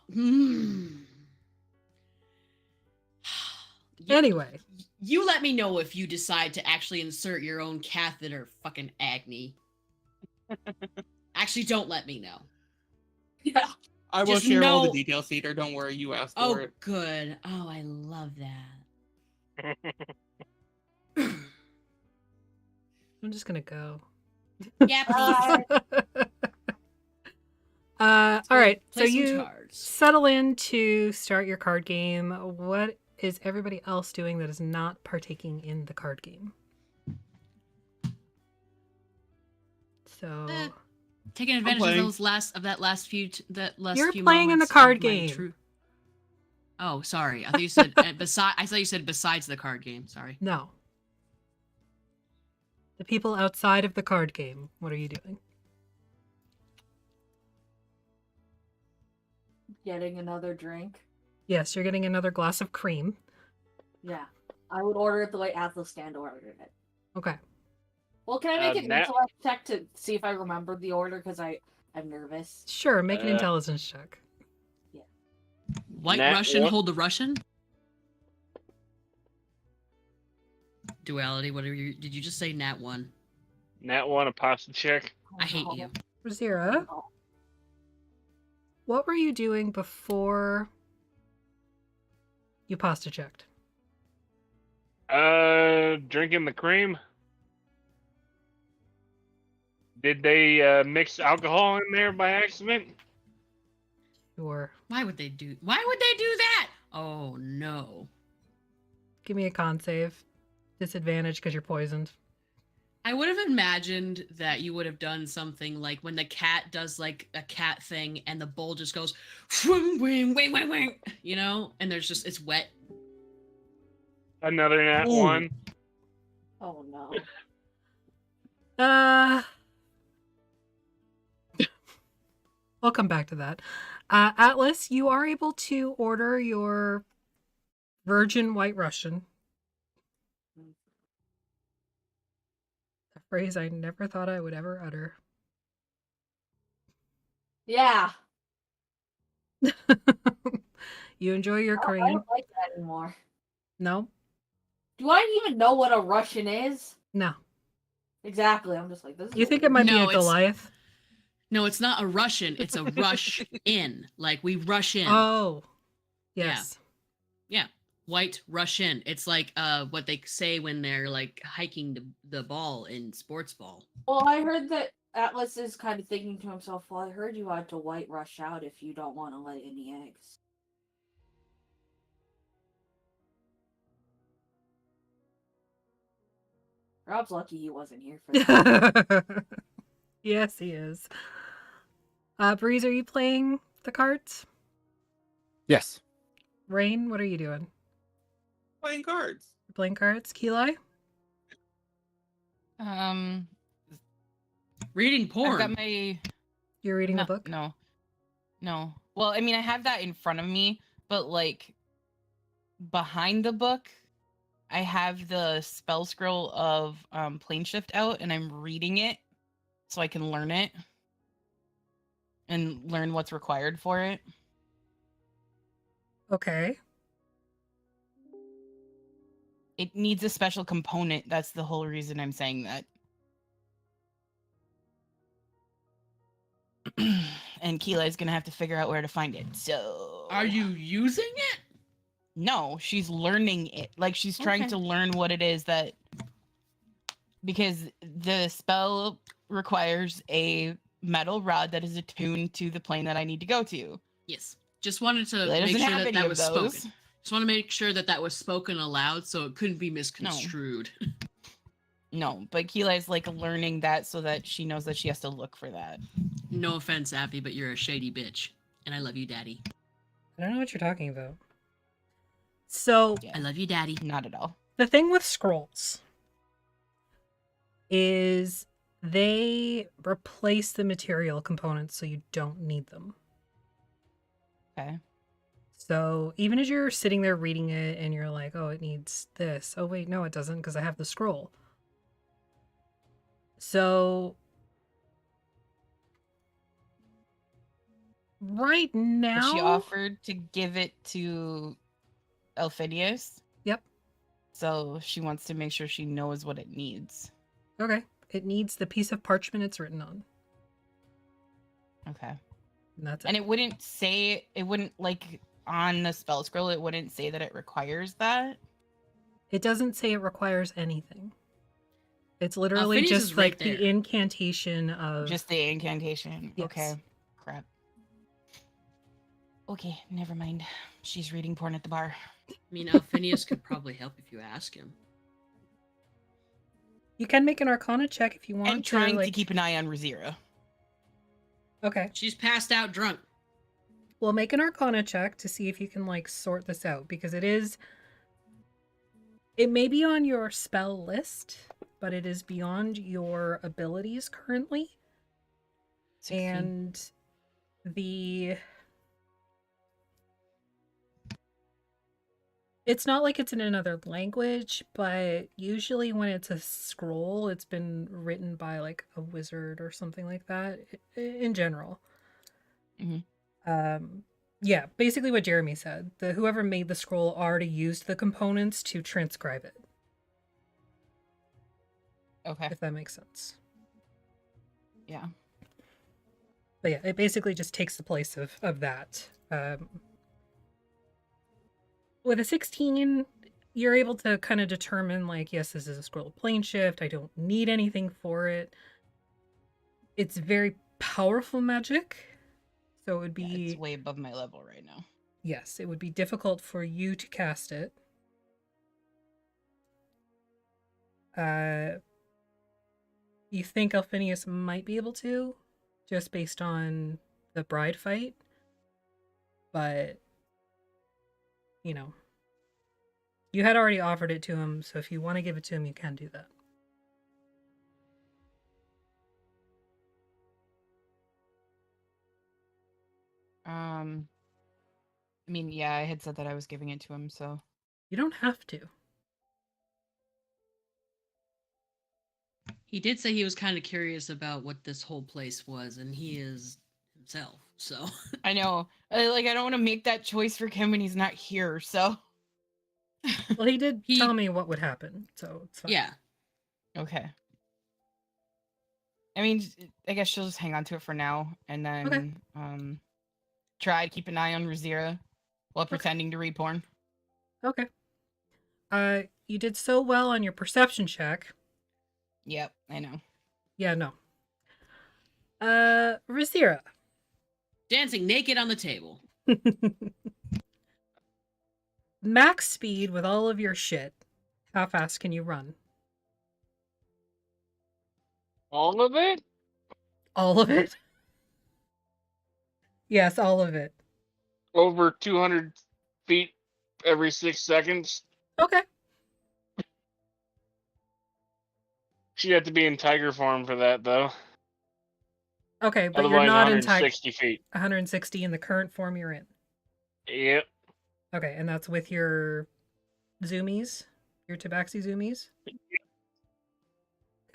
D: Anyway.
B: You let me know if you decide to actually insert your own catheter, fucking Agni. Actually, don't let me know.
A: Yeah.
G: I will
B: Just
G: share all the
B: know-
G: details, Cedar. Don't worry, you asked
B: Oh,
G: for it.
B: good. Oh, I love that.
D: I'm just gonna go.
B: Yeah, please.
D: All right. So
B: play some
D: you
B: cards.
D: settle in to start your card game. What is everybody else doing that is not partaking in the card game? So
B: Taking advantage of
G: playing.
B: those last few
D: You're
B: few
D: playing in the
B: moments
D: card
B: of my
D: game.
B: Oh, sorry. I thought you said I thought you said besides the card game. Sorry.
D: no. The people outside of the card game, what are you doing?
A: Getting another drink.
D: Yes, you're getting another glass of cream.
A: Yeah. I would order it the way Athelstan ordered it.
D: Okay.
A: Well, can I make an
C: Nat-
A: intellect check to see if I remember the order? Because I'm nervous.
D: Sure, make an
C: Uh,
D: intelligence check.
B: White
C: Nat
B: Russian,
C: one.
B: hold the Russian. Duality. Whatever. Did you just say Nat 1?
C: Nat 1, a pasta check.
B: I hate you.
D: Rosira, what were you doing before you pasta checked?
C: Drinking the cream. Did they mix alcohol in there by accident?
D: Sure.
B: Why would they do that? Oh no.
D: Give me a con save. Disadvantage because you're poisoned.
B: I would have imagined that you would have done something like when the cat does like a cat thing and the bowl just goes wing wing wing wing wing, you know, and there's just it's wet.
C: Another Nat
G: Ooh.
C: 1.
A: Oh no.
D: We'll come back to that. Atlas, you are able to order your virgin White Russian. A phrase I never thought I would ever utter.
A: Yeah.
D: You enjoy your
A: I
D: cream?
A: don't like that anymore.
D: No?
A: Do I even know what a Russian is?
D: No.
A: Exactly. I'm just like, this is
D: You think it might be
B: No,
D: a
B: it's-
D: Goliath?
B: No, it's not a Russian, it's a rush in. Like we rush in.
D: Oh. Yes.
B: Yeah. White Russian. It's like what they say when they're like hiking the ball in sports ball.
A: Well, I heard that Atlas is kind of thinking to himself, well, I heard you had to white rush out if you don't want to lay any eggs. Rob's lucky he wasn't here for that.
D: Yes, he is. Breeze, are you playing the cards?
E: Yes.
D: Rain, what are you doing?
G: Playing cards.
D: You're playing cards? Keli?
B: Reading porn.
F: I've got my.
D: You're reading
F: no,
D: a book?
F: No. No. Well, I mean, I have that in front of me, but like behind the book, I have the spell scroll of Plane Shift out, and I'm reading it so I can learn it and learn what's required for it.
D: Okay.
F: It needs a special component. That's the whole reason I'm saying that. And Keela is gonna have to figure out where to find it. So,
B: are you using it?
F: No, she's learning it. Like she's trying
B: Okay.
F: to learn what it is that, because the spell requires a metal rod that is attuned to the plane that I need to go to.
B: Yes. Just wanted to
F: That
B: make
F: doesn't
B: sure
F: have
B: that
F: any
B: that
F: of
B: was
F: those.
B: spoken. Just want to make sure that that was spoken aloud so it couldn't be misconstrued.
F: No, but Keela is like learning that so that she knows that she has to look for that.
B: No offense, Abby, but you're a shady bitch. And I love you, Daddy.
D: I don't know what you're talking about. So,
B: I love you, Daddy.
F: Not at all.
D: the thing with scrolls, is they replace the material components so you don't need them.
F: Okay.
D: So even as you're sitting there reading it and you're like, oh, it needs this. Oh, wait, no, it doesn't because I have the scroll. So right now...
F: She offered to give it to Elphidius.
D: Yep.
F: So she wants to make sure she knows what it needs.
D: Okay. It needs the piece of parchment it's written on.
F: Okay.
D: And that's it.
F: And it wouldn't say, it wouldn't, like, on the spell scroll, it wouldn't say that it requires that?
D: It doesn't say it requires anything. It's literally
B: Phineas
D: just
B: is right
D: like the
B: there.
D: incantation of...
F: Just the incantation.
D: Yes.
F: Okay. Crap. Okay, never mind. She's reading porn at the bar.
B: I mean, Alphinius could probably help if you ask him.
D: You can make an Arcana check if you want
F: And trying
D: to,
F: to keep an eye on Razira.
D: Okay.
B: She's passed out drunk.
D: Well, make an Arcana check to see if you can, like, sort this out. Because it is... It may be on your spell list, but it is beyond your abilities currently.
F: 16.
D: And the... It's not like it's in another language, but usually when it's a scroll, it's been written by, like, a wizard or something like that, in general. Yeah, basically what Jeremy said. Whoever made the scroll already used the components to transcribe it.
F: Okay.
D: If that makes sense.
F: Yeah.
D: But yeah, it basically just takes the place of that. With a 16, you're able to kind of determine, like, yes, this is a scroll of plane shift. I don't need anything for it. It's very powerful magic. So it would be...
F: Yeah, it's way above my level right now.
D: Yes, it would be difficult for you to cast it. You think Alphinius might be able to, just based on the bride fight. But, you know, you had already offered it to him, so if you want to give it to him, you can do that.
F: I mean, yeah, I had said that I was giving it to him, so...
D: You don't have to.
B: He did say he was kind of curious about what this whole place was, and he is himself, so...
F: I know. I don't want to make that choice for Kim when he's not here, so...
D: Well, he did tell me what would happen, so it's fine.
B: Yeah.
F: Okay. I mean, I guess she'll just hang on to it for now, and then, try to keep an eye on Razira while pretending to read porn.
D: Okay. You did so well on your perception check.
F: Yep, I know.
D: Yeah, no. Razira.
B: Dancing naked on the table.
D: Max speed with all of your shit. How fast can you run?
C: All of it?
D: All of it? Yes, all of it.
C: Over 200 feet every 6 seconds.
D: Okay.
C: She'd have to be in tiger form for that, though.
D: Okay, but
C: Otherwise,
D: you're not in
C: 160 feet.
D: 160 in the current form you're in.
C: Yep.
D: Okay, and that's with your zoomies? Your Tabaxi zoomies?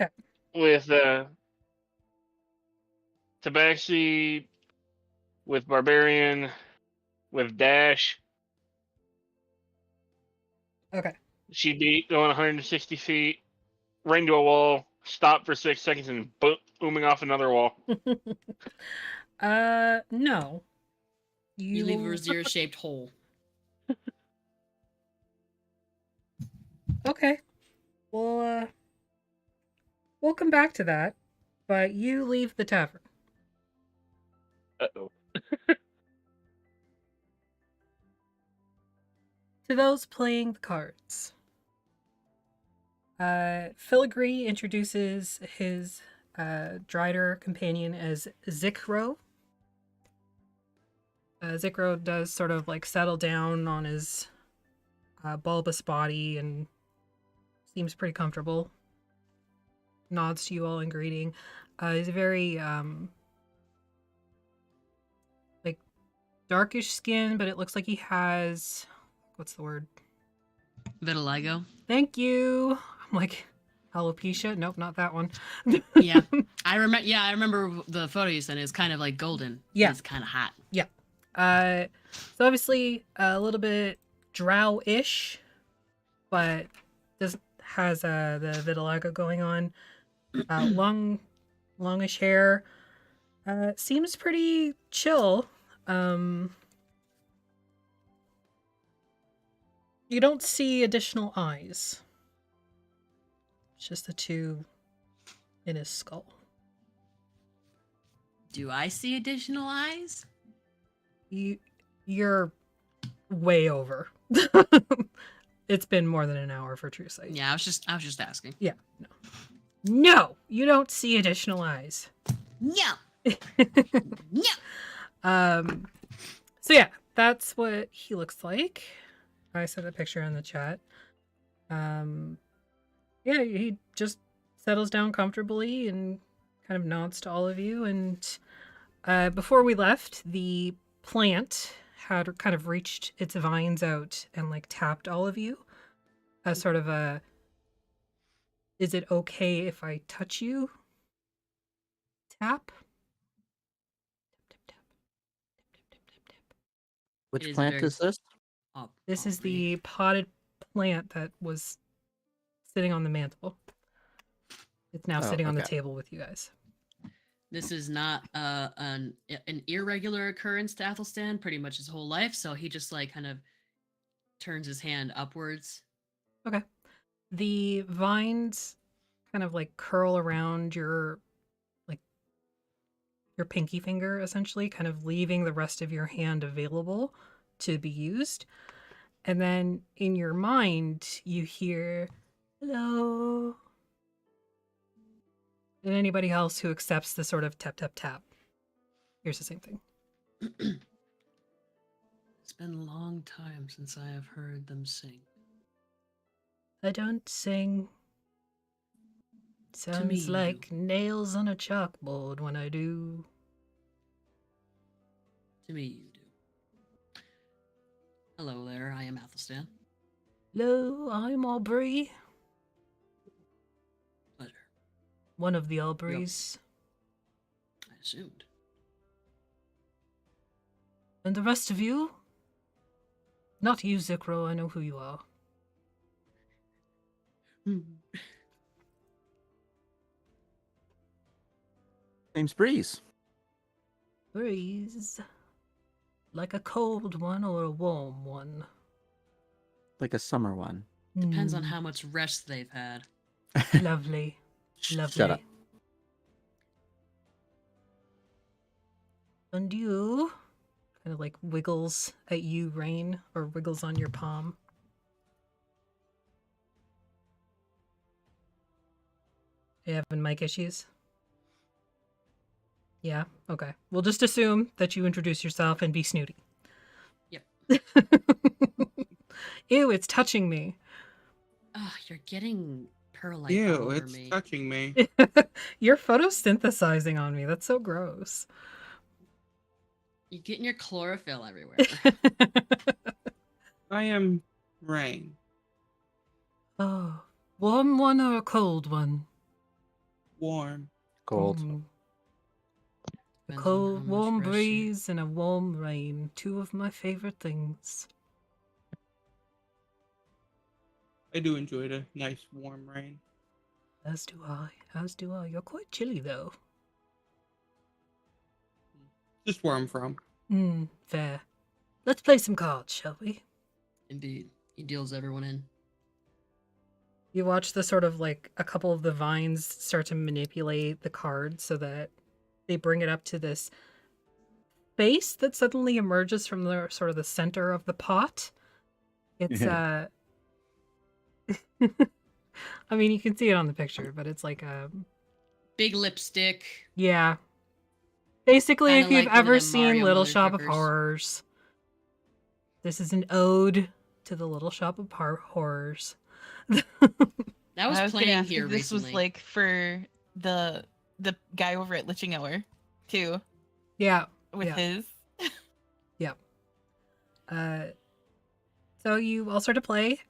D: Okay.
C: With Tabaxi, with Barbarian, with Dash.
D: Okay.
C: She'd be going 160 feet, right into a wall, stop for 6 seconds, and booming off another wall.
D: No.
B: You leave a Razira-shaped hole.
D: Okay. We'll come back to that, but you leave the tavern.
C: Uh-oh.
D: To those playing the cards, Filigree introduces his Drider companion as Zikro. Zikro does sort of like settle down on his bulbous body and seems pretty comfortable. nods to you all in greeting. He's very like darkish skin, but it looks like he has, what's the word?
H: Vitiligo.
D: Thank you. I'm like, alopecia? Nope, not that one.
H: Yeah, I remember. Yeah, I remember the photo you sent. It's kind of like golden.
D: Yeah.
H: It's kind of hot.
D: Yeah. So obviously a little bit drow-ish, but has the vitiligo going on. Longish hair. Seems pretty chill. You don't see additional eyes. It's just the two in his skull.
H: Do I see additional eyes?
D: You're way over. It's been more than an hour for True Sight.
H: Yeah, I was just asking.
D: Yeah, no, you don't see additional eyes.
H: No. No.
D: So yeah, that's what he looks like. I sent a picture in the chat. Yeah, he just settles down comfortably and kind of nods to all of you. And before we left, the plant had kind of reached its vines out and like tapped all of you as sort of a, is it okay if I touch you? Tap.
E: Which plant is this?
D: This is the potted plant that was sitting on the mantle. It's now sitting on the table with you guys.
H: This is not an irregular occurrence to Athelstan pretty much his whole life, so he just like kind of turns his hand upwards.
D: Okay. The vines kind of like curl around your pinky finger, essentially, kind of leaving the rest of your hand available to be used. And then in your mind, you hear, hello. And anybody else who accepts the sort of tap, tap, tap, here's the same thing.
H: It's been a long time since I have heard them sing.
D: I don't sing. Sounds like nails on a chalkboard when I do.
H: To me, you do. Hello there, I am Athelstan.
D: Hello, I'm Aubrey.
H: Pleasure.
D: One of the Aubreys.
H: I assumed.
D: And the rest of you? Not you, Zikro, I know who you are.
E: Name's Breeze.
D: Breeze. Like a cold one or a warm one?
E: Like a summer one.
H: Depends on how much rest they've had.
D: Lovely. Lovely.
E: Shut up.
D: And you? Kind of like wiggles at you, Rain, or wiggles on your palm. You having mic issues? Yeah? Okay. We'll just assume that you introduce yourself and be snooty.
H: Yep.
D: Ew, it's touching me.
H: Oh, you're getting perlite all
G: Ew,
H: over
G: it's
H: me.
G: touching me.
D: You're photosynthesizing on me. That's so gross.
H: You're getting your chlorophyll everywhere.
G: I am Rain.
D: Oh, warm one or a cold one?
G: Warm.
E: Cold.
D: A cold, warm breeze and a warm rain. Two of my favorite things.
G: I do enjoy the nice warm rain.
D: As do I. As do I. You're quite chilly, though.
G: Just where I'm from.
D: Fair. Let's play some cards, shall we?
H: Indeed. He deals everyone in.
D: You watch the sort of like a couple of the vines start to manipulate the card so that they bring it up to this face that suddenly emerges from the sort of the center of the pot. It's I mean, you can see it on the picture, but it's like a
H: big lipstick.
D: Yeah. Basically,
H: Kinda
D: if you've
H: like one of
D: ever
H: them
D: seen
H: Mario
D: Little Shop of
H: motherfuckers.
D: Horrors, this is an ode to the Little Shop of Horrors.
B: That was
F: I was gonna
B: playing
F: ask
B: here
F: if this
B: recently.
F: was like for the guy over at Liching Hour, too.
D: Yeah.
F: With
D: yeah.
F: his.
D: Yep. So you all start to play.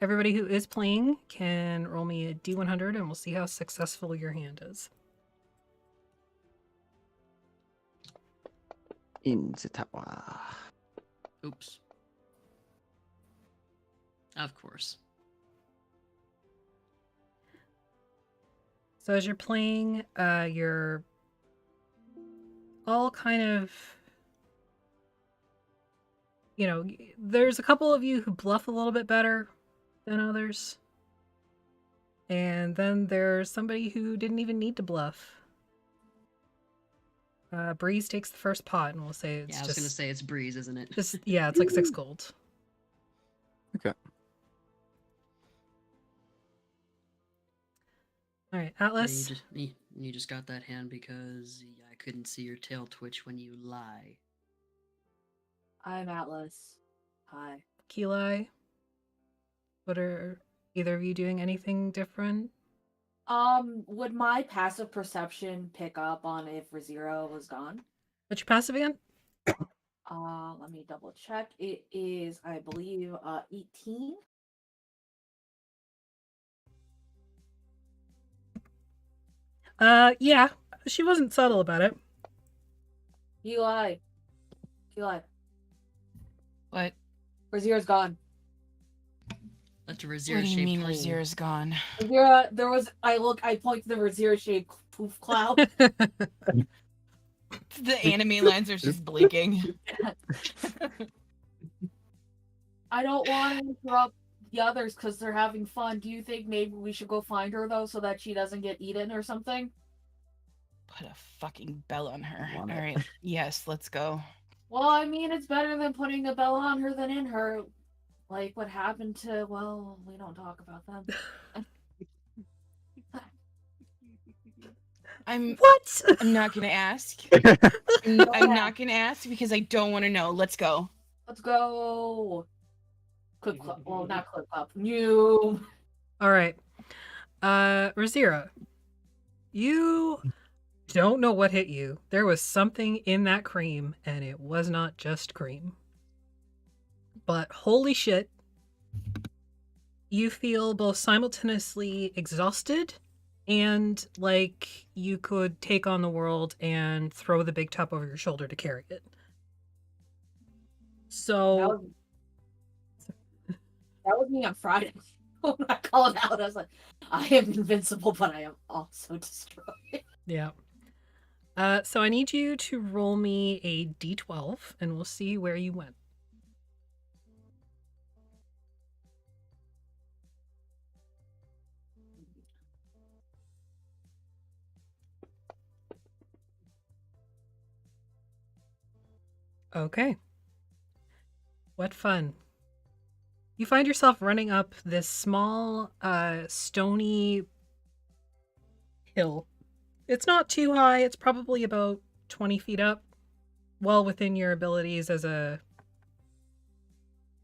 D: Everybody who is playing can roll me a D100 and we'll see how successful your hand is.
E: In the tower.
B: Oops. Of course.
D: So as you're playing, you're all kind of, you know, there's a couple of you who bluff a little bit better than others. And then there's somebody who didn't even need to bluff. Breeze takes the first pot, and we'll say it's
B: Yeah, I was gonna say it's Breeze, isn't it?
D: just yeah, it's like 6 gold.
E: Okay.
D: All right,
B: Yeah,
D: Atlas.
B: you just got that hand because I couldn't see your tail twitch when you lie.
A: I'm Atlas. Hi.
D: Keli. What are either of you doing anything different?
A: Would my passive perception pick up on if Razira was gone?
D: What's your passive again?
A: Let me double check. It is, I believe, 18.
D: Yeah, she wasn't subtle about it.
A: You lie.
F: What?
A: Razira's gone.
B: Let the Razira
F: What do you
B: shape
F: mean
B: clean.
F: Razira's gone?
A: Razira, I point to the Razira shaped poof cloud.
F: The anime lines are just blinking.
A: I don't want to interrupt the others because they're having fun. Do you think maybe we should go find her though, so that she doesn't get eaten or something?
F: Put a fucking bell on her. All right. Yes, let's go.
A: Well, I mean, it's better than putting a bell on her than in her. Like what happened to, well, we don't talk about them.
F: I'm not gonna ask.
A: Yeah.
F: I'm not gonna ask because I don't want to know. Let's go.
A: Let's go. Clip clop. Well, not clip clop. You.
D: All right. Razira, you don't know what hit you. There was something in that cream, and it was not just cream. But holy shit, you feel both simultaneously exhausted and like you could take on the world and throw the big top over your shoulder to carry it. So
A: That was me on Friday. When I called out, I was like, I am invincible, but I am also destroyed.
D: yeah. So I need you to roll me a d12, and we'll see where you went. Okay. What fun. You find yourself running up this small, stony hill. It's not too high. It's probably about 20 feet up. Well within your abilities as a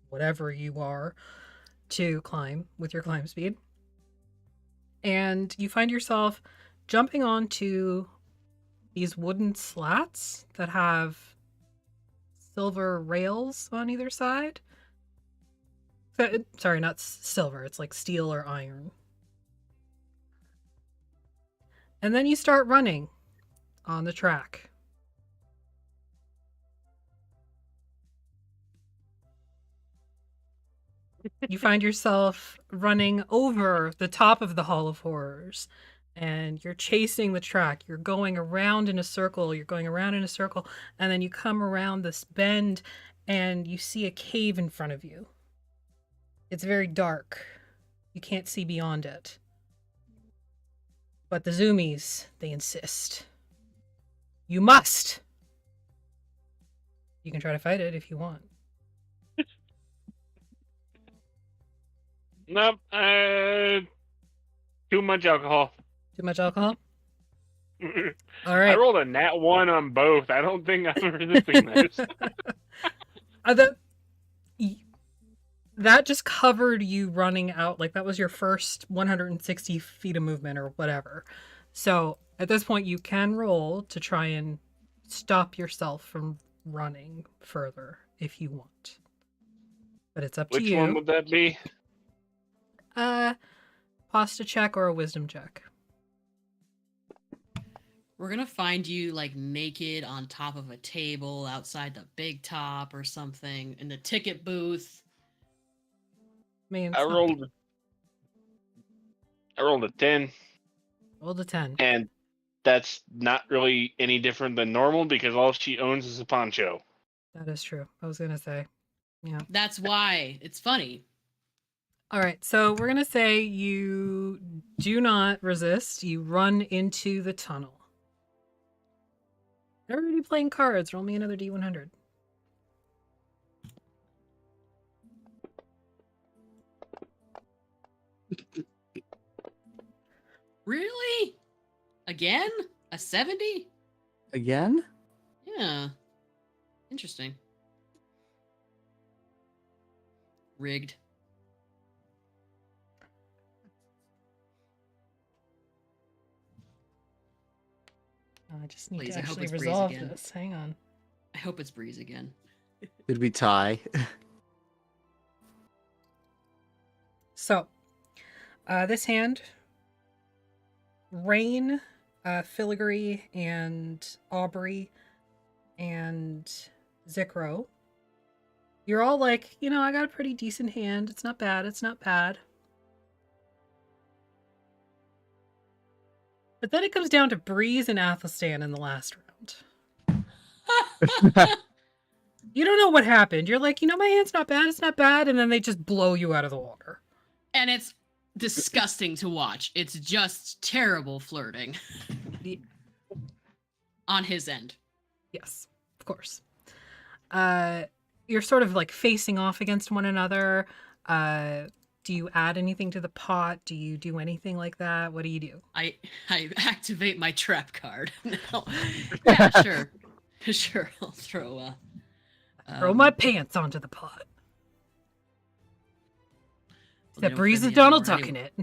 D: whatever you are to climb with your climb speed. And you find yourself jumping onto these wooden slats that have silver rails on either side. Sorry, not silver. It's like steel or iron. And then you start running on the track. You find yourself running over the top of the Hall of Horrors. And you're chasing the track. You're going around in a circle. You're going around in a circle. And then you come around this bend and you see a cave in front of you. It's very dark. You can't see beyond it. But the zoomies, they insist. You must! You can try to fight it if you want.
C: Nope. Too much alcohol.
D: Too much alcohol? All
C: I
D: right.
C: rolled a nat 1 on both. I don't think I'm resisting this.
D: that just covered you running out. Like, that was your first 160 feet of movement or whatever. So at this point, you can roll to try and stop yourself from running further if you want. But it's up to
C: Which
D: you.
C: one would that be?
D: Pasta check or a wisdom check.
B: We're gonna find you like naked on top of a table outside the big top or something in the ticket booth.
D: Man,
C: I rolled a 10.
D: Rolled a 10.
C: And that's not really any different than normal because all she owns is a poncho.
D: That is true. I was gonna say, yeah.
B: That's why it's funny.
D: All right, so we're gonna say you do not resist. You run into the tunnel. Everybody playing cards. Roll me another D100.
B: Really? Again? A 70?
E: Again?
B: Yeah. Interesting. Rigged.
D: I just need
B: Please,
D: to
B: I hope
D: actually
B: it's Breeze
D: resolve
B: again.
D: this. Hang on.
B: I hope it's Breeze again.
E: Did we tie?
D: So, this hand, Rain, Filigree, and Aubrey, and Zikro, you're all like, you know, I got a pretty decent hand. It's not bad. It's not bad. But then it comes down to Breeze and Athelstan in the last round. You don't know what happened. You're like, you know, my hand's not bad. It's not bad. And then they just blow you out of the water.
B: And it's disgusting to watch. It's just terrible flirting. On his end.
D: Yes, of course. You're sort of like facing off against one another. Do you add anything to the pot? Do you do anything like that? What do you do?
B: I activate my trap card. No. Yeah, sure. Sure, I'll throw
D: Throw my pants onto the pot.
B: they
D: That
B: don't
D: Breeze
B: fit
D: is
B: me
D: Donald
B: anymore
D: Ducking it.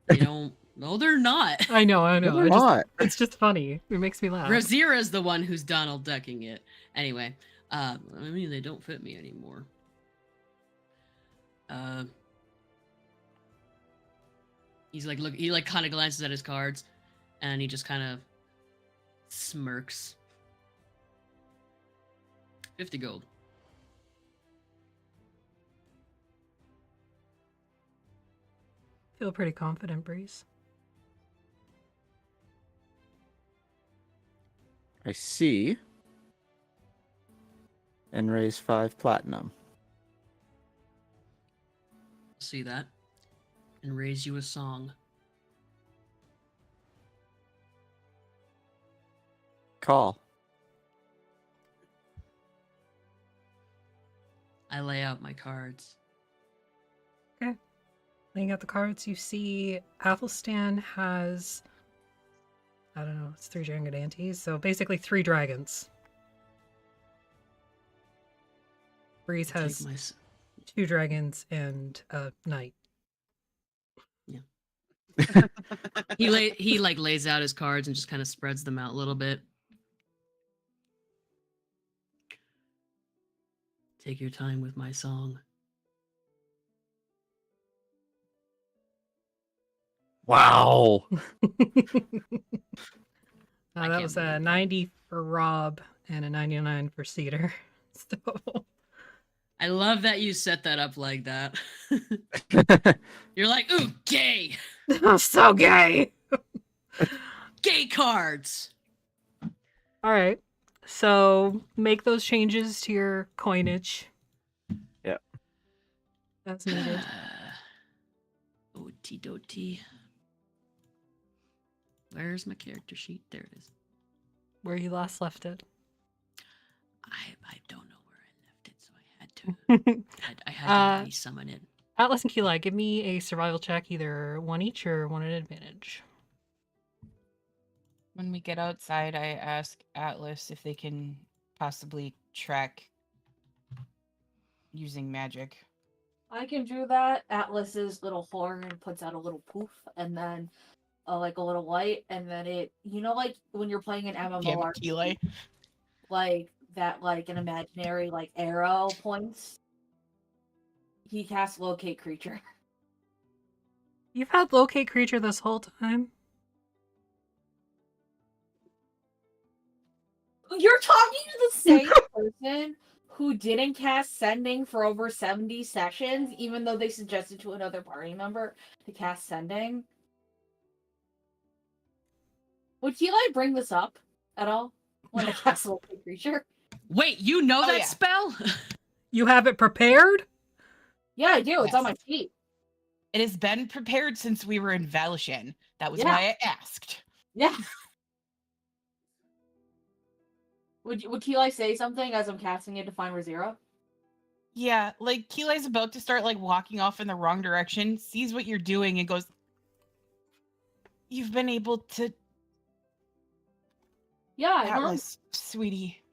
B: They don't. No, they're not.
D: I know.
E: No,
D: I
E: they're not.
D: It's just funny. It makes me laugh.
B: Razira's the one who's Donald Ducking it. Anyway, I mean they don't fit me anymore. He's like, look, he like kind of glances at his cards, and he just kind of smirks. 50 gold.
D: Feel pretty confident, Breeze.
E: I see. And raise 5 platinum.
B: See that? And raise you a song.
E: Call.
B: I lay out my cards.
D: Okay. Laying out the cards, you see Athelstan has, I don't know, it's 3 Jangadantes, so basically 3 dragons. Breeze
B: Take
D: has
B: my
D: 2 dragons and a knight.
B: He like lays out his cards and just kind of spreads them out a little bit. Take your time with my song.
E: Wow.
D: That was a 90 for Rob and a 99 for Cedar. So
B: I love that you set that up like that. You're like, ooh, gay.
D: so gay.
B: Gay cards.
D: All right. So make those changes to your coinage.
E: Yep.
D: That's needed.
B: Oti doti. Where's my character sheet? There it is.
D: Where you last left it.
B: I don't know where I left it, so I had to. I had to summon it.
D: Atlas and Keli, give me a survival check, either one each or one at advantage.
F: When we get outside, I ask Atlas if they can possibly track using magic.
A: I can do that. Atlas's little horn puts out a little poof, and then like a little light, and then it, like when you're playing an
F: Damn it,
A: MMORPG,
F: Keeley.
A: like that, like an imaginary like arrow points. He casts locate creature.
D: You've had locate creature this whole time?
A: You're talking to the same person who didn't cast sending for over 70 sessions, even though they suggested to another party member to cast sending. Would Eli bring this up at all when I cast locate creature?
B: Wait, you know
F: Oh,
B: that
F: yeah.
B: spell?
D: You have it prepared?
A: Yeah, I do. It's on
F: Yes.
A: my sheet.
F: It has been prepared since we were in Valishan. That was
A: Yeah.
F: why I asked.
A: Yeah. Would Eli say something as I'm casting it to find Razira?
F: Yeah, like Keely's about to start like walking off in the wrong direction, sees what you're doing, and goes, "You've been able to."
A: Yeah,
F: Atlas, sweetie.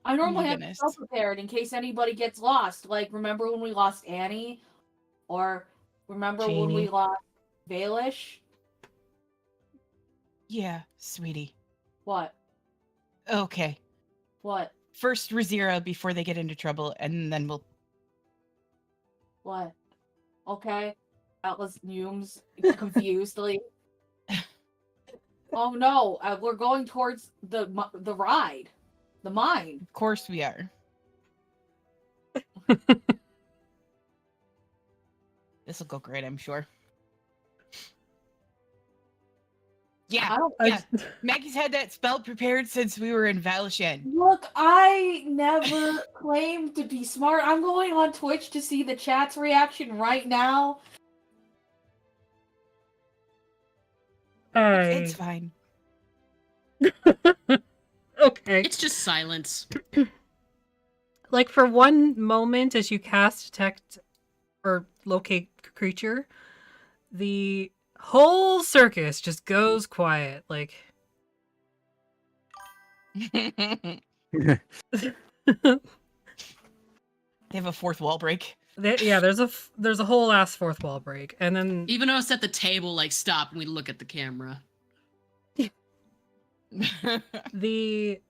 A: I normally
F: my
A: have
F: goodness.
A: myself prepared in case anybody gets lost. Like, remember when we lost Annie? Or remember when we
F: Janie.
A: lost Baelish?
F: Yeah, sweetie.
A: What?
F: Okay.
A: What?
F: First Razira before they get into trouble, and then we'll.
A: What? Okay. Atlas fumes confusedly. Oh no, we're going towards the ride. The mine.
F: Of course we are. This will go great, I'm sure. Yeah, yeah. Maggie's had that spell prepared since we were in Valishan.
A: Look, I never claimed to be smart. I'm going on Twitch to see the chat's reaction right now.
F: It's fine.
D: Okay.
B: It's just silence.
D: Like for one moment as you cast detect or locate creature, the whole circus just goes quiet. Like
F: They have a fourth wall break.
D: yeah, there's a whole ass fourth wall break, and then
B: Even us at the table like stop and we look at the camera.
D: the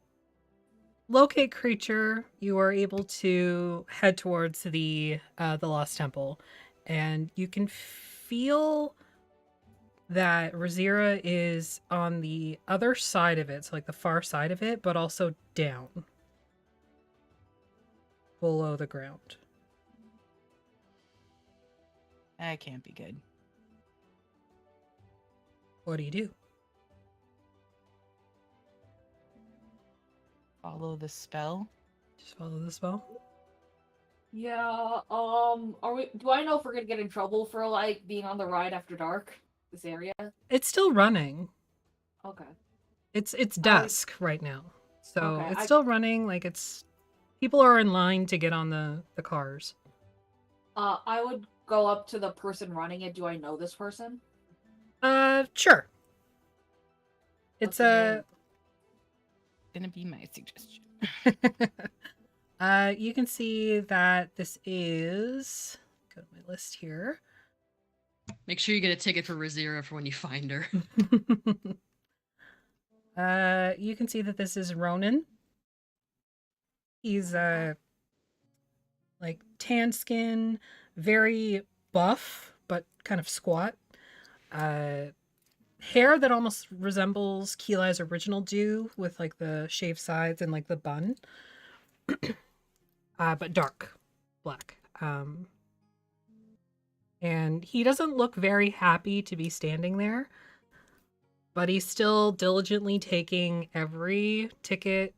D: locate creature, you are able to head towards the Lost Temple, and you can feel that Razira is on the other side of it, so like the far side of it, but also down below the ground.
F: That can't be good.
D: What do?
F: Follow the spell.
D: Just follow the spell.
A: Yeah, do I know if we're gonna get in trouble for like being on the ride after dark? This area?
D: It's still running.
A: Okay.
D: It's dusk right now, so
A: Okay,
D: it's
A: I-
D: still running. Like people are in line to get on the cars.
A: I would go up to the person running it. Do I know this person?
D: Sure. It's
A: What's the
F: Gonna be my suggestion.
D: you can see that this is, go to my list here.
B: Make sure you get a ticket for Razira for when you find her.
D: You can see that this is Ronan. He's like tan skin, very buff, but kind of squat. Hair that almost resembles Keely's original do, with like the shaved sides and like the bun. But dark black. And he doesn't look very happy to be standing there, but he's still diligently taking every ticket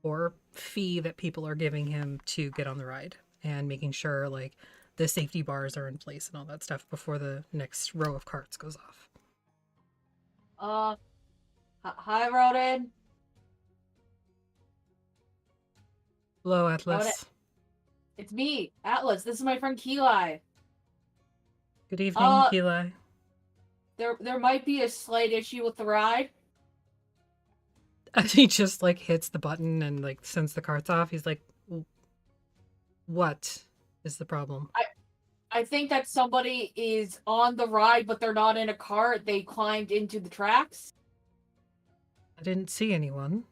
D: or fee that people are giving him to get on the ride, and making sure like the safety bars are in place and all that stuff before the next row of carts goes off.
A: Hi, Ronan.
D: Hello, Atlas.
A: Ronan. It's me, Atlas. This is my friend Keely.
D: Good evening, Keely.
A: There might be a slight issue with the ride.
D: As he just like hits the button and like sends the carts off, he's like, "What is the problem?"
A: I think that somebody is on the ride, but they're not in a cart. They climbed into the tracks.
D: I didn't see anyone.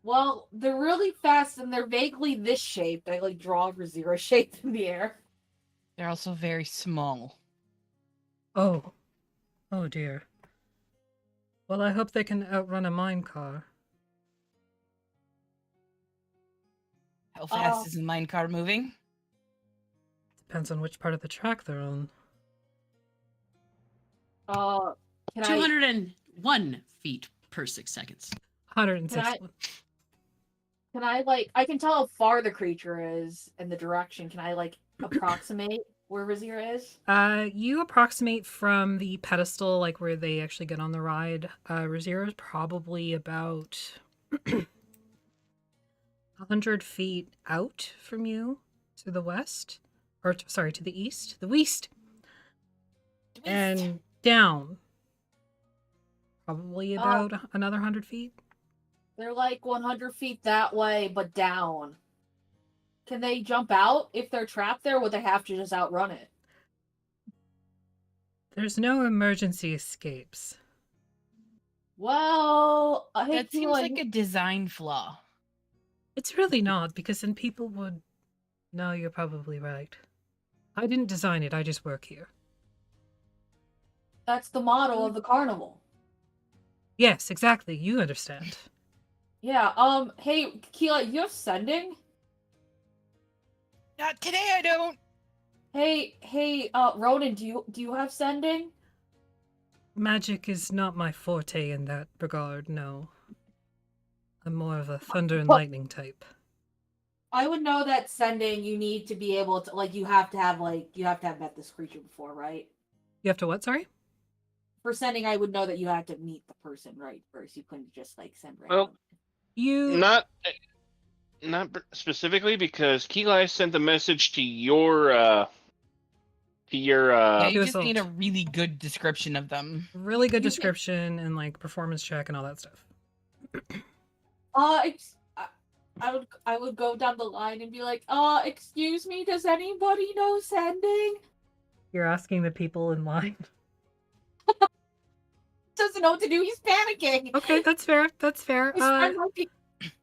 A: Well, they're really fast and they're vaguely this shape. They like draw a zero shape in the air.
F: They're also very small.
D: Oh. Oh dear. Well, I hope they can outrun a mine car.
F: How fast is the mine car moving?
D: Depends on which part of the track they're on.
A: Can
B: 201 feet per 6 seconds.
D: 106.
A: Can I like? I can tell how far the creature is and the direction. Can I like approximate where Razira is?
D: You approximate from the pedestal, like where they actually get on the ride. Razira is probably about 100 feet out from you to the west. Or, sorry, to the east. The west. And down. Probably about another 100 feet.
A: They're like 100 feet that way, but down. Can they jump out if they're trapped there? Or would they have to just outrun it?
D: There's no emergency escapes.
A: Well,
F: that seems like a design flaw.
D: It's really not, because then people would... No, you're probably right. I didn't design it, I just work here.
A: That's the motto of the carnival.
D: Yes, exactly, you understand.
A: Yeah, hey, Keela, you have sending?
F: Not today, I don't.
A: Hey, Ronan, do you have sending?
D: Magic is not my forte in that regard, no. I'm more of a thunder and lightning type.
A: I would know that sending, you need to be able to, like, you have to have met this creature before, right?
D: You have to what, sorry?
A: For sending, I would know that you have to meet the person, right, first. You couldn't just, like, send right
C: Well,
D: you...
C: Not specifically, because Keeli sent the message to your,
F: Yeah, you just need a really good description of them.
D: Really good description and, like, performance check and all that stuff.
A: I would go down the line and be like, excuse me, does anybody know sending?
D: You're asking the people in line.
A: Doesn't know what to do, he's panicking.
D: Okay, that's fair, that's fair.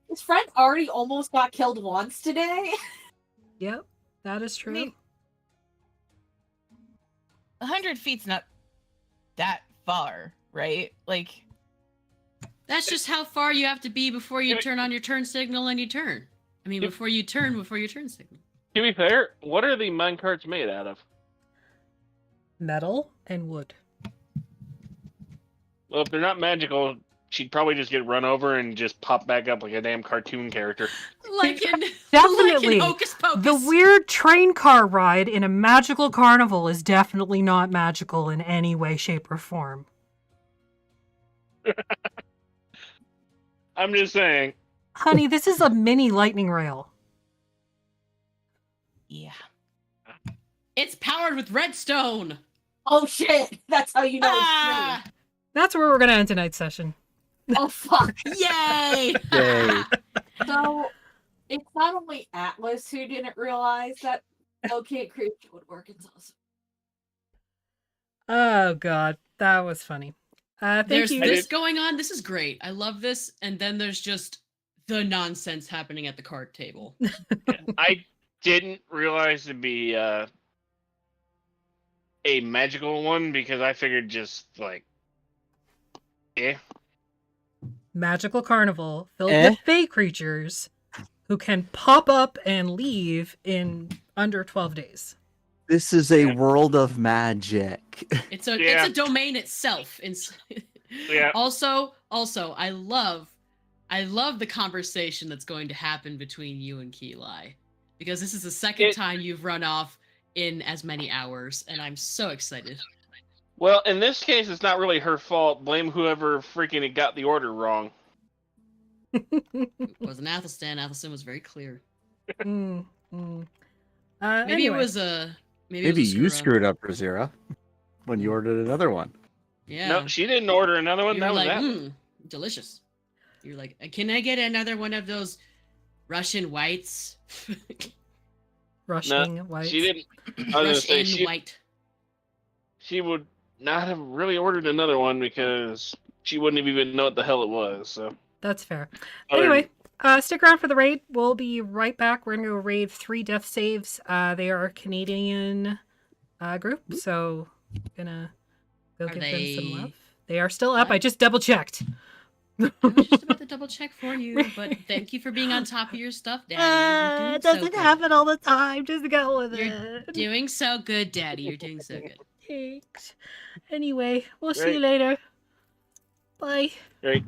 A: His friend already almost got killed once today.
D: Yep, that is true.
F: I mean, 100 feet's not that far, right? Like...
B: That's just how far you have to be before you turn on your turn signal and you turn. I mean, before you turn signal.
C: To be fair, what are the minecarts made out of?
D: Metal and wood.
C: Well, if they're not magical, she'd probably just get run over and just pop back up like a damn cartoon character.
B: Like in
D: Definitely.
B: Hocus Pocus.
D: The weird train car ride in a magical carnival is definitely not magical in any way, shape, or form.
C: I'm just saying.
D: Honey, this is a mini lightning rail.
F: Yeah.
B: It's powered with redstone.
A: Oh shit! That's how you know it's true.
D: That's where we're gonna end tonight's session.
A: Oh fuck!
B: Yay!
E: Yay.
A: So it's not only Atlas who didn't realize that locate creature would work. It's also
D: Oh god, that was funny. Thank
B: There's
D: you.
B: this going on. This is great. I love this. And then there's just the nonsense happening at the card table.
C: I didn't realize it'd be a magical one because I figured just like,
D: Magical carnival filled with fey creatures who can pop up and leave in under 12 days.
E: This is a world of magic.
B: It's a domain itself.
C: Yeah.
B: Also, I love the conversation that's going to happen between you and Keeli, because this is the second time you've run off in as many hours, and I'm so excited.
C: Well, in this case, it's not really her fault. Blame whoever freaking got the order wrong.
B: It wasn't Athelstan. Athelstan was very clear.
D: Maybe
B: Maybe it was a
E: Maybe you screwed up, Razira, when you ordered another one.
B: Yeah.
C: No, she didn't order another one.
B: You
C: That
B: were
C: was
B: like,
C: that.
B: delicious. You're like, can I get another one of those Russian whites?
D: rushing white.
C: she didn't. I was
B: Rush
C: gonna say
B: in white.
C: she would not have really ordered another one because she wouldn't have even know what the hell it was. So
D: That's fair.
C: Other-
D: Anyway, stick around for the raid. We'll be right back. We're gonna go raid 3 death saves. They are a Canadian group, so gonna go
B: Are
D: give them some
B: they-
D: love. They are still up. I just double checked.
B: I was just about to double check for you, but thank you for being on top of your stuff, Daddy. You're doing
D: It
B: so
D: doesn't
B: good.
D: happen all the time. Just go with
B: You're
D: it.
B: doing so good, Daddy. You're doing so good.
D: Thanks. Anyway, we'll see you
C: Right.
D: later. Bye.
C: Right.